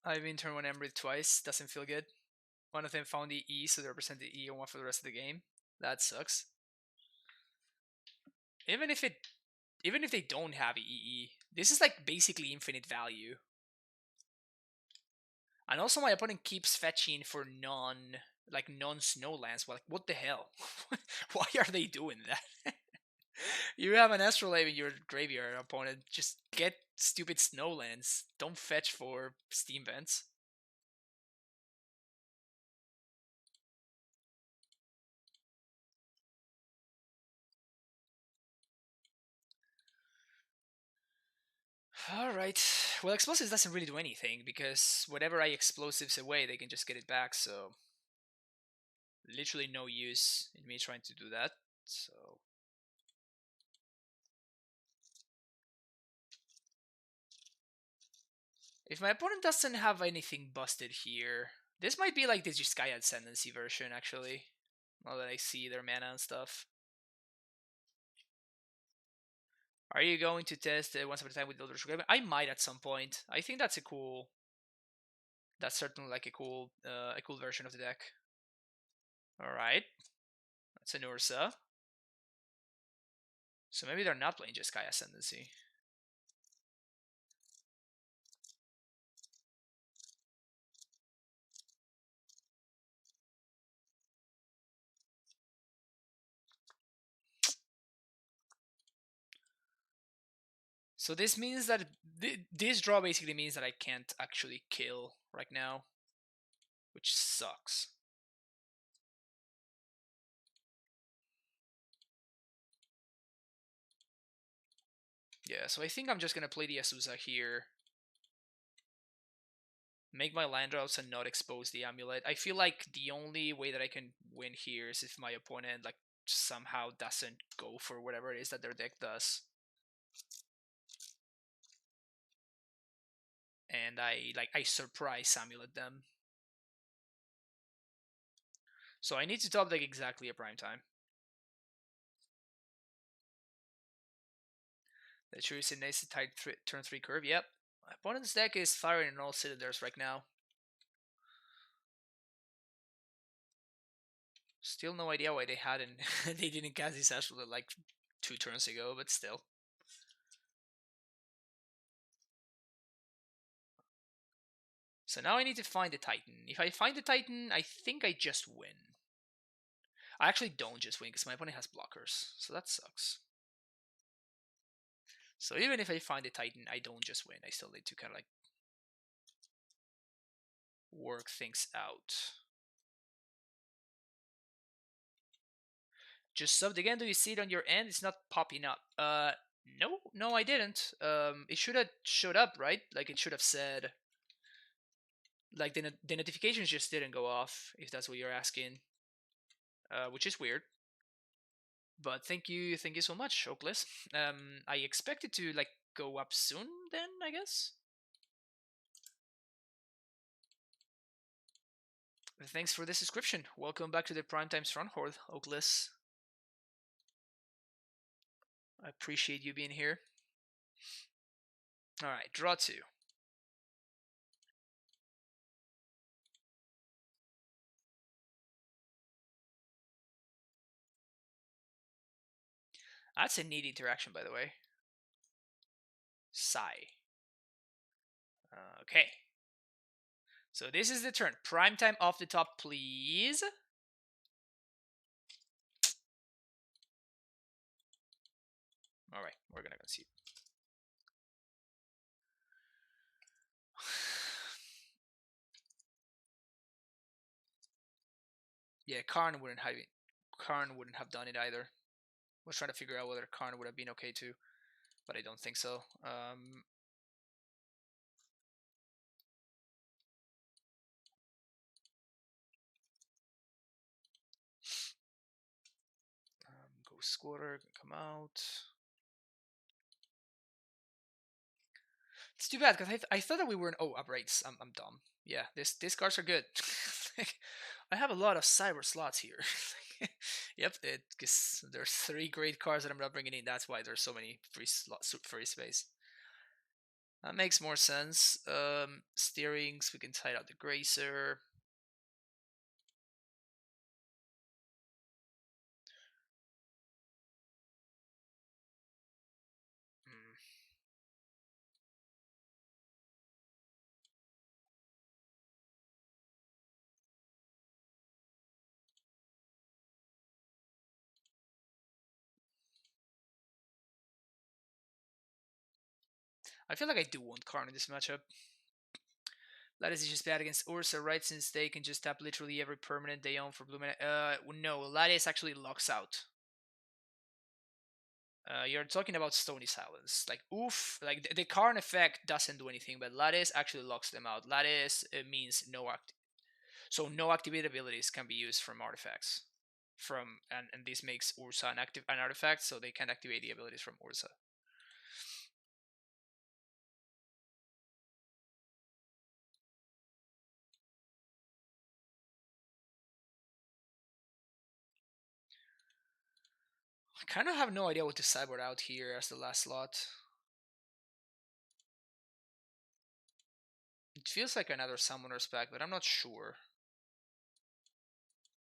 I've been turned one Emry twice. Doesn't feel good. One of them found the E, so they represent the E and one for the rest of the game. That sucks. Even if they don't have EE, this is like basically infinite value. And also my opponent keeps fetching for non-snow lands. Well, like, what the hell? Why are they doing that? You have an astrolabe in your graveyard, opponent. Just get stupid snow lands. Don't fetch for steam vents. Alright. Well, explosives doesn't really do anything, because whatever I explosives away, they can just get it back, so literally no use in me trying to do that. So if my opponent doesn't have anything busted here, this might be like the Jeskai Ascendancy version, actually. Now that I see their mana and stuff. Are you going to test Once Upon a Time with Eldrazi? I might at some point. I think that's a cool. That's certainly like a cool version of the deck. All right, that's an Urza. So maybe they're not playing Jeskai Ascendancy. So this means that this draw basically means that I can't actually kill right now, which sucks. Yeah, so I think I'm just gonna play the Azusa here. Make my land drops and not expose the amulet. I feel like the only way that I can win here is if my opponent like somehow doesn't go for whatever it is that their deck does. And I surprise amulet them. So I need to top deck exactly at prime time. The true is a nice tight turn 3 curve. Yep. My opponent's deck is firing in all cylinders right now. Still no idea why they hadn't they didn't cast this Astral like 2 turns ago, but still. So now I need to find the Titan. If I find the Titan, I think I just win. I actually don't just win because my opponent has blockers, so that sucks. So even if I find the Titan, I don't just win. I still need to kind of like work things out. Just subbed again. Do you see it on your end? It's not popping up. No, I didn't. It should have showed up, right? Like it should have said. Like the notifications just didn't go off. If that's what you're asking, which is weird. But thank you so much, Oakless. I expect it to like go up soon. Then I guess. Thanks for this description. Welcome back to the Primetime Stronghold, Oakless. I appreciate you being here. Alright, draw 2. That's a neat interaction, by the way. Sigh. Okay. So this is the turn. Prime time off the top, please. Alright, we're gonna concede. Yeah, Karn wouldn't have done it either. I was trying to figure out whether Karn would have been okay too, but I don't think so. Go Squatter, come out. It's too bad because I thought that we weren't. Oh, uprights. I'm dumb. Yeah, these cards are good. I have a lot of cyber slots here. Yep, because there's 3 great cards that I'm not bringing in. That's why there's so many free space. That makes more sense. Steerings, we can tide out the Gracer. Hmm. I feel like I do want Karn in this matchup. Lattice is just bad against Urza, right? Since they can just tap literally every permanent they own for blue mana. No, Lattice actually locks out. You're talking about Stony Silence. Like, oof. Like, the Karn effect doesn't do anything, but Lattice actually locks them out. Lattice means no so no activated abilities can be used from artifacts. And this makes Urza an artifact, so they can't activate the abilities from Urza. I kind of have no idea what to sideboard out here as the last slot. It feels like another Summoner's Pact, but I'm not sure.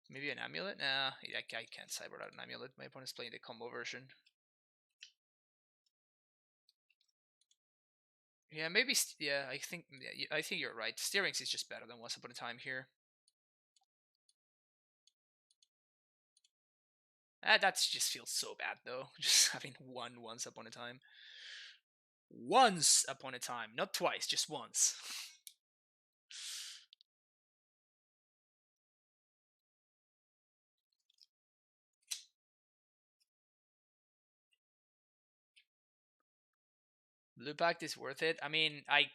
Maybe an Amulet? Nah, I can't sideboard out an Amulet. My opponent's playing the combo version. Yeah, maybe. Yeah, I think you're right. Steerings is just better than Once Upon a Time here. That just feels so bad though. Just having one Once Upon a Time. Once upon a time, not twice, just once. Blue Pact is worth it. I mean, I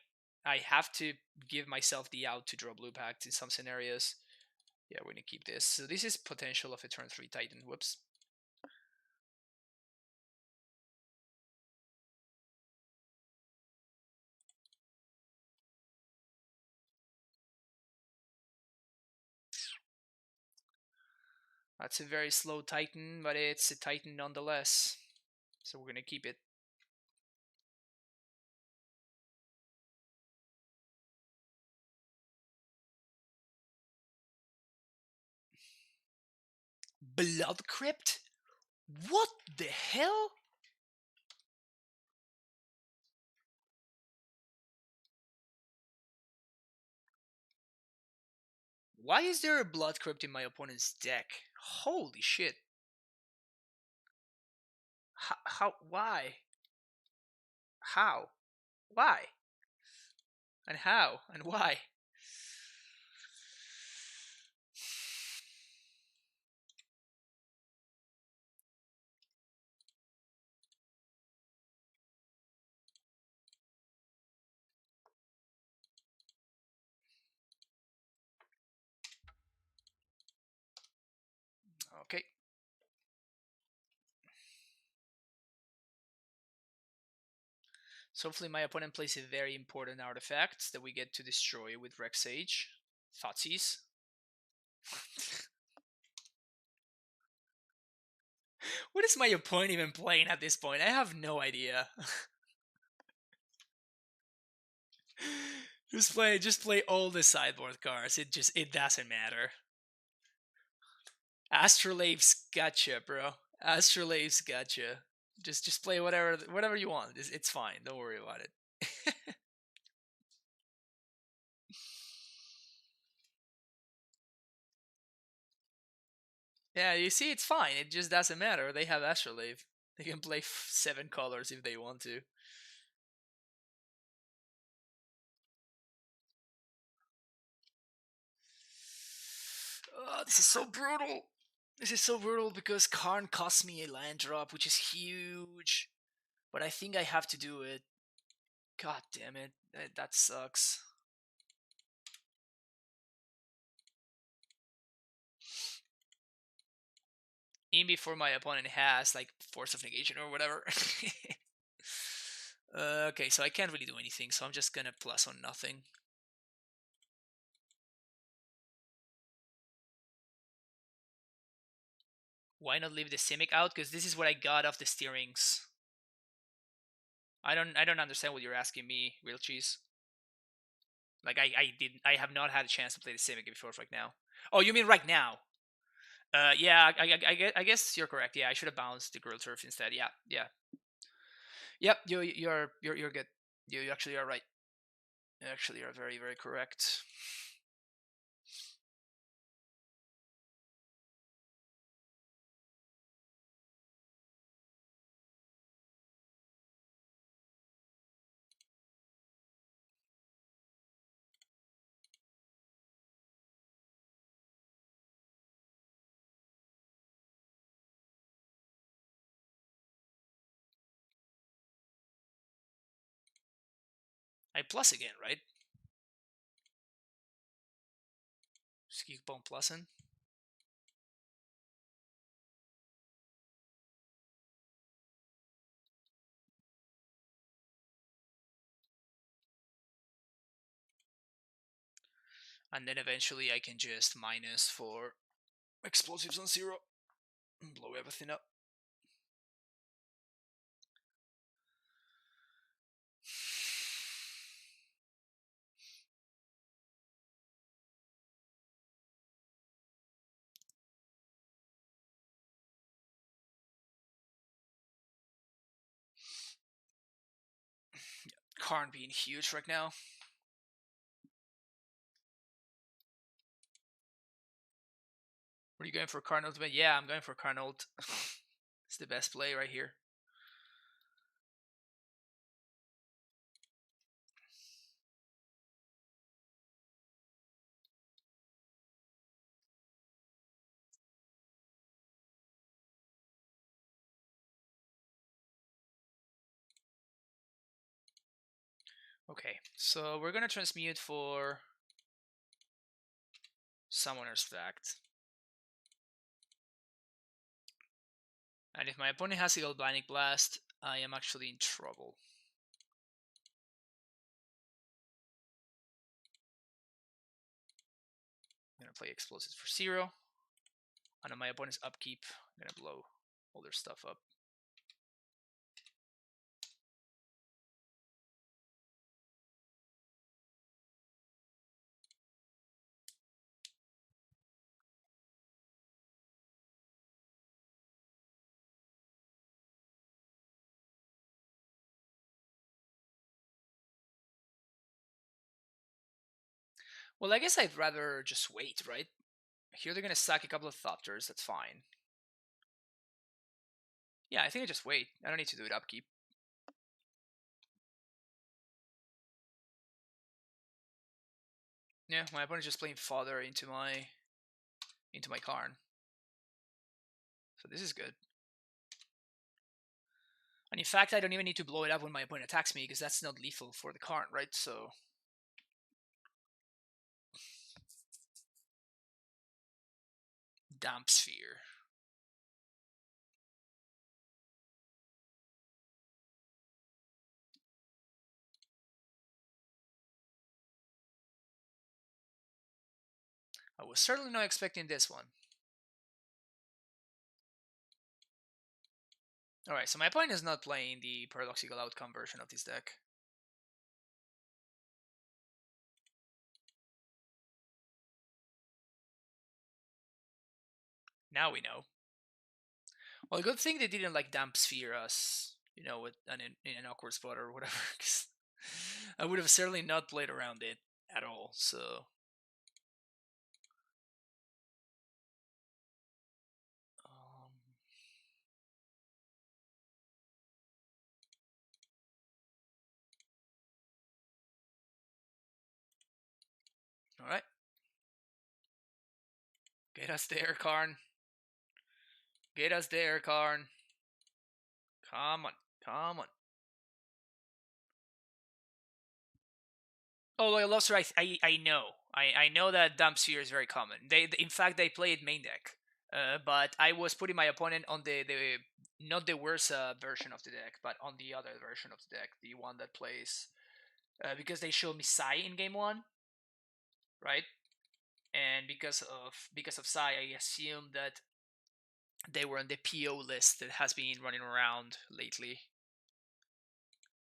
have to give myself the out to draw Blue Pact in some scenarios. Yeah, we're gonna keep this. So this is potential of a turn 3 Titan. Whoops. That's a very slow Titan, but it's a Titan nonetheless. So we're gonna keep it. Blood Crypt? What the hell? Why is there a Blood Crypt in my opponent's deck? Holy shit. How? Why? How? Why? And how? And why? Okay. So hopefully my opponent plays a very important artifact that we get to destroy with Rex Sage. Thoughtseize. What is my opponent even playing at this point? I have no idea. Just play all the sideboard cards. It doesn't matter. Astrolabe's gotcha, bro. Astrolabe's gotcha. Just play whatever you want. It's fine. Don't worry about it. Yeah, you see, it's fine. It just doesn't matter. They have Astrolabe. They can play 7 colors if they want to. Oh, this is so brutal. This is so brutal because Karn cost me a land drop, which is huge. But I think I have to do it. God damn it. That sucks. Even before my opponent has, like, Force of Negation or whatever. Okay, so I can't really do anything, so I'm just gonna plus on nothing. Why not leave the Simic out? Because this is what I got off the steerings. I don't understand what you're asking me, real cheese. Like I have not had a chance to play the Simic before right now. Oh, you mean right now? Yeah, I guess you're correct. Yeah, I should have bounced the Girl Turf instead. Yeah, yeah. Yep, you're good. You actually are right. You actually are very, very correct. I plus again, right? Just keep on plussing. And then eventually I can just minus for explosives on 0 and blow everything up. Karn being huge right now. What are you going for, Karn Ultimate? Yeah, I'm going for Karn Ult. It's the best play right here. Okay, so we're gonna transmute for Summoner's Fact. And if my opponent has Eagle Blinding Blast, I am actually in trouble. I'm gonna play Explosives for 0. And on my opponent's upkeep, I'm gonna blow all their stuff up. Well, I guess I'd rather just wait, right? Here they're gonna sack a couple of Thopters, that's fine. Yeah, I think I just wait. I don't need to do it upkeep. Yeah, my opponent's just playing Father into my Karn. So this is good. And in fact, I don't even need to blow it up when my opponent attacks me, because that's not lethal for the Karn, right? So Damp Sphere. I was certainly not expecting this one. Alright, so my opponent is not playing the Paradoxical Outcome version of this deck. Now we know. Well, good thing they didn't like damp sphere us, with in an awkward spot or whatever. 'Cause I would have certainly not played around it at all. So, um, all right, get us there, Karn. Get us there, Karn. Come on, come on. Oh, Loyal Lobster, I know. I know that damp sphere is very common. In fact, they play it main deck. But I was putting my opponent on the not the Whirza version of the deck, but on the other version of the deck, the one that plays because they showed me Sai in game one, right? And because of Sai, I assumed that they were on the PO list that has been running around lately,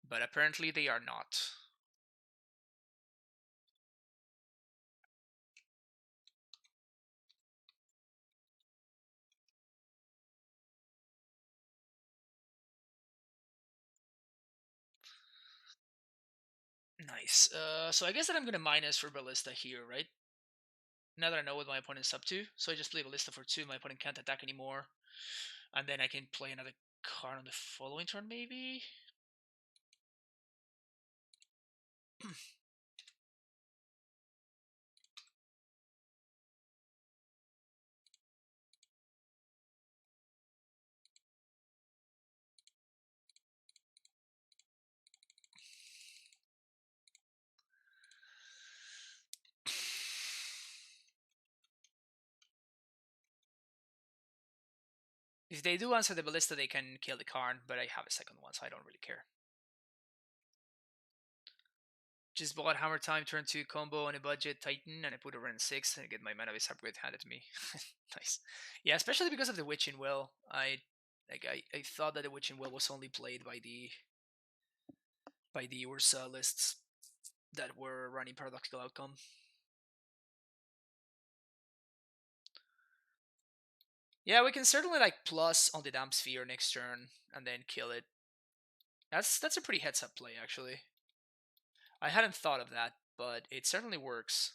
but apparently they are not. Nice. So I guess that I'm gonna minus for Ballista here, right? Now that I know what my opponent's up to, so I just play Ballista for 2. My opponent can't attack anymore, and then I can play another card on the following turn, maybe. If they do answer the Ballista, they can kill the Karn, but I have a second one, so I don't really care. Just bought Hammer Time, turn 2 combo on a budget Titan, and I put over in 6 and get my mana base upgrade handed to me. Nice. Yeah, especially because of the Witching Will. I thought that the Witching Will was only played by the Urza lists that were running Paradoxical Outcome. Yeah, we can certainly plus on the Damp Sphere next turn and then kill it. That's a pretty heads up play actually. I hadn't thought of that, but it certainly works.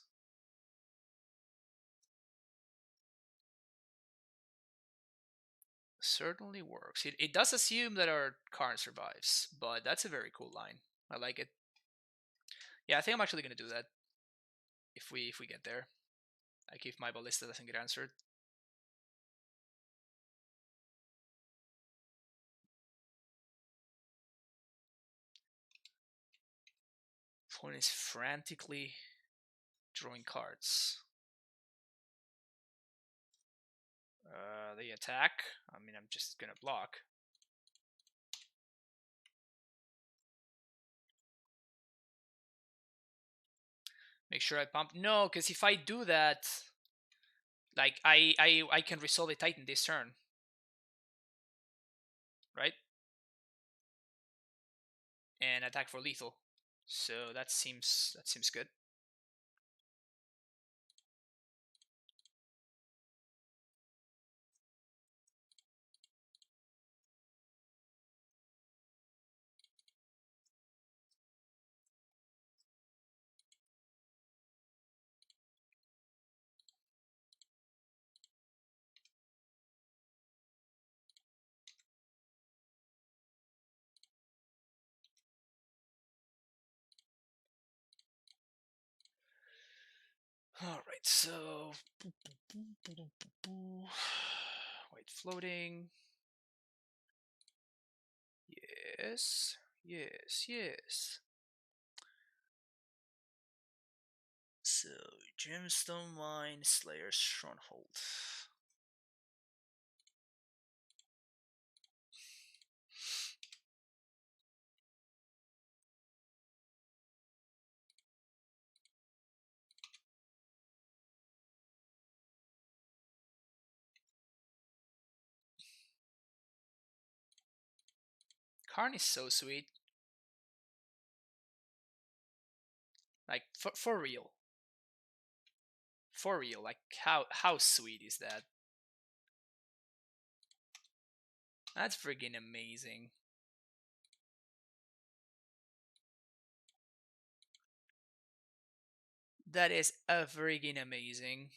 Certainly works. It does assume that our Karn survives, but that's a very cool line. I like it. Yeah, I think I'm actually gonna do that if we get there. Like if my ballista doesn't get answered. Opponent is frantically drawing cards. They attack. I mean, I'm just gonna block. Make sure I pump. No, because if I do that, like I can resolve a Titan this turn, right? And attack for lethal. So that seems good. All right, so white floating. Yes, yes, yes. So Gemstone Mine, Slayer Stronghold. Karn is so sweet. Like for real. For real. Like how sweet is that? That's freaking amazing. That is a freaking amazing.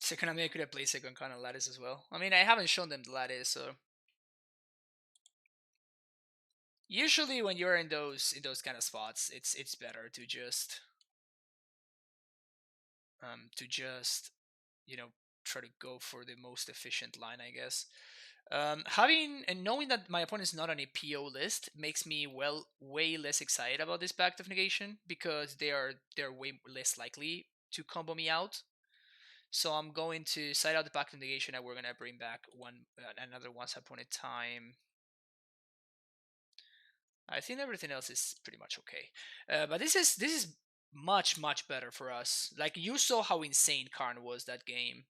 Second, I mean, I could have played second Karn on Lattice as well. I mean, I haven't shown them the Lattice, so usually when you're in those kind of spots, it's better to just you know try to go for the most efficient line, I guess. Having and knowing that my opponent is not on a PO list makes me way less excited about this Pact of Negation because they're way less likely to combo me out. So I'm going to side out the Pact of Negation, and we're gonna bring back another Once Upon a Time. I think everything else is pretty much okay, but this is much better for us. Like you saw how insane Karn was that game,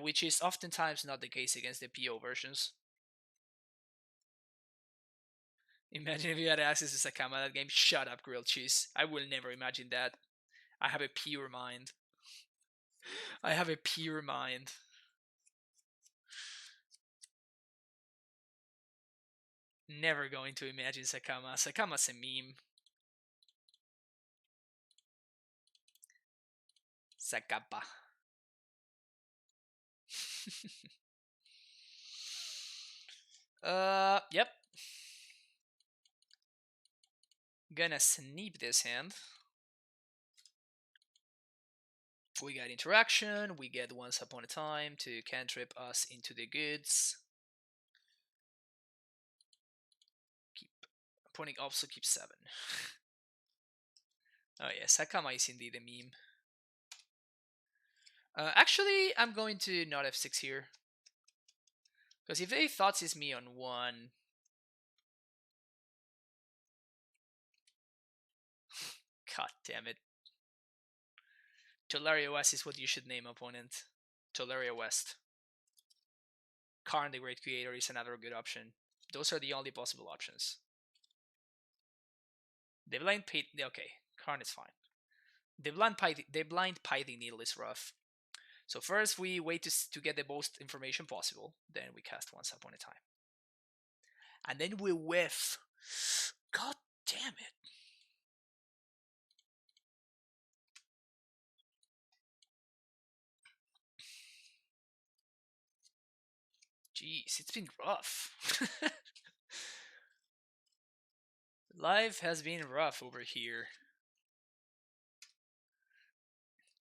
which is oftentimes not the case against the PO versions. Imagine if you had access to Sakama that game. Shut up, grilled cheese. I will never imagine that. I have a pure mind. I have a pure mind. Never going to imagine Sakama. Sakama's a meme. Sakapa. Yep. Gonna sneak this hand. We got interaction. We get Once Upon a Time to cantrip us into the goods. Keep opponent also keeps 7. Oh yeah, Sakama is indeed a meme. Actually, I'm going to not F6 here. Because if they thought it's me on 1... God damn it. Tolaria West is what you should name opponent. Tolaria West. Karn the Great Creator is another good option. Those are the only possible options. The blind pay... Okay, Karn is fine. The blind Pything Needle is rough. So first we wait to get the most information possible. Then we cast Once Upon a Time. And then we whiff. God damn it. Jeez, it's been rough. Life has been rough over here.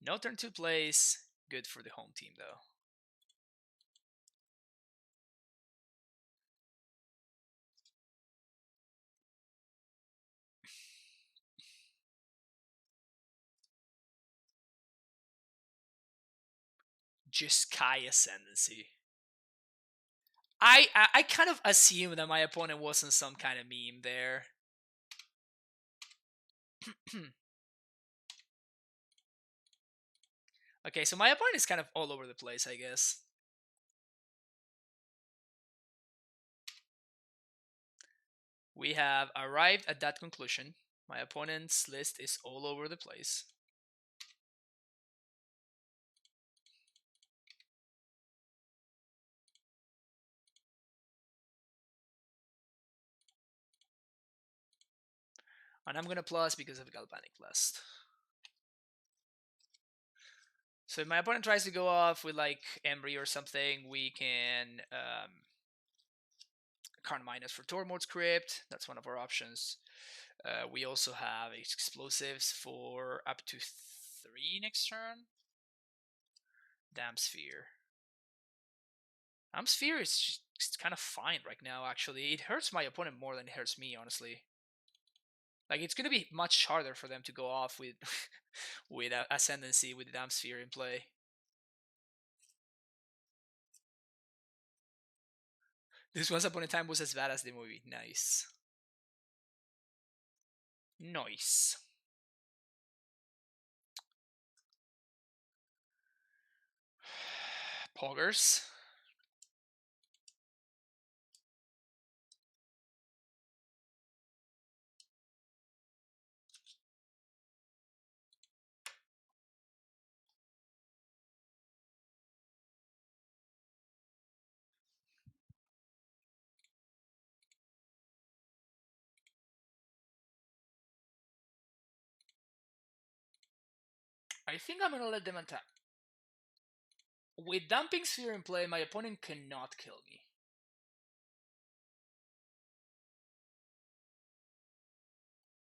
No turn 2 plays. Good for the home team though. Jeskai Ascendancy. I kind of assumed that my opponent wasn't some kind of meme there. Okay, so my opponent is kind of all over the place, I guess. We have arrived at that conclusion. My opponent's list is all over the place. And I'm gonna plus because of Galvanic Blast. So if my opponent tries to go off with like Emry or something, we can Karn minus for Tormod's Crypt. That's one of our options. We also have explosives for up to 3 next turn. Damn Sphere. Damn Sphere is just kind of fine right now, actually. It hurts my opponent more than it hurts me, honestly. Like, it's going to be much harder for them to go off with with Ascendancy with the Damn Sphere in play. This Once Upon a Time was as bad as the movie. Nice. Nice. Poggers. I think I'm gonna let them attack. With Damping Sphere in play, my opponent cannot kill me.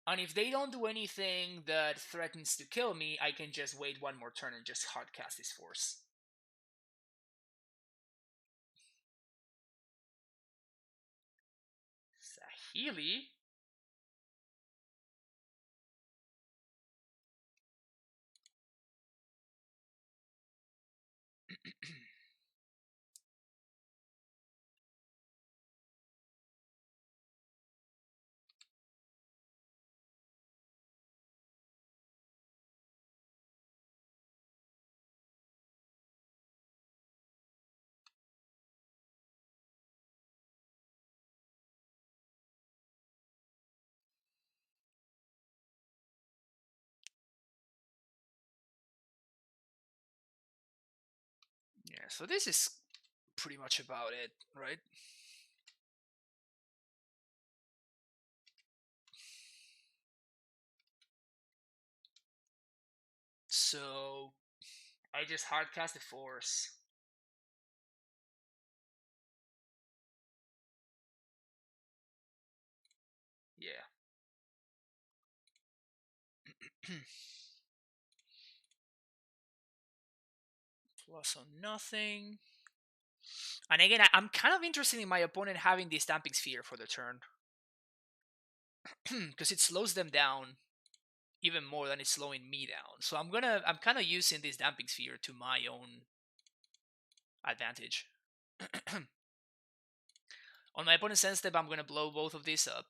And if they don't do anything that threatens to kill me, I can just wait one more turn and just hardcast this force. Sahili? Yeah, so this is pretty much about it, right? So I just hardcast the force. Yeah. Plus on nothing. And again, I'm kind of interested in my opponent having this Damping Sphere for the turn. Because it slows them down even more than it's slowing me down. So I'm kind of using this Damping Sphere to my own advantage. On my opponent's end step, I'm gonna blow both of these up.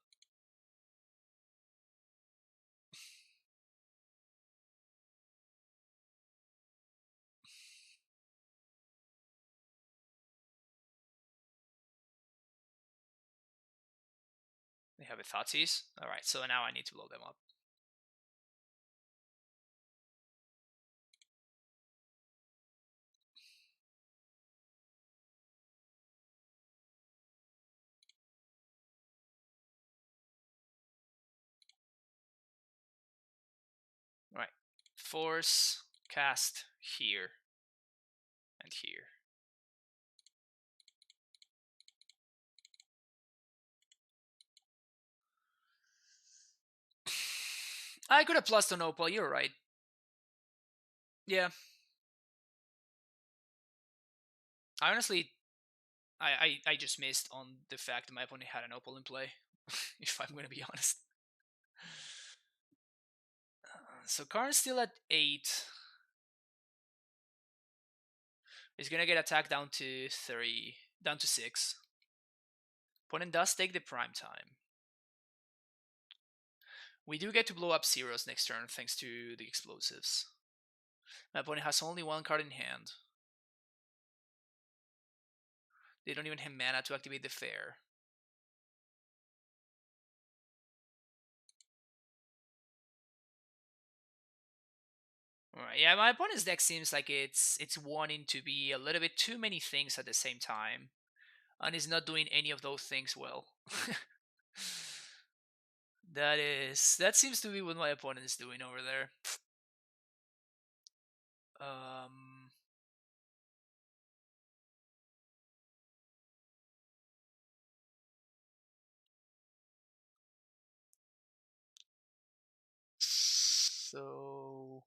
They have a Thoughtseize. Alright, so now I need to blow them up. Alright. Force, cast here, and here. I could have plus on Opal, you're right. Yeah. I honestly, I just missed on the fact that my opponent had an Opal in play, if I'm gonna be honest. So Karn's still at 8. He's gonna get attacked down to 3, down to 6. Opponent does take the prime time. We do get to blow up zeros next turn thanks to the explosives. My opponent has only one card in hand. They don't even have mana to activate the fair. Alright, yeah, my opponent's deck seems like it's wanting to be a little bit too many things at the same time. And is not doing any of those things well. That seems to be what my opponent is doing over there. Um so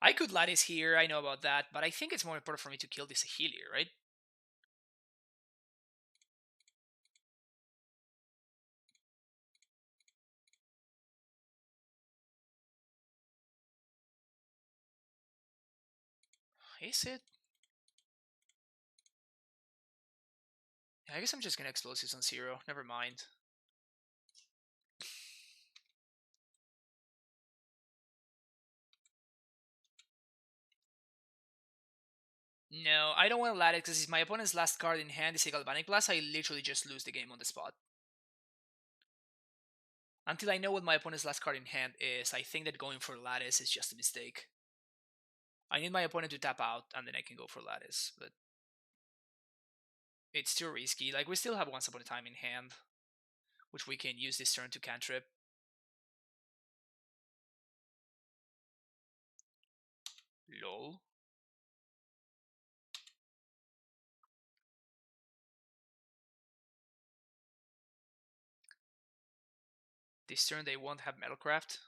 I could Lattice here, I know about that, but I think it's more important for me to kill this Healer, right? Is it? Yeah, I guess I'm just gonna explosives on 0. Never mind. No, I don't want to let it because if my opponent's last card in hand is a Galvanic Blast, I literally just lose the game on the spot. Until I know what my opponent's last card in hand is, I think that going for Lattice is just a mistake. I need my opponent to tap out, and then I can go for Lattice, but it's too risky. Like, we still have Once Upon a Time in hand, which we can use this turn to cantrip. Lol. This turn they won't have Metalcraft.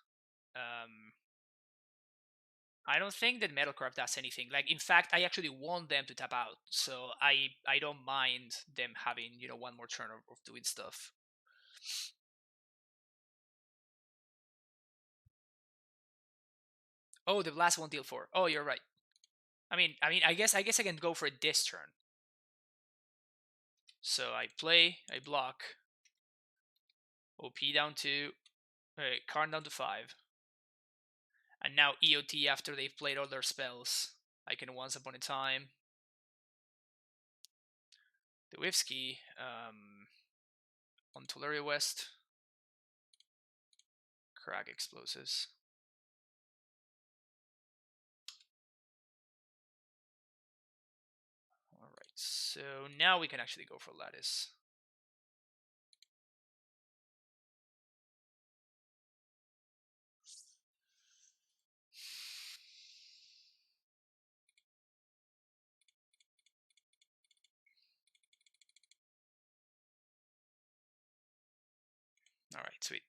I don't think that Metalcraft does anything. Like, in fact, I actually want them to tap out, so I don't mind them having, you know, one more turn of doing stuff. Oh, the last one deal 4. Oh, you're right. I guess I can go for this turn. So I play, I block. OP down to, Karn down to 5. And now EOT after they've played all their spells. I can Once Upon a Time. The Whiskey, on Tularia West. Crack Explosives. Alright, so now we can actually go for Lattice. Alright, sweet.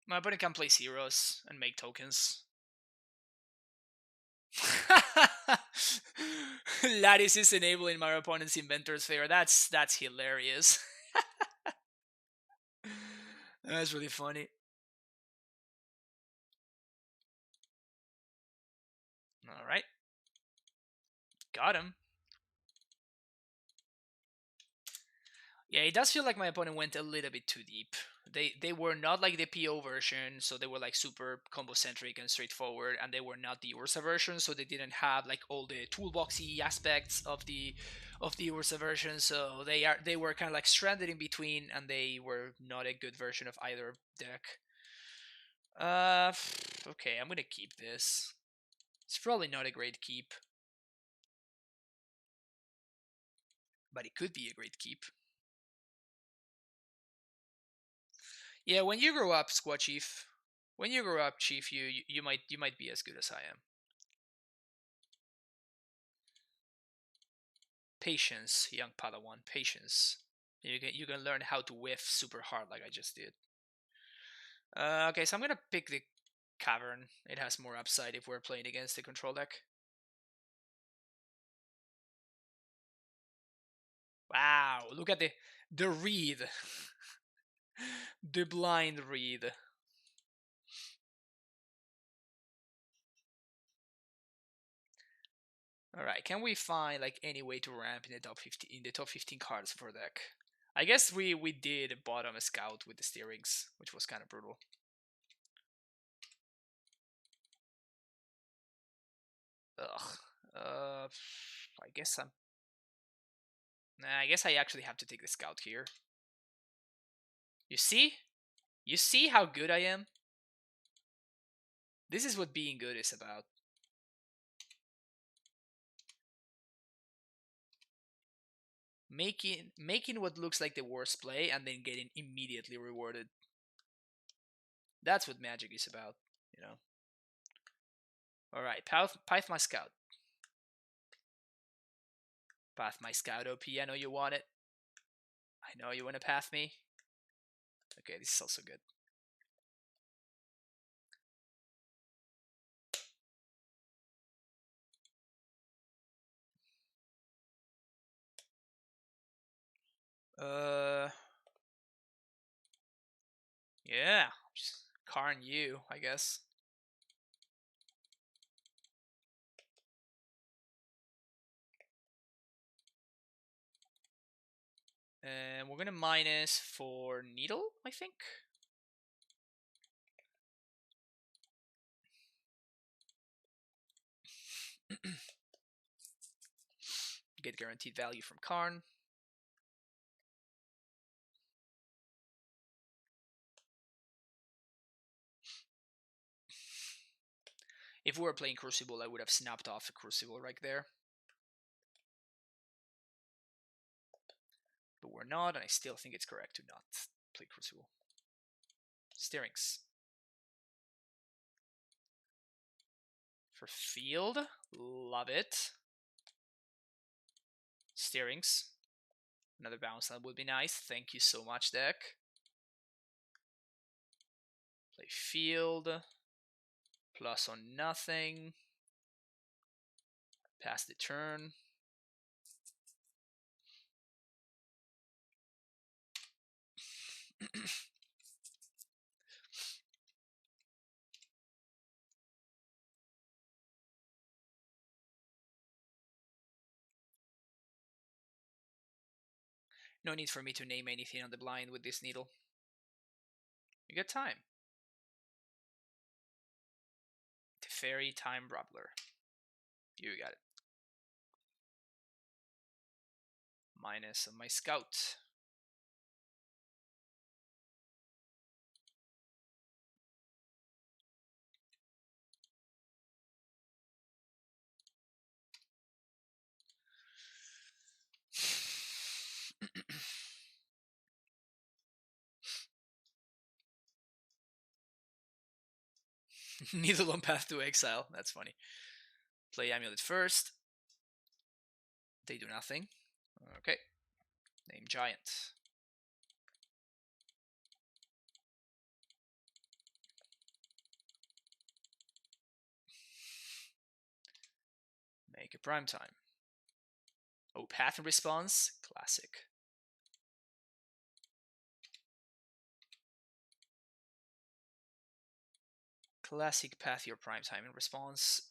My opponent can play zeros and make tokens. Lattice is enabling my opponent's Inventor's Fair. That's hilarious. That's really funny. Alright. Got him. Yeah, it does feel like my opponent went a little bit too deep. They were not like the PO version, so they were like super combo centric and straightforward, and they were not the Urza version, so they didn't have like all the toolboxy aspects of the Urza version. So they were kind of like stranded in between, and they were not a good version of either deck. Okay, I'm gonna keep this. It's probably not a great keep, but it could be a great keep. Yeah, when you grow up, Squad Chief, when you grow up, Chief, you might be as good as I am. Patience, young Padawan, patience. You can learn how to whiff super hard like I just did. Okay, so I'm gonna pick the Cavern. It has more upside if we're playing against the control deck. Wow, look at the read. The blind read. All right, can we find like any way to ramp in the top 15 cards for deck? I guess we did bottom a scout with the steerings, which was kind of brutal. Ugh. I guess I'm. Nah, I guess I actually have to take the scout here. You see? You see how good I am? This is what being good is about. Making what looks like the worst play and then getting immediately rewarded. That's what Magic is about, you know. Alright, Path my scout. Path my scout OP, I know you want it. I know you want to path me. Okay, this is also good. Yeah, just Karn you, I guess. And we're gonna minus for Needle, I think. Get guaranteed value from Karn. If we were playing Crucible, I would have snapped off the Crucible right there. But we're not, and I still think it's correct to not play Crucible. Steerings. For field, love it. Steerings. Another bounce that would be nice. Thank you so much, deck. Play field. Plus on nothing. Pass the turn. No need for me to name anything on the blind with this needle. You got time. Teferi, Time Rubbler. You got it. Minus on my scout. Needle on path to exile. That's funny. Play Amulet first. They do nothing. Okay. Name Giant. Make a prime time. Oh, path and response. Classic. Classic path your prime time in response.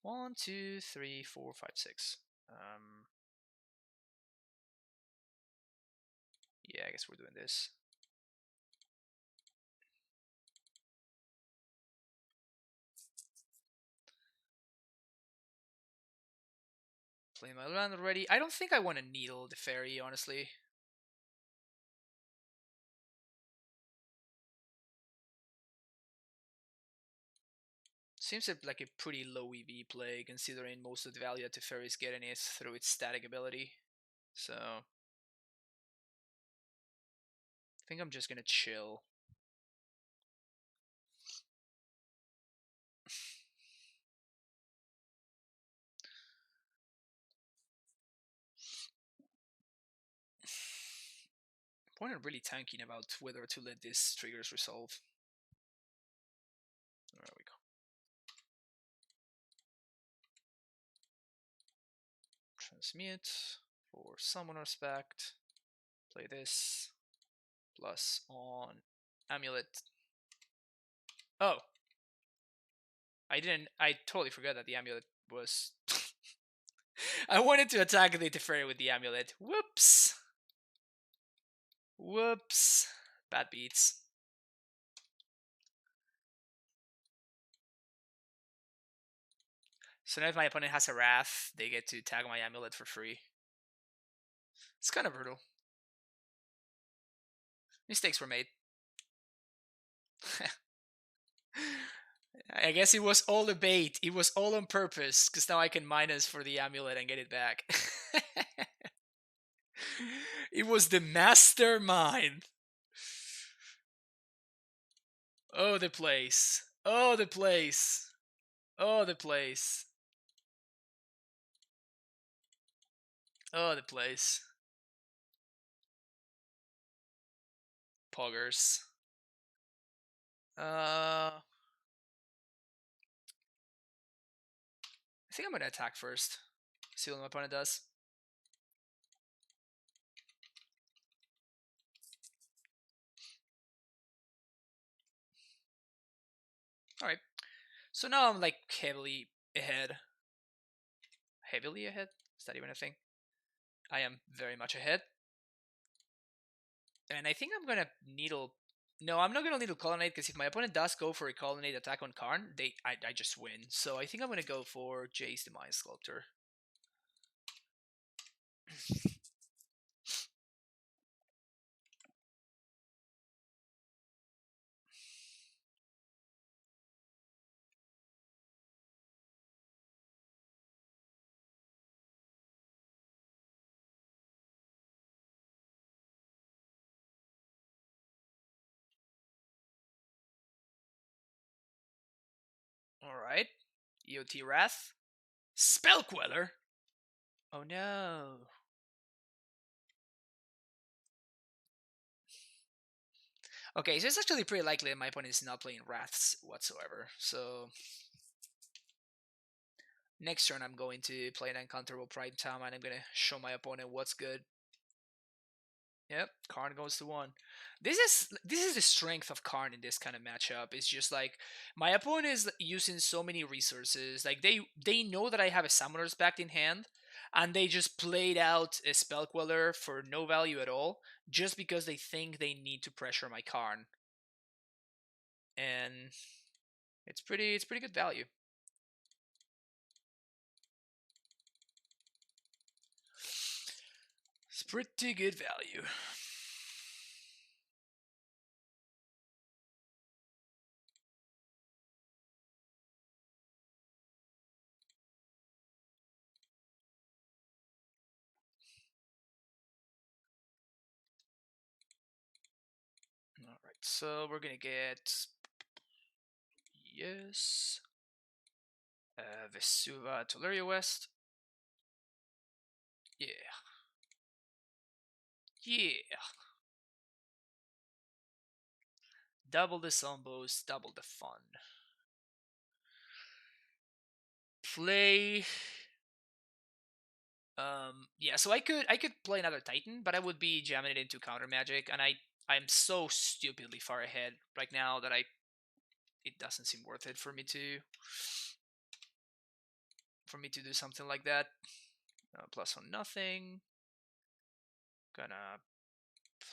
1, 2, 3, 4, 5, 6. Yeah, I guess we're doing this. Playing my land already. I don't think I want to needle the fairy, honestly. Seems like a pretty low EV play, considering most of the value that Teferi is getting is through its static ability. So, I think I'm just gonna chill. I'm really tanking about whether to let these triggers resolve. There we go. Transmute for Summoner Spect. Play this. Plus on Amulet. Oh! I totally forgot that the Amulet was... I wanted to attack the Teferi with the Amulet. Whoops! Whoops! Bad beats. So now if my opponent has a Wrath, they get to tag my Amulet for free. It's kind of brutal. Mistakes were made. I guess it was all a bait. It was all on purpose, because now I can minus for the Amulet and get it back. It was the mastermind. Oh, the place. Oh, the place. Oh, the place. Oh, the place. Poggers. I think I'm gonna attack first. See what my opponent does. Alright. So now I'm like heavily ahead. Heavily ahead? Is that even a thing? I am very much ahead. And I think I'm gonna needle. No, I'm not gonna needle colonnade because if my opponent does go for a colonnade attack on Karn, I just win. So I think I'm gonna go for Jace the Mind Sculptor. All right, EOT Wrath, Spell Queller. Oh no. Okay, so it's actually pretty likely that my opponent is not playing Wraths whatsoever. So next turn I'm going to play an Uncounterable Prime Time and I'm gonna show my opponent what's good. Yep, Karn goes to 1. This is the strength of Karn in this kind of matchup. It's just like my opponent is using so many resources. Like they know that I have a Summoner's Pact in hand, and they just played out a Spell Queller for no value at all, just because they think they need to pressure my Karn. And it's pretty good value. It's pretty good value. Alright, so we're gonna get yes. Vesuva Tuleria West. Yeah. Yeah. Double the zombos, double the fun. Play. Yeah, so I could play another Titan, but I would be jamming it into counter magic, and I'm so stupidly far ahead right now that it doesn't seem worth it for me to do something like that. Plus on nothing. Gonna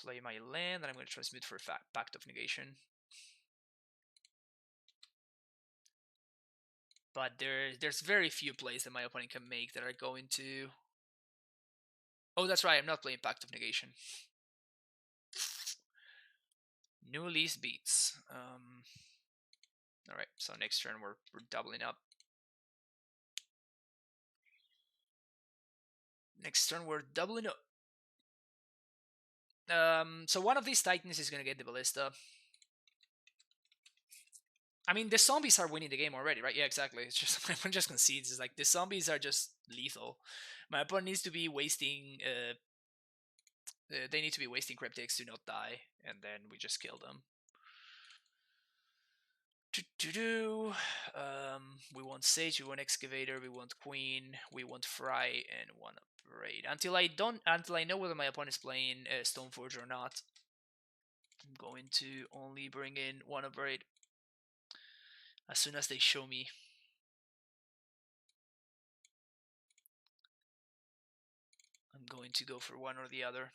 play my land, and I'm gonna transmute for Pact of Negation. But there's very few plays that my opponent can make that are going to. Oh, that's right. I'm not playing Pact of Negation. New Lease beats. All right. So next turn we're doubling up. Next turn we're doubling up. So one of these Titans is gonna get the Ballista. I mean, the zombies are winning the game already, right? Yeah, exactly. It's just my opponent just concedes. It's like the zombies are just lethal. My opponent needs to be wasting. They need to be wasting cryptics to not die, and then we just kill them. We want Sage, we want Excavator, we want Queen, we want Fry, and one Upgrade. Until I know whether my opponent is playing Stoneforge or not, I'm going to only bring in one Upgrade as soon as they show me. I'm going to go for one or the other.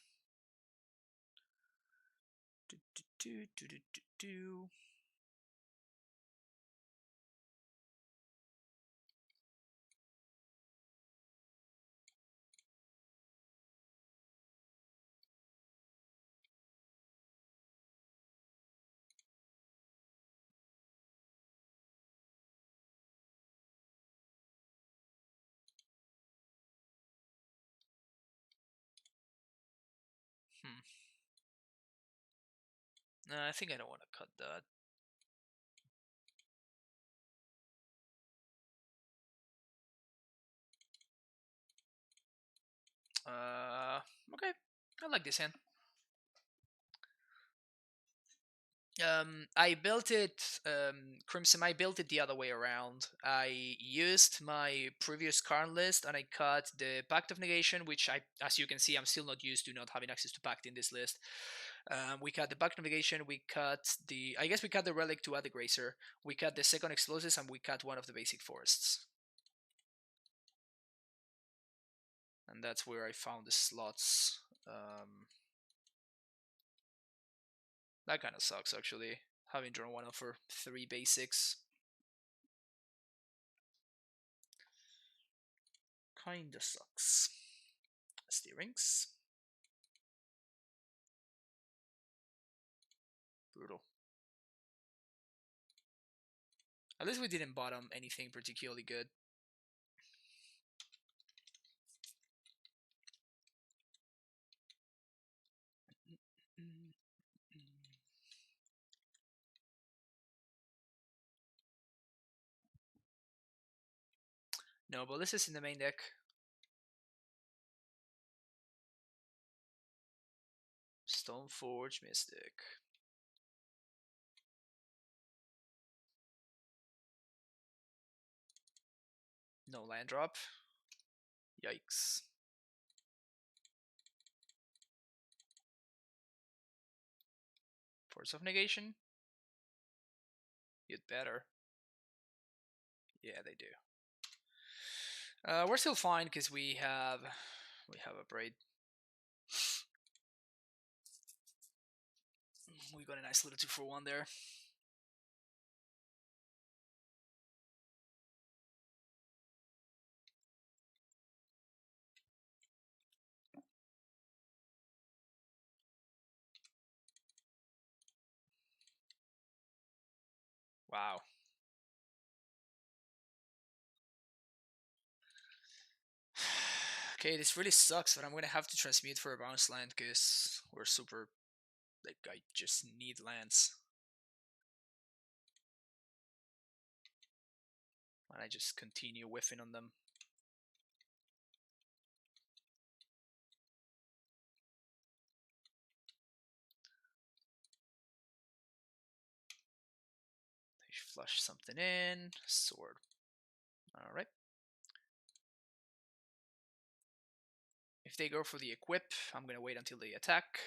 I think I don't want to cut that. Okay. I like this hand. I built it, Crimson. I built it the other way around. I used my previous Karn list and I cut the Pact of Negation, which as you can see, I'm still not used to not having access to Pact in this list. We cut the Pact of Negation. I guess we cut the Relic to add the Gracer. We cut the second Explosives and we cut one of the basic forests. and that's where I found the slots. That kind of sucks, actually, having drawn one for 3 basics. Kinda sucks. Steerings. Brutal. At least we didn't bottom anything particularly good. No, but this is in the main deck. Stoneforge Mystic. No land drop. Yikes. Force of Negation? You'd better. Yeah, they do. We're still fine because we have a braid. We got a nice little 2-for-1 there. Wow. Okay, this really sucks, but I'm gonna have to transmute for a bounce land because we're super. Like, I just need lands. And I just continue whiffing on them. They flush something in. Sword. Alright. If they go for the equip, I'm gonna wait until they attack.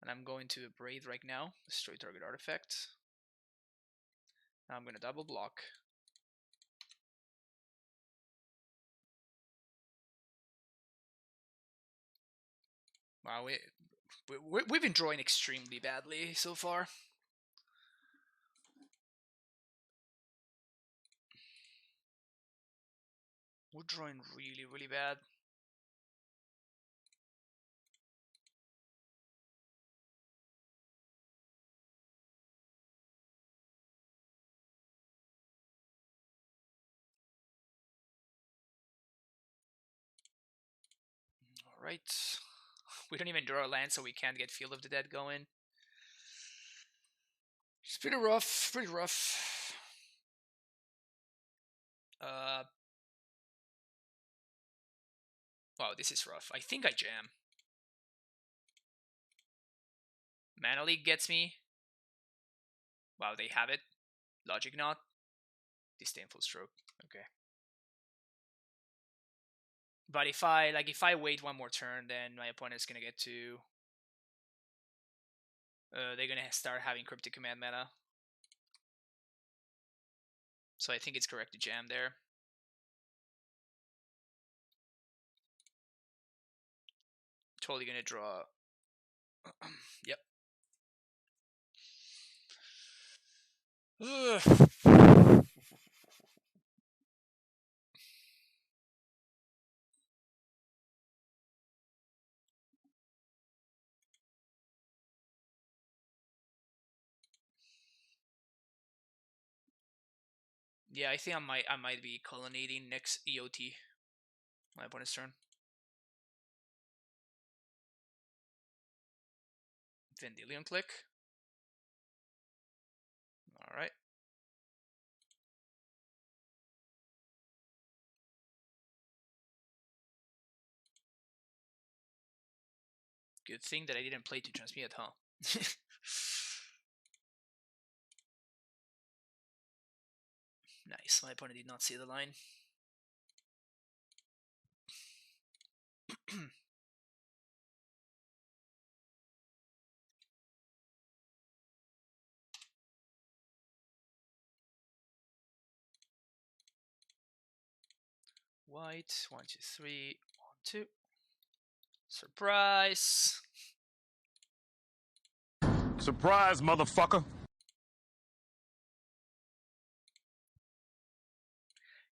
And I'm going to Braid right now. Destroy target artifact. Now I'm gonna double block. Wow, we've been drawing extremely badly so far. We're drawing really, really bad. Alright. We don't even draw a land, so we can't get Field of the Dead going. It's pretty rough, pretty rough. Wow, this is rough. I think I jam. Mana League gets me. Wow, they have it. Logic not. Disdainful Stroke. Okay. But if I wait one more turn, then my opponent's gonna get to. They're gonna start having Cryptic Command mana. So I think it's correct to jam there. Totally gonna draw. Yep. Yeah, I think I might be colonnading next EOT. My opponent's turn. Vendilion Click. Alright. Good thing that I didn't play to transmute, huh? Nice. My opponent did not see the line. White, 1, 2, 3, 1, 2. Surprise! Surprise, motherfucker.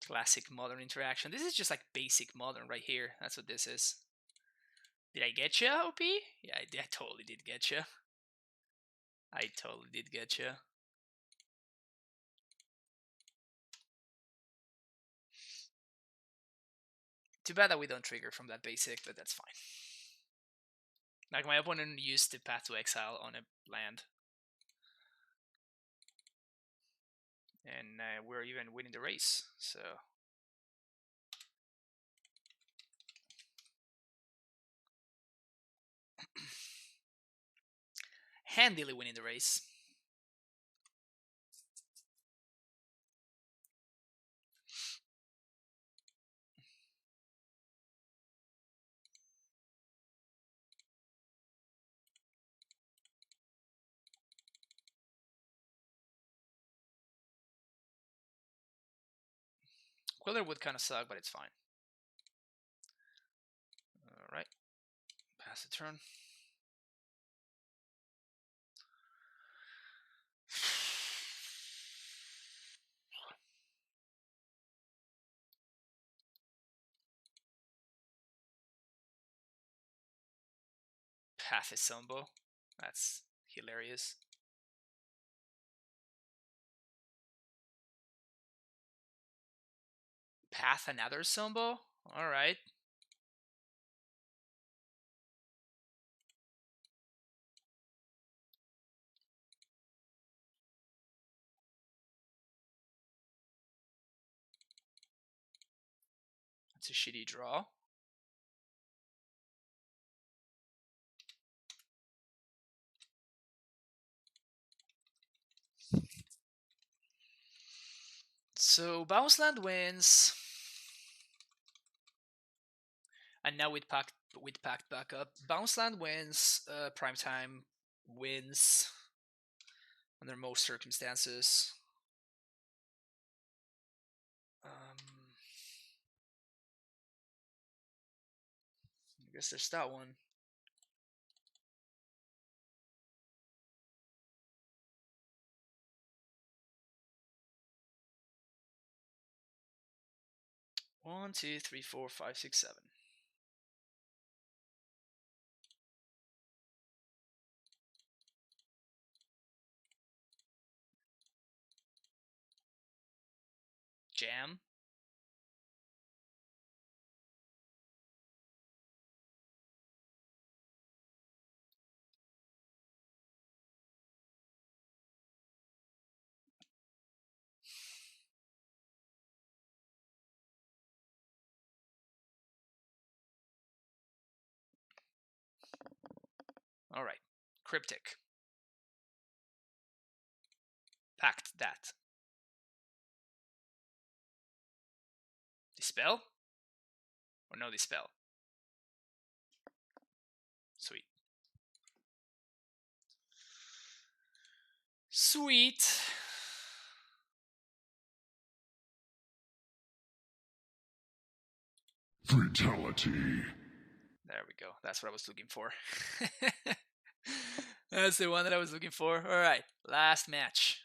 Classic modern interaction. This is just like basic modern right here. That's what this is. Did I get you, OP? Yeah, I totally did get you. I totally did get you. Too bad that we don't trigger from that basic, but that's fine. Like, my opponent used the Path to Exile on a land. And we're even winning the race, so... handily winning the race. Quiller would kind of suck, but it's fine. Alright. Pass the turn. Path is Sombo. That's hilarious. Path another Sombo? Alright. That's a shitty draw. So Bounce Land wins. And now with Pact back up. Bounce Land wins. Primetime wins. Under most circumstances. I guess there's that one. One, two, three, four, five, six, seven. Jam. Alright. Cryptic. Pact that. Dispel? Or no Dispel? Sweet. Sweet. Fatality. There we go. That's what I was looking for. That's the one that I was looking for. Alright. Last match.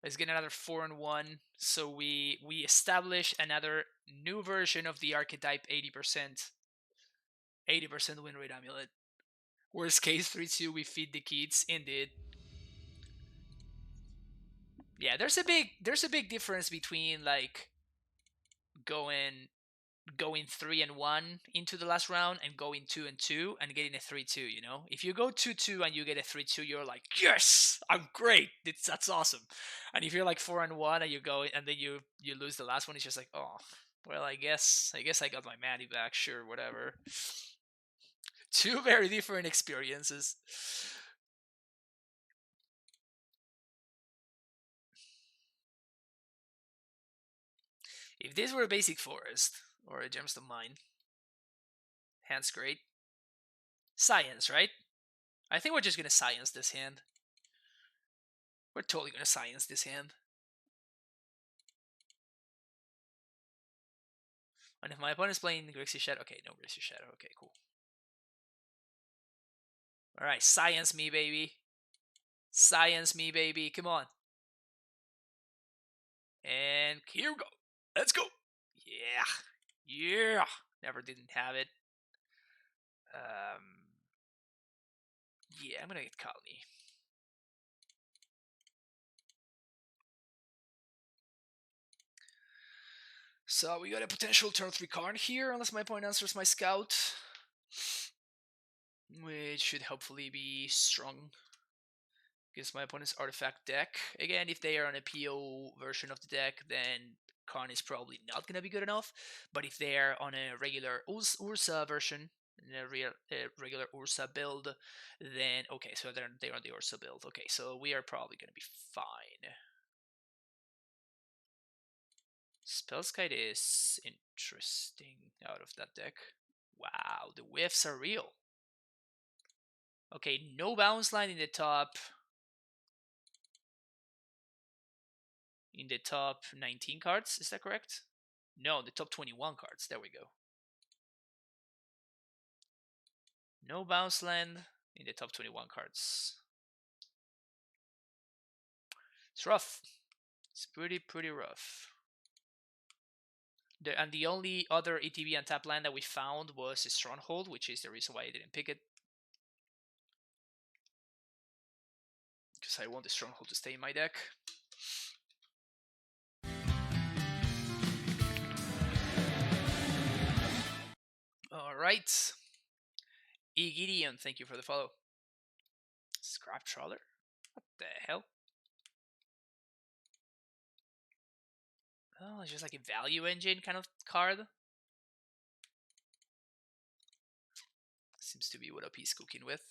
Let's get another 4-1. So we establish another new version of the archetype 80%. 80% win rate amulet. Worst case 3-2 we feed the kids. Indeed. Yeah, there's a big difference between like going 3-1 into the last round and going 2-2 and getting a 3-2. You know, if you go 2-2 and you get a 3-2, you're like, yes, I'm great. That's awesome. And if you're like 4-1 and you go and then you lose the last one, it's just like, oh, well, I guess I got my Manny back. Sure, whatever. Two very different experiences. If this were a basic forest or a gemstone mine, Hand's great. Science, right? I think we're just gonna science this hand. We're totally gonna science this hand. And if my opponent's playing Grixie Shadow, okay, no Grixie Shadow. Okay, cool. All right, science me, baby. Science me, baby. Come on. And here we go. Let's go. Yeah. Yeah. Never didn't have it. Yeah, I'm gonna get Colony. So we got a potential turn 3 Karn here, unless my opponent answers my scout. Which should hopefully be strong against my opponent's artifact deck. Again, if they are on a PO version of the deck, then Karn is probably not going to be good enough. But if they're on a regular Urza version, regular Urza build, then okay, so they're on the Urza build. Okay, so we are probably going to be fine. Spellskite is interesting out of that deck. Wow, the whiffs are real. Okay, no bounce line in the top. In the top 19 cards, is that correct? No, the top 21 cards. There we go. No bounce land in the top 21 cards. It's rough. It's pretty rough. And the only other ETB and tap land that we found was a Stronghold, which is the reason why I didn't pick it. Because I want the Stronghold to stay in my deck. Alright. E. Gideon, thank you for the follow. Scrap Trawler? What the hell? Oh, it's just like a value engine kind of card. Seems to be what OP is cooking with.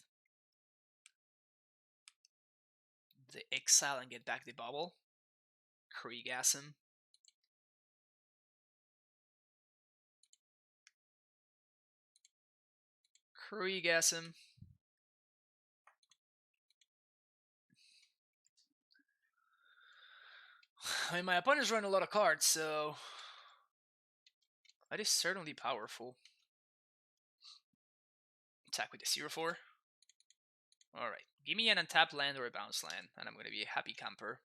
The exile and get back the bubble. Kriegasm. Kriegasm. I mean, my opponents run a lot of cards, so that is certainly powerful. Attack with the 0-4. Alright, give me an untapped land or a bounce land, and I'm going to be a happy camper.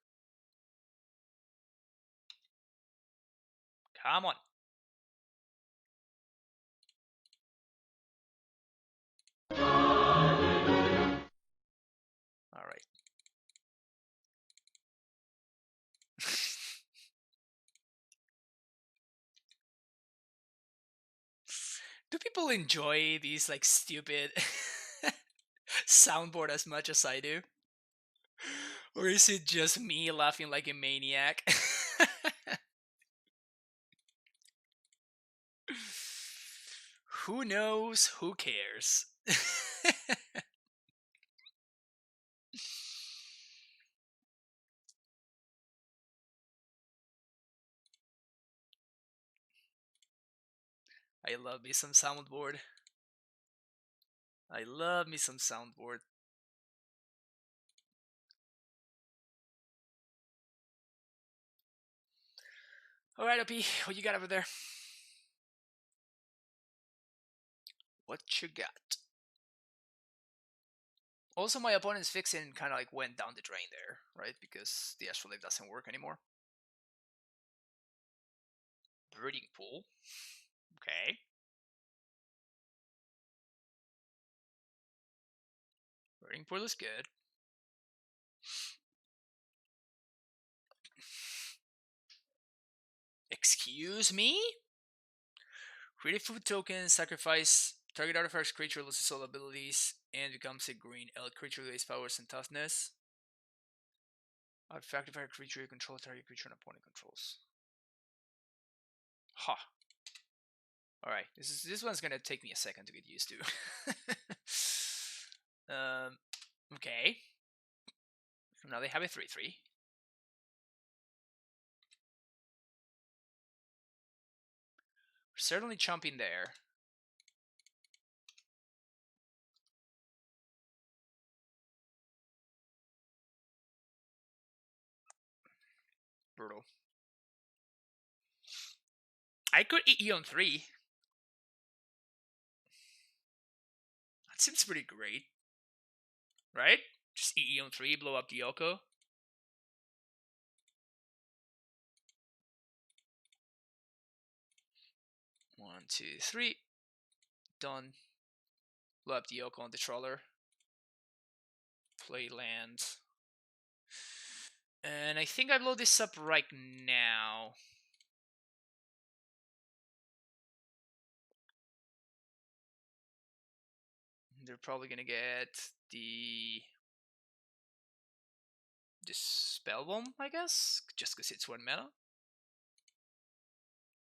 Come on. Alright. Do people enjoy these, like, stupid soundboard as much as I do? Or is it just me laughing like a maniac? Who knows? Who cares? I love me some soundboard. I love me some soundboard. Alright, OP, what you got over there? What you got? Also, my opponent's fixing kind of like went down the drain there, right? Because the Astrolabe doesn't work anymore. Breeding Pool. Okay. Breeding Pool is good. Excuse me? Create a food token, sacrifice, target artifact's creature loses all abilities, and becomes a green elk creature with base powers and toughness. Artifact if a creature you control, target creature and opponent controls. Ha. Huh. Alright, this one's gonna take me a second to get used to. Okay. Now they have a 3-3. We're certainly chomping there. Brutal. I could EE on 3. That seems pretty great. Right? Just EE on 3, blow up the Yoko. One, two, three. Done. Blow up the Yoko on the Trawler. Play land. And I think I blow this up right now. They're probably gonna get the Spell Bomb, I guess, just because it's 1 mana.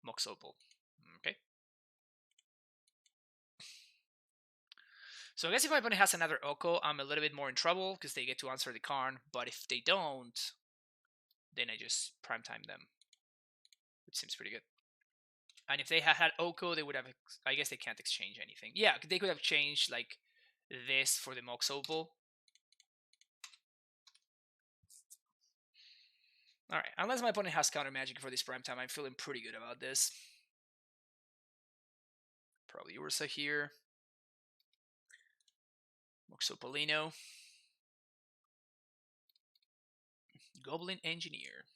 Mox Opal. Okay. So I guess if my opponent has another Oko, I'm a little bit more in trouble because they get to answer the Karn. But if they don't, then I just primetime them, which seems pretty good. And if they had Oko, they would have. I guess they can't exchange anything. Yeah, they could have changed like this for the Mox Opal. Alright, unless my opponent has counter magic for this primetime, I'm feeling pretty good about this. Probably Urza here. Moxopolino. Goblin Engineer.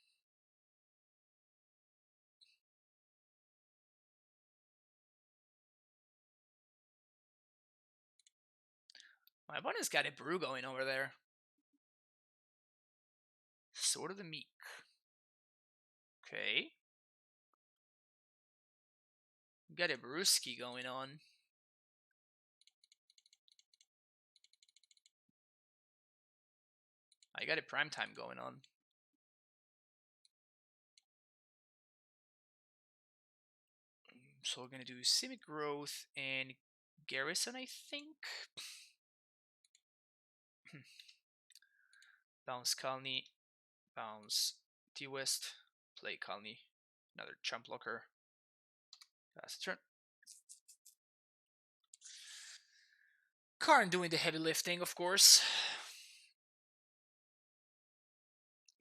My opponent's got a brew going over there. Sword of the Meek. Okay. Got a brewski going on. I got a primetime going on. So we're gonna do Simic Growth and Garrison, I think. Bounce Colony. Bounce T-West. Play Colony. Another Chump Blocker. Last turn. Karn doing the heavy lifting, of course.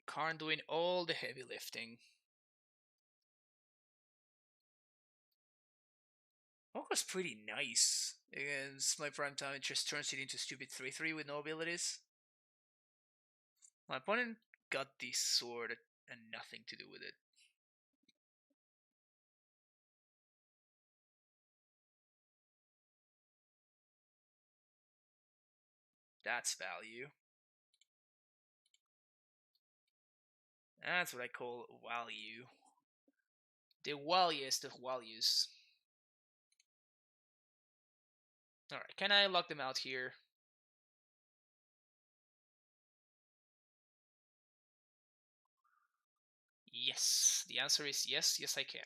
Karn doing all the heavy lifting. That was pretty nice. Against my prime time, it just turns it into stupid 3-3 with no abilities. My opponent got this sword and nothing to do with it. That's value. That's what I call value. The waliest of values. Alright, can I lock them out here? Yes. The answer is yes. Yes, I can.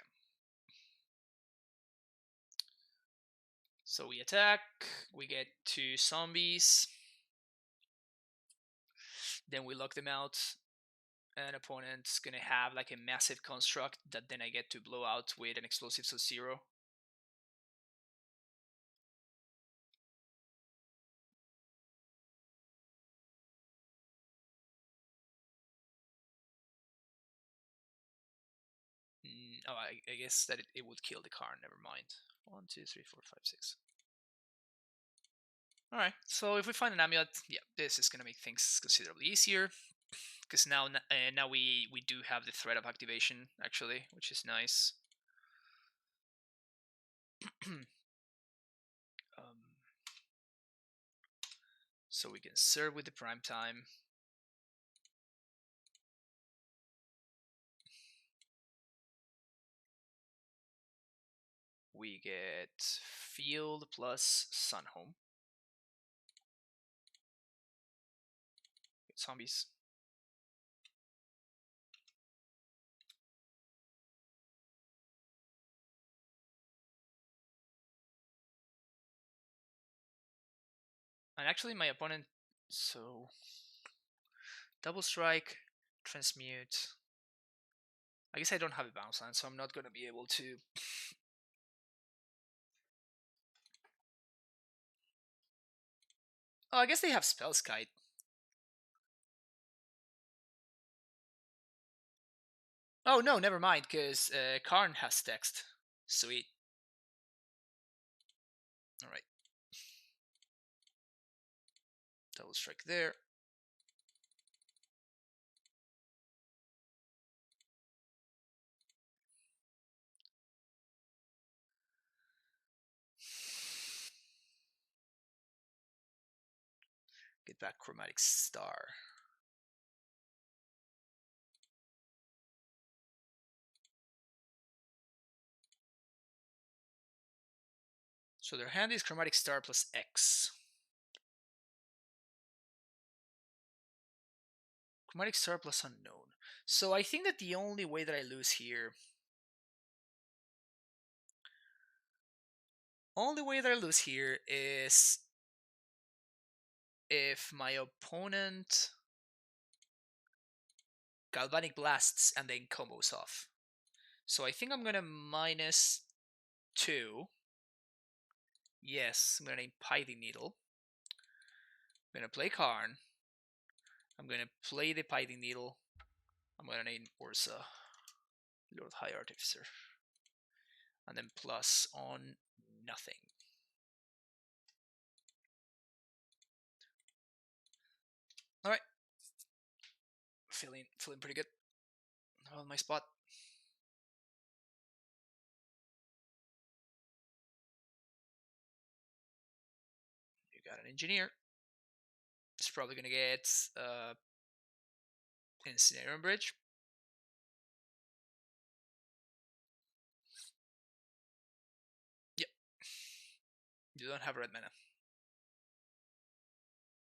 So we attack. We get 2 zombies. Then we lock them out. An opponent's gonna have like a massive construct that then I get to blow out with an explosive Sub-Zero. Oh, I guess that it would kill the Karn. Never mind. 1, 2, 3, 4, 5, 6. Alright, so if we find an amulet, yeah, this is gonna make things considerably easier. Because now we do have the threat of activation, actually, which is nice. So we can serve with the prime time. We get field plus Sunhome. Get zombies. And actually my opponent, so double strike, transmute. I guess I don't have a bounce line, so I'm not gonna be able to. Oh, I guess they have Spellskite. Oh no, never mind, because Karn has text. Sweet. All right. Double strike there. Get back Chromatic Star. So their hand is Chromatic Star plus X. Chromatic Star plus Unknown. So I think that the only way that I lose here... Only way that I lose here is if my opponent Galvanic Blasts and then combos off. So I think I'm gonna -2. Yes, I'm gonna name Pithing Needle. I'm gonna play Karn. I'm gonna play the Pithing Needle. I'm gonna name Urza, Lord High Artificer. And then plus on nothing. Alright. Feeling pretty good on my spot. You got an engineer. It's probably gonna get Incineroar Bridge. Yep. You don't have red mana.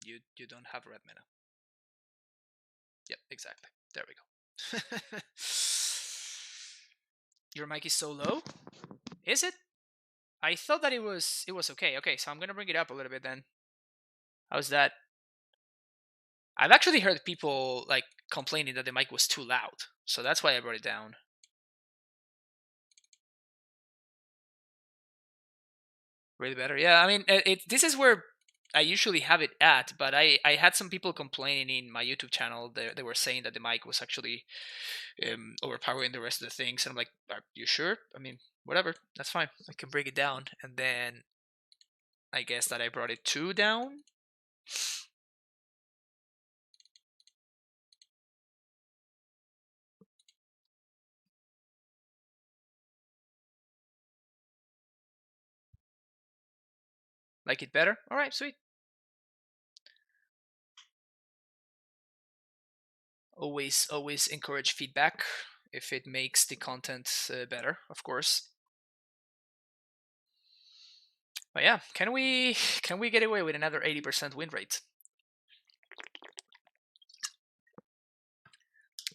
You don't have red mana. Yep, exactly. There we go. Your mic is so low? Is it? I thought that it was okay. Okay, so I'm gonna bring it up a little bit then. How's that? I've actually heard people like complaining that the mic was too loud, so that's why I brought it down. Really better? Yeah, I mean, this is where I usually have it at, but I had some people complaining in my YouTube channel. They were saying that the mic was actually overpowering the rest of the things, and I'm like, are you sure? I mean, whatever, that's fine. I can break it down, and then I guess that I brought it 2 down. Like it better? All right, sweet. Always encourage feedback if it makes the content better, of course. But yeah, can we get away with another 80% win rate?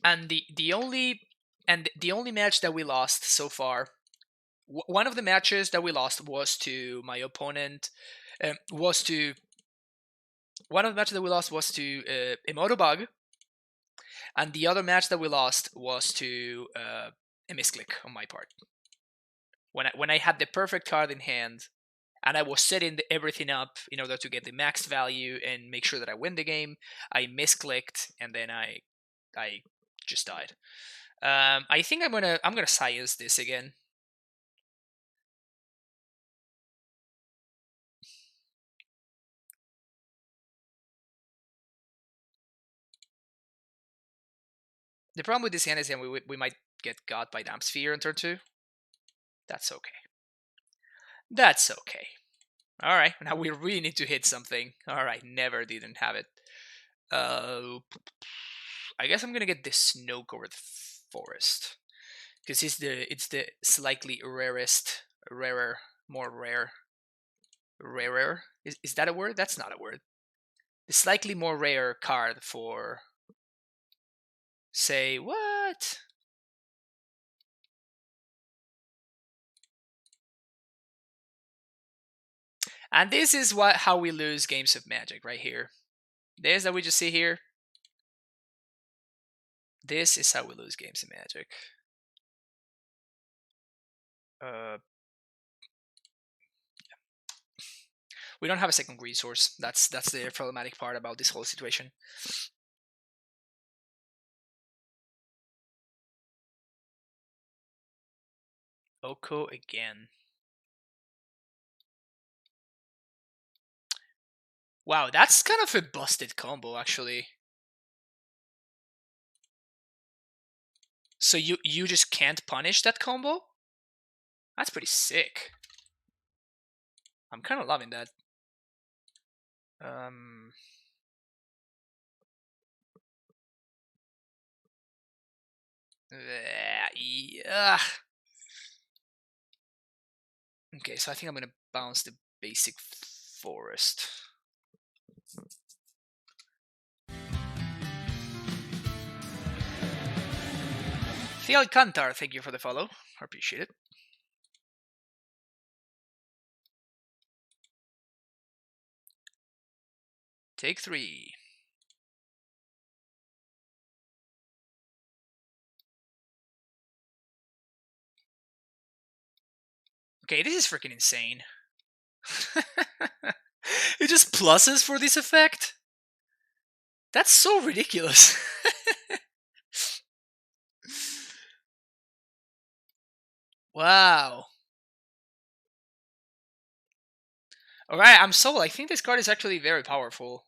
And the only match that we lost so far, one of the matches that we lost was to my opponent. One of the matches that we lost was to Emotobug, and the other match that we lost was to a misclick on my part. When I had the perfect card in hand, and I was setting everything up in order to get the max value and make sure that I win the game, I misclicked, and then I just died. I think I'm gonna science this again. The problem with this hand is that we might get got by Damp Sphere in turn 2. That's okay. That's okay. Alright, now we really need to hit something. Alright, never didn't have it. I guess I'm gonna get the Snow Covered Forest. Because it's the slightly rarer, more rare. Rarer? Is that a word? That's not a word. The slightly more rare card for... Say what? And this is how we lose games of Magic right here. This that we just see here. This is how we lose games of Magic. We don't have a second resource. That's the problematic part about this whole situation. Oko again. Wow, that's kind of a busted combo, actually. So you just can't punish that combo? That's pretty sick. I'm kind of loving that. Yeah. Okay, so I think I'm gonna bounce the basic forest. Thiel Kantar, thank you for the follow. I appreciate it. Take 3. Okay, this is freaking insane. It just pluses for this effect? That's so ridiculous. Wow. Alright, I'm sold. I think this card is actually very powerful.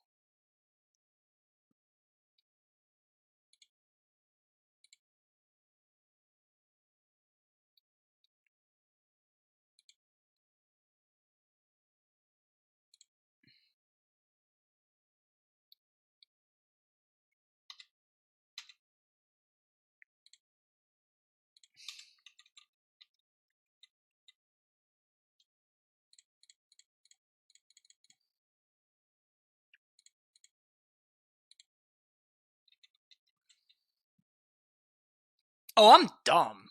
Oh, I'm dumb.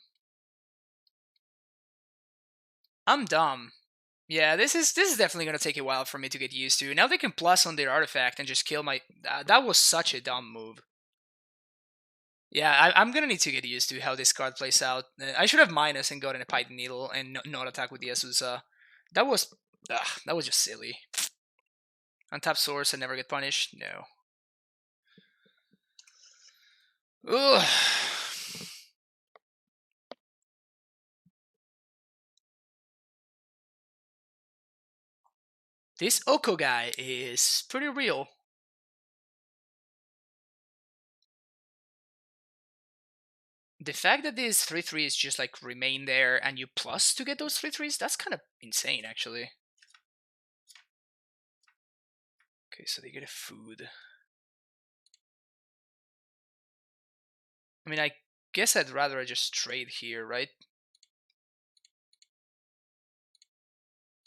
I'm dumb. Yeah, this is definitely gonna take a while for me to get used to. Now they can plus on their artifact and just kill my. That was such a dumb move. Yeah, I'm gonna need to get used to how this card plays out. I should have minus and gotten a Python Needle and not attack with the Urza. That was just silly. Untap source and never get punished. No. Ugh. This Oko guy is pretty real. The fact that this 3/3 is just like remain there and you plus to get those 3/3s, that's kind of insane actually. Okay, so they get a food. I mean, I guess I'd rather just trade here, right?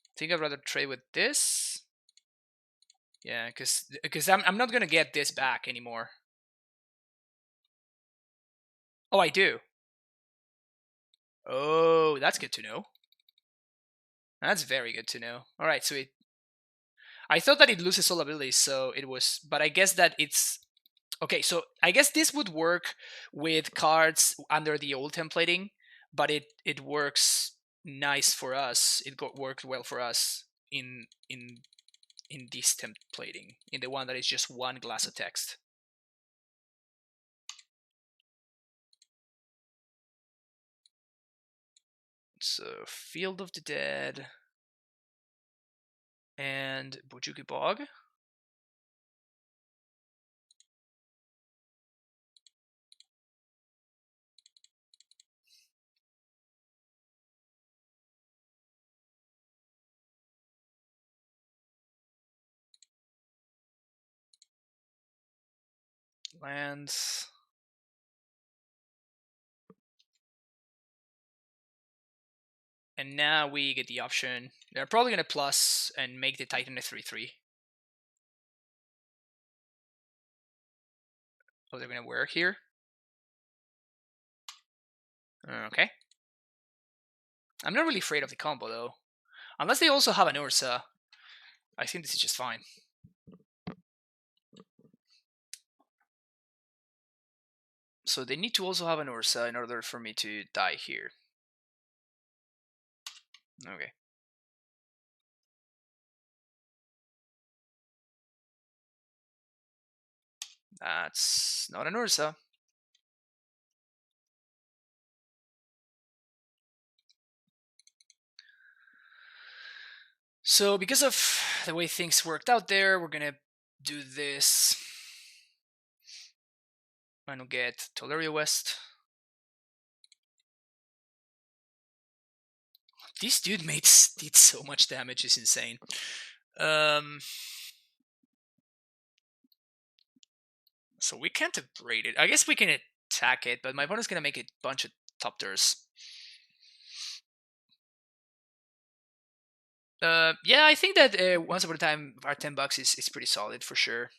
I think I'd rather trade with this. Yeah, because I'm not gonna get this back anymore. Oh, I do. Oh, that's good to know. That's very good to know. All right, so I thought that it loses all abilities, so it was, but I guess that it's okay. So I guess this would work with cards under the old templating, but it works nice for us. It worked well for us in this templating, in the one that is just one glass of text. So Field of the Dead and Bojuki Bog. Lands. And now we get the option. They're probably going to plus and make the Titan a 3/3. Oh, they're going to work here? Okay. I'm not really afraid of the combo, though. Unless they also have an Urza. I think this is just fine. So they need to also have an Urza in order for me to die here. Okay. That's not an Urza. So because of the way things worked out there, we're gonna do this. I'm gonna get Toleria West. This dude did so much damage, it's insane. So we can't upgrade it. I guess we can attack it, but my opponent's gonna make a bunch of top tiers. Yeah, I think that Once Upon a Time, our $10 is pretty solid for sure.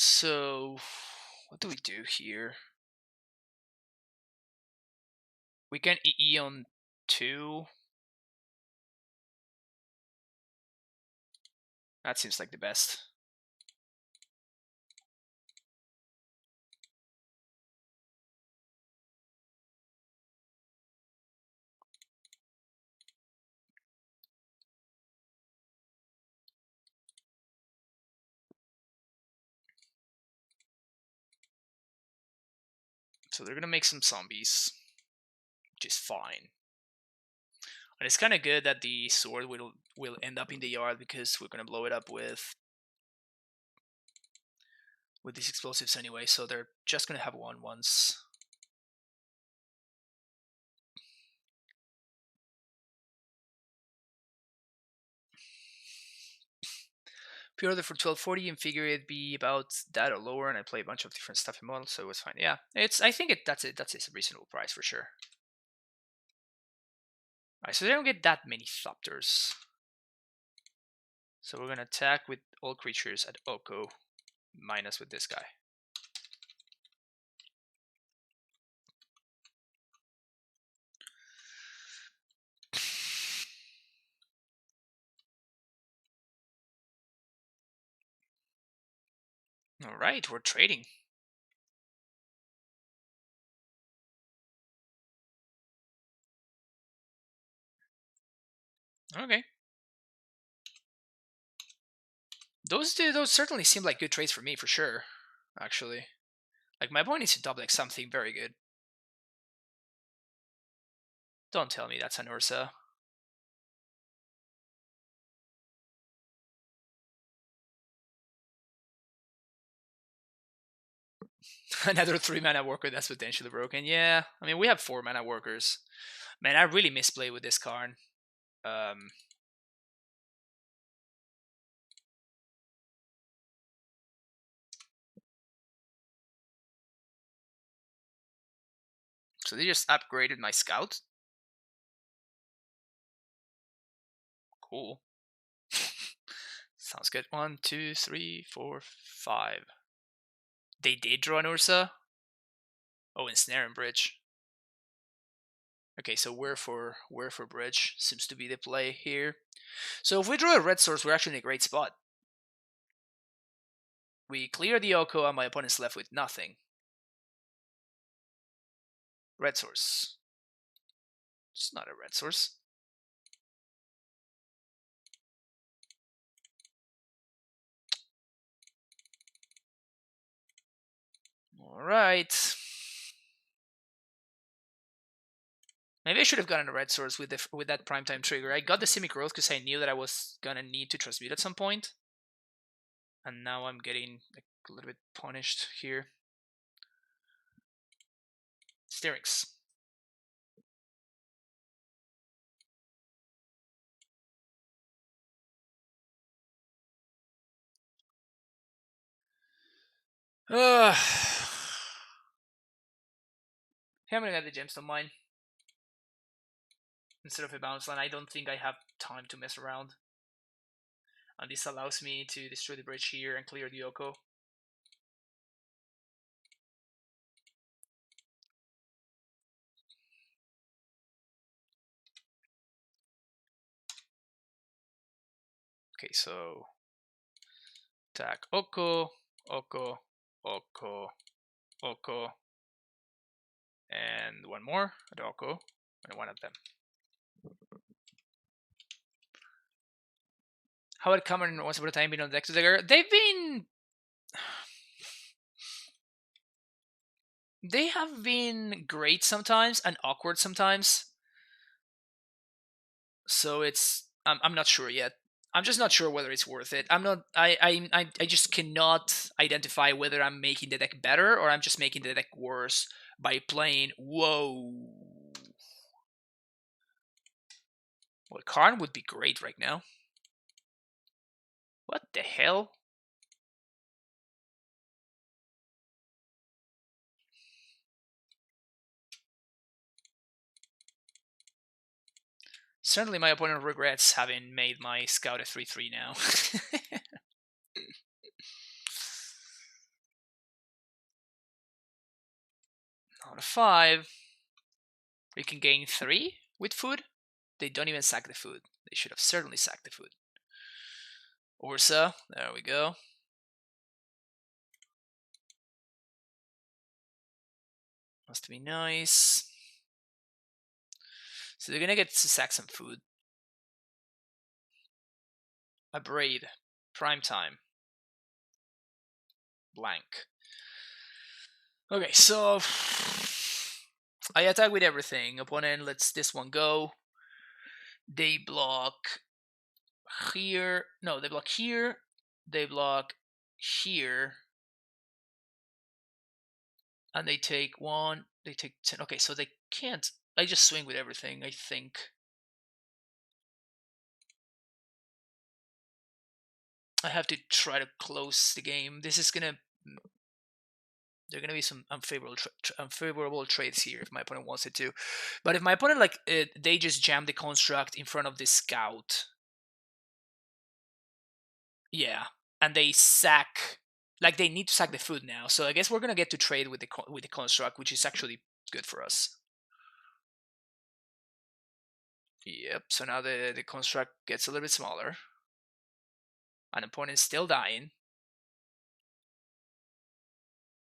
So, what do we do here? We can EE on 2. That seems like the best. So they're gonna make some zombies, which is fine. And it's kind of good that the sword will end up in the yard because we're gonna blow it up with these explosives anyway. So they're just gonna have one once. Pre-order for 1240 and figure it'd be about that or lower, and I play a bunch of different stuff in models, so it was fine. Yeah, I think that's a reasonable price for sure. Alright, so they don't get that many Thopters. So we're gonna attack with all creatures at Oko, minus with this guy. Alright, we're trading. Okay. Those certainly seem like good trades for me, for sure. Actually. Like, my opponent needs to double like something very good. Don't tell me that's an Urza. Another 3-mana worker that's potentially broken. Yeah, I mean, we have 4-mana workers. Man, I really misplay with this Karn. So they just upgraded my scout. Cool. Sounds good. 1, 2, 3, 4, 5. They did draw an Urza. Oh, and Snare and Bridge. Okay, so we're for Bridge seems to be the play here. So if we draw a red source, we're actually in a great spot. We clear the Oko, and my opponent's left with nothing. Red source. It's not a red source. All right. Maybe I should have gotten a red source with that primetime trigger. I got the Simic Growth because I knew that I was gonna need to transmute at some point. And now I'm getting like, a little bit punished here. Sterix. I'm gonna get the Gemstone Mine instead of a bounce line. I don't think I have time to mess around. And this allows me to destroy the bridge here and clear the Oko. Okay, so attack Oko, Oko, Oko, Oko, and one more at Oko, and one of them. How had Cameron once upon a time been on the deck together? They have been great sometimes and awkward sometimes. So I'm not sure yet. I'm just not sure whether it's worth it. I'm not. I just cannot identify whether I'm making the deck better or I'm just making the deck worse by playing. Whoa. Well, Karn would be great right now. What the hell? Certainly, my opponent regrets having made my scout a 3/3 now. On a 5, we can gain 3 with food. They don't even sack the food. They should have certainly sacked the food. Urza, there we go. Must be nice. So they're gonna get to sack some food. A braid. Prime time. Blank. Okay, so I attack with everything. Opponent lets this one go. They block here. No, they block here. They block here. And they take 1. They take 10. Okay, so they can't. I just swing with everything, I think. I have to try to close the game. This is gonna. There are gonna be some unfavorable trades here if my opponent wants it to. But if my opponent they just jam the construct in front of the scout, yeah, and they sack, like they need to sack the food now. So I guess we're gonna get to trade with the construct, which is actually good for us. Yep. So now the construct gets a little bit smaller. An opponent's still dying.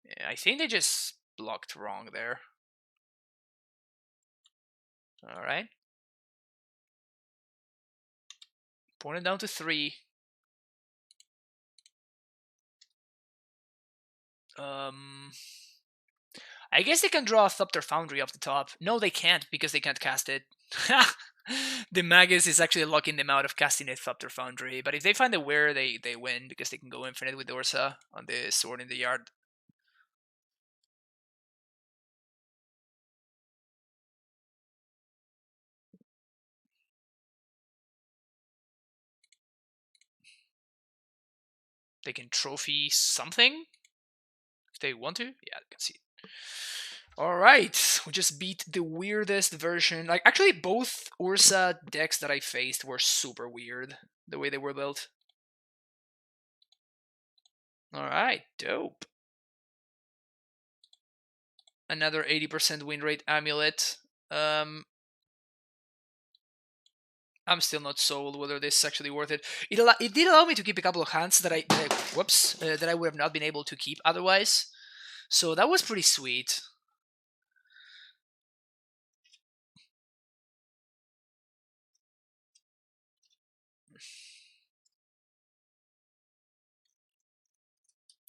Yeah, I think they just blocked wrong there. All right. Opponent down to 3. I guess they can draw a Thopter Foundry off the top. No, they can't because they can't cast it. The Magus is actually locking them out of casting a Thopter Foundry. But if they find the Whir, they win because they can go infinite with Urza on the sword in the yard. They can trophy something if they want to. Yeah, they can see it. All right, we just beat the weirdest version. Like, actually, both Urza decks that I faced were super weird, the way they were built. All right, dope. Another 80% win rate amulet. I'm still not sold whether this is actually worth it. It did allow me to keep a couple of hands that I would have not been able to keep otherwise. So that was pretty sweet.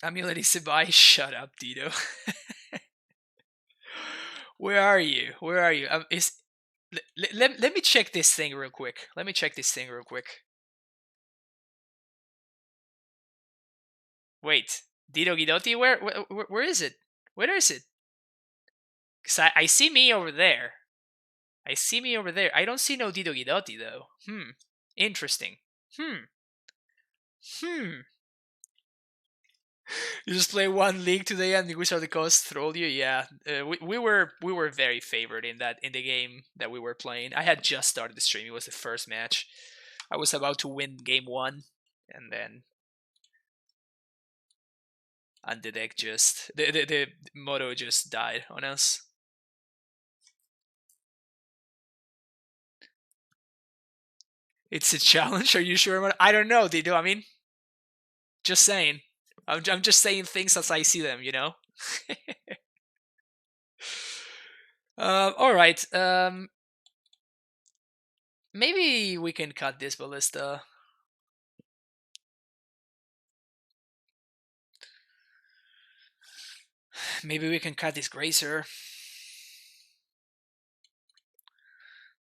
Amulet is a buy. Shut up, Dito. Where are you? Where are you? Let me check this thing real quick. Wait, Dito Guidotti, where is it? Where is it? Because I see me over there. I don't see no Dito Guidotti though. Interesting. You just play one league today and the Wizard of the Coast trolled you. Yeah, we were very favored in the game that we were playing. I had just started the stream. It was the first match. I was about to win game 1, and then and the deck just the motto just died on us. It's a challenge. Are you sure? I don't know, Dido. I mean, just saying. I'm just saying things as I see them. All right. Maybe we can cut this ballista. Maybe we can cut this grazer.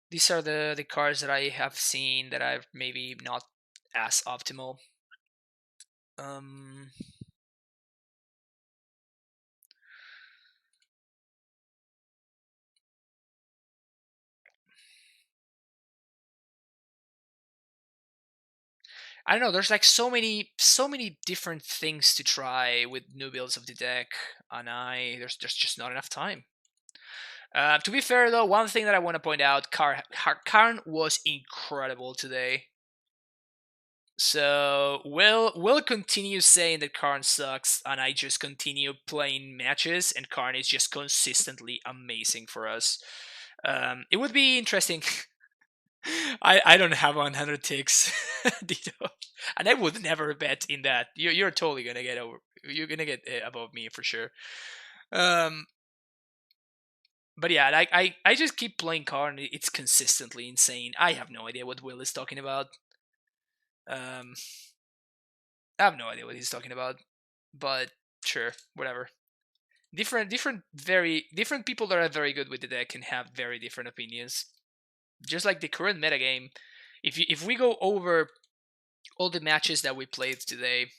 These are the cards that I have seen that are maybe not as optimal. I don't know. There's like so many different things to try with new builds of the deck, and there's just not enough time. To be fair though, one thing that I want to point out, Karn was incredible today. So we'll continue saying that Karn sucks, and I just continue playing matches, and Karn is just consistently amazing for us. It would be interesting. I don't have 100 ticks, Dito, and I would never bet in that. You're totally gonna get over. You're gonna get above me for sure. But yeah, like I just keep playing Karn. It's consistently insane. I have no idea what Will is talking about. I have no idea what he's talking about, but sure, whatever. Different people that are very good with the deck can have very different opinions. Just like the current metagame, if we go over all the matches that we played today,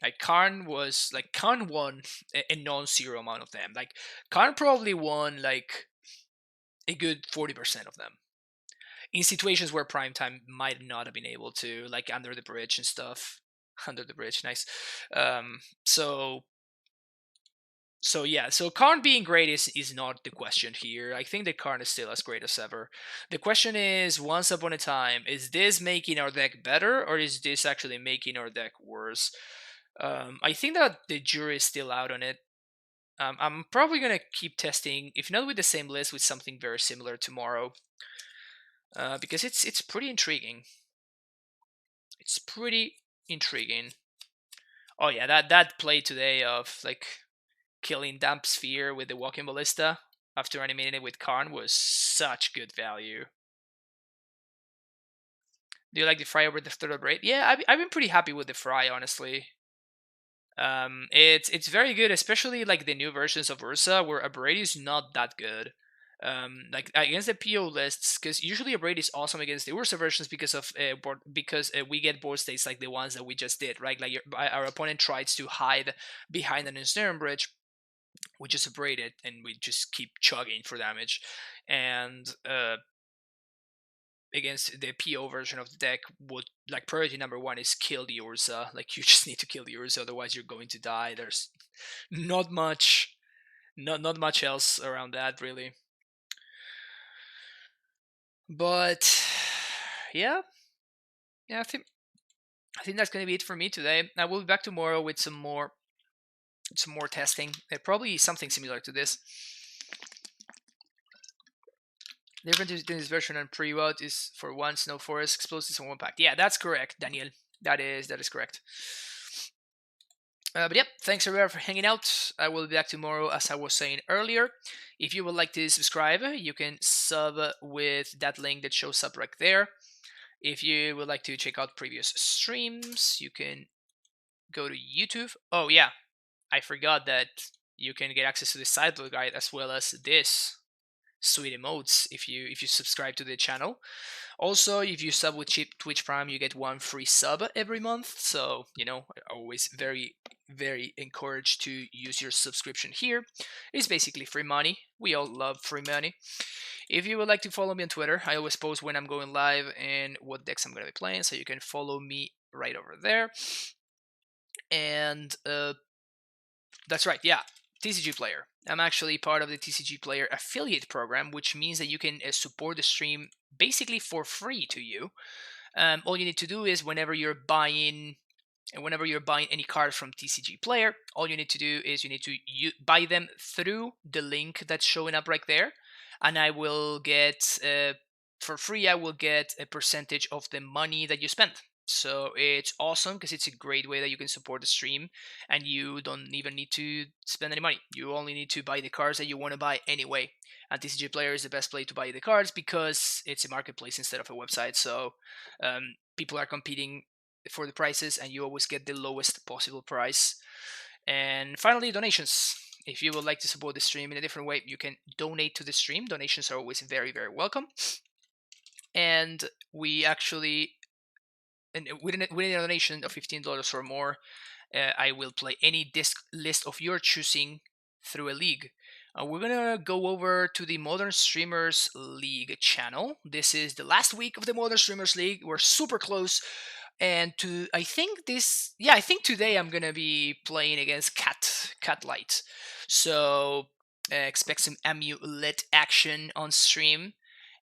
like Karn won a non-zero amount of them. Like Karn probably won like a good 40% of them in situations where Primetime might not have been able to, like under the bridge and stuff. Under the bridge, nice. So yeah, so Karn being great is not the question here. I think that Karn is still as great as ever. The question is, once upon a time, is this making our deck better, or is this actually making our deck worse? I think that the jury is still out on it. I'm probably gonna keep testing, if not with the same list, with something very similar tomorrow, because it's pretty intriguing. It's pretty intriguing. Oh yeah, that play today of like killing Damp Sphere with the Walking Ballista after animating it with Karn was such good value. Do you like the Fry over the third braid? Yeah, I've been pretty happy with the Fry, honestly. It's very good, especially like the new versions of Urza, where a braid is not that good. Like against the PO lists, because usually a braid is awesome against the Urza versions because of we get board states like the ones that we just did, right? Like our opponent tries to hide behind an ensnaring bridge, we just abrade it and we just keep chugging for damage. And against the PO version of the deck, would like priority number one is kill the Urza. Like you just need to kill the Urza, otherwise you're going to die. There's not much else around that really. But yeah, I think that's gonna be it for me today. I will be back tomorrow with some more testing. Probably something similar to this. The difference between this version and pre-WOD is for one Snow Forest explosives and one pack. Yeah, that's correct, Daniel. That is correct. But yep, thanks everyone for hanging out. I will be back tomorrow, as I was saying earlier. If you would like to subscribe, you can sub with that link that shows up right there. If you would like to check out previous streams, you can go to YouTube. Oh yeah, I forgot that you can get access to the sideboard guide as well as this sweet emotes if you subscribe to the channel. Also, if you sub with Twitch Prime, you get one free sub every month. So always very encouraged to use your subscription here. It's basically free money. We all love free money. If you would like to follow me on Twitter, I always post when I'm going live and what decks I'm going to be playing, so you can follow me right over there. And that's right, yeah, TCG Player. I'm actually part of the TCG Player affiliate program, which means that you can support the stream basically for free to you. All you need to do is whenever you're buying any card from TCG Player, all you need to do is you need to buy them through the link that's showing up right there, and I will get for free. I will get a percentage of the money that you spend. So it's awesome because it's a great way that you can support the stream, and you don't even need to spend any money. You only need to buy the cards that you want to buy anyway. And TCG Player is the best place to buy the cards because it's a marketplace instead of a website. So people are competing for the prices, and you always get the lowest possible price. And finally, donations. If you would like to support the stream in a different way, you can donate to the stream. Donations are always very, very welcome. And we actually, and with a donation of $15 or more, I will play any disc list of your choosing through a league. We're gonna go over to the Modern Streamers League channel. This is the last week of the Modern Streamers League. We're super close. And I think today I'm gonna be playing against Catlight. So expect some amulet action on stream,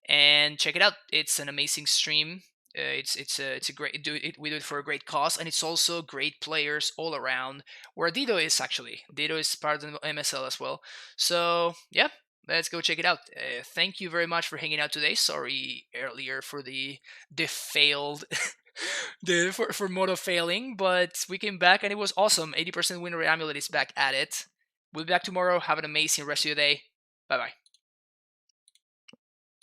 and check it out. It's an amazing stream. It's a great we do it for a great cause, and it's also great players all around. Where Dido is actually Dido is part of the MSL as well. So yeah, let's go check it out. Thank you very much for hanging out today. Sorry earlier for the failed for moto failing, but we came back and it was awesome. 80% win rate amulet is back at it. We'll be back tomorrow. Have an amazing rest of your day. Bye bye.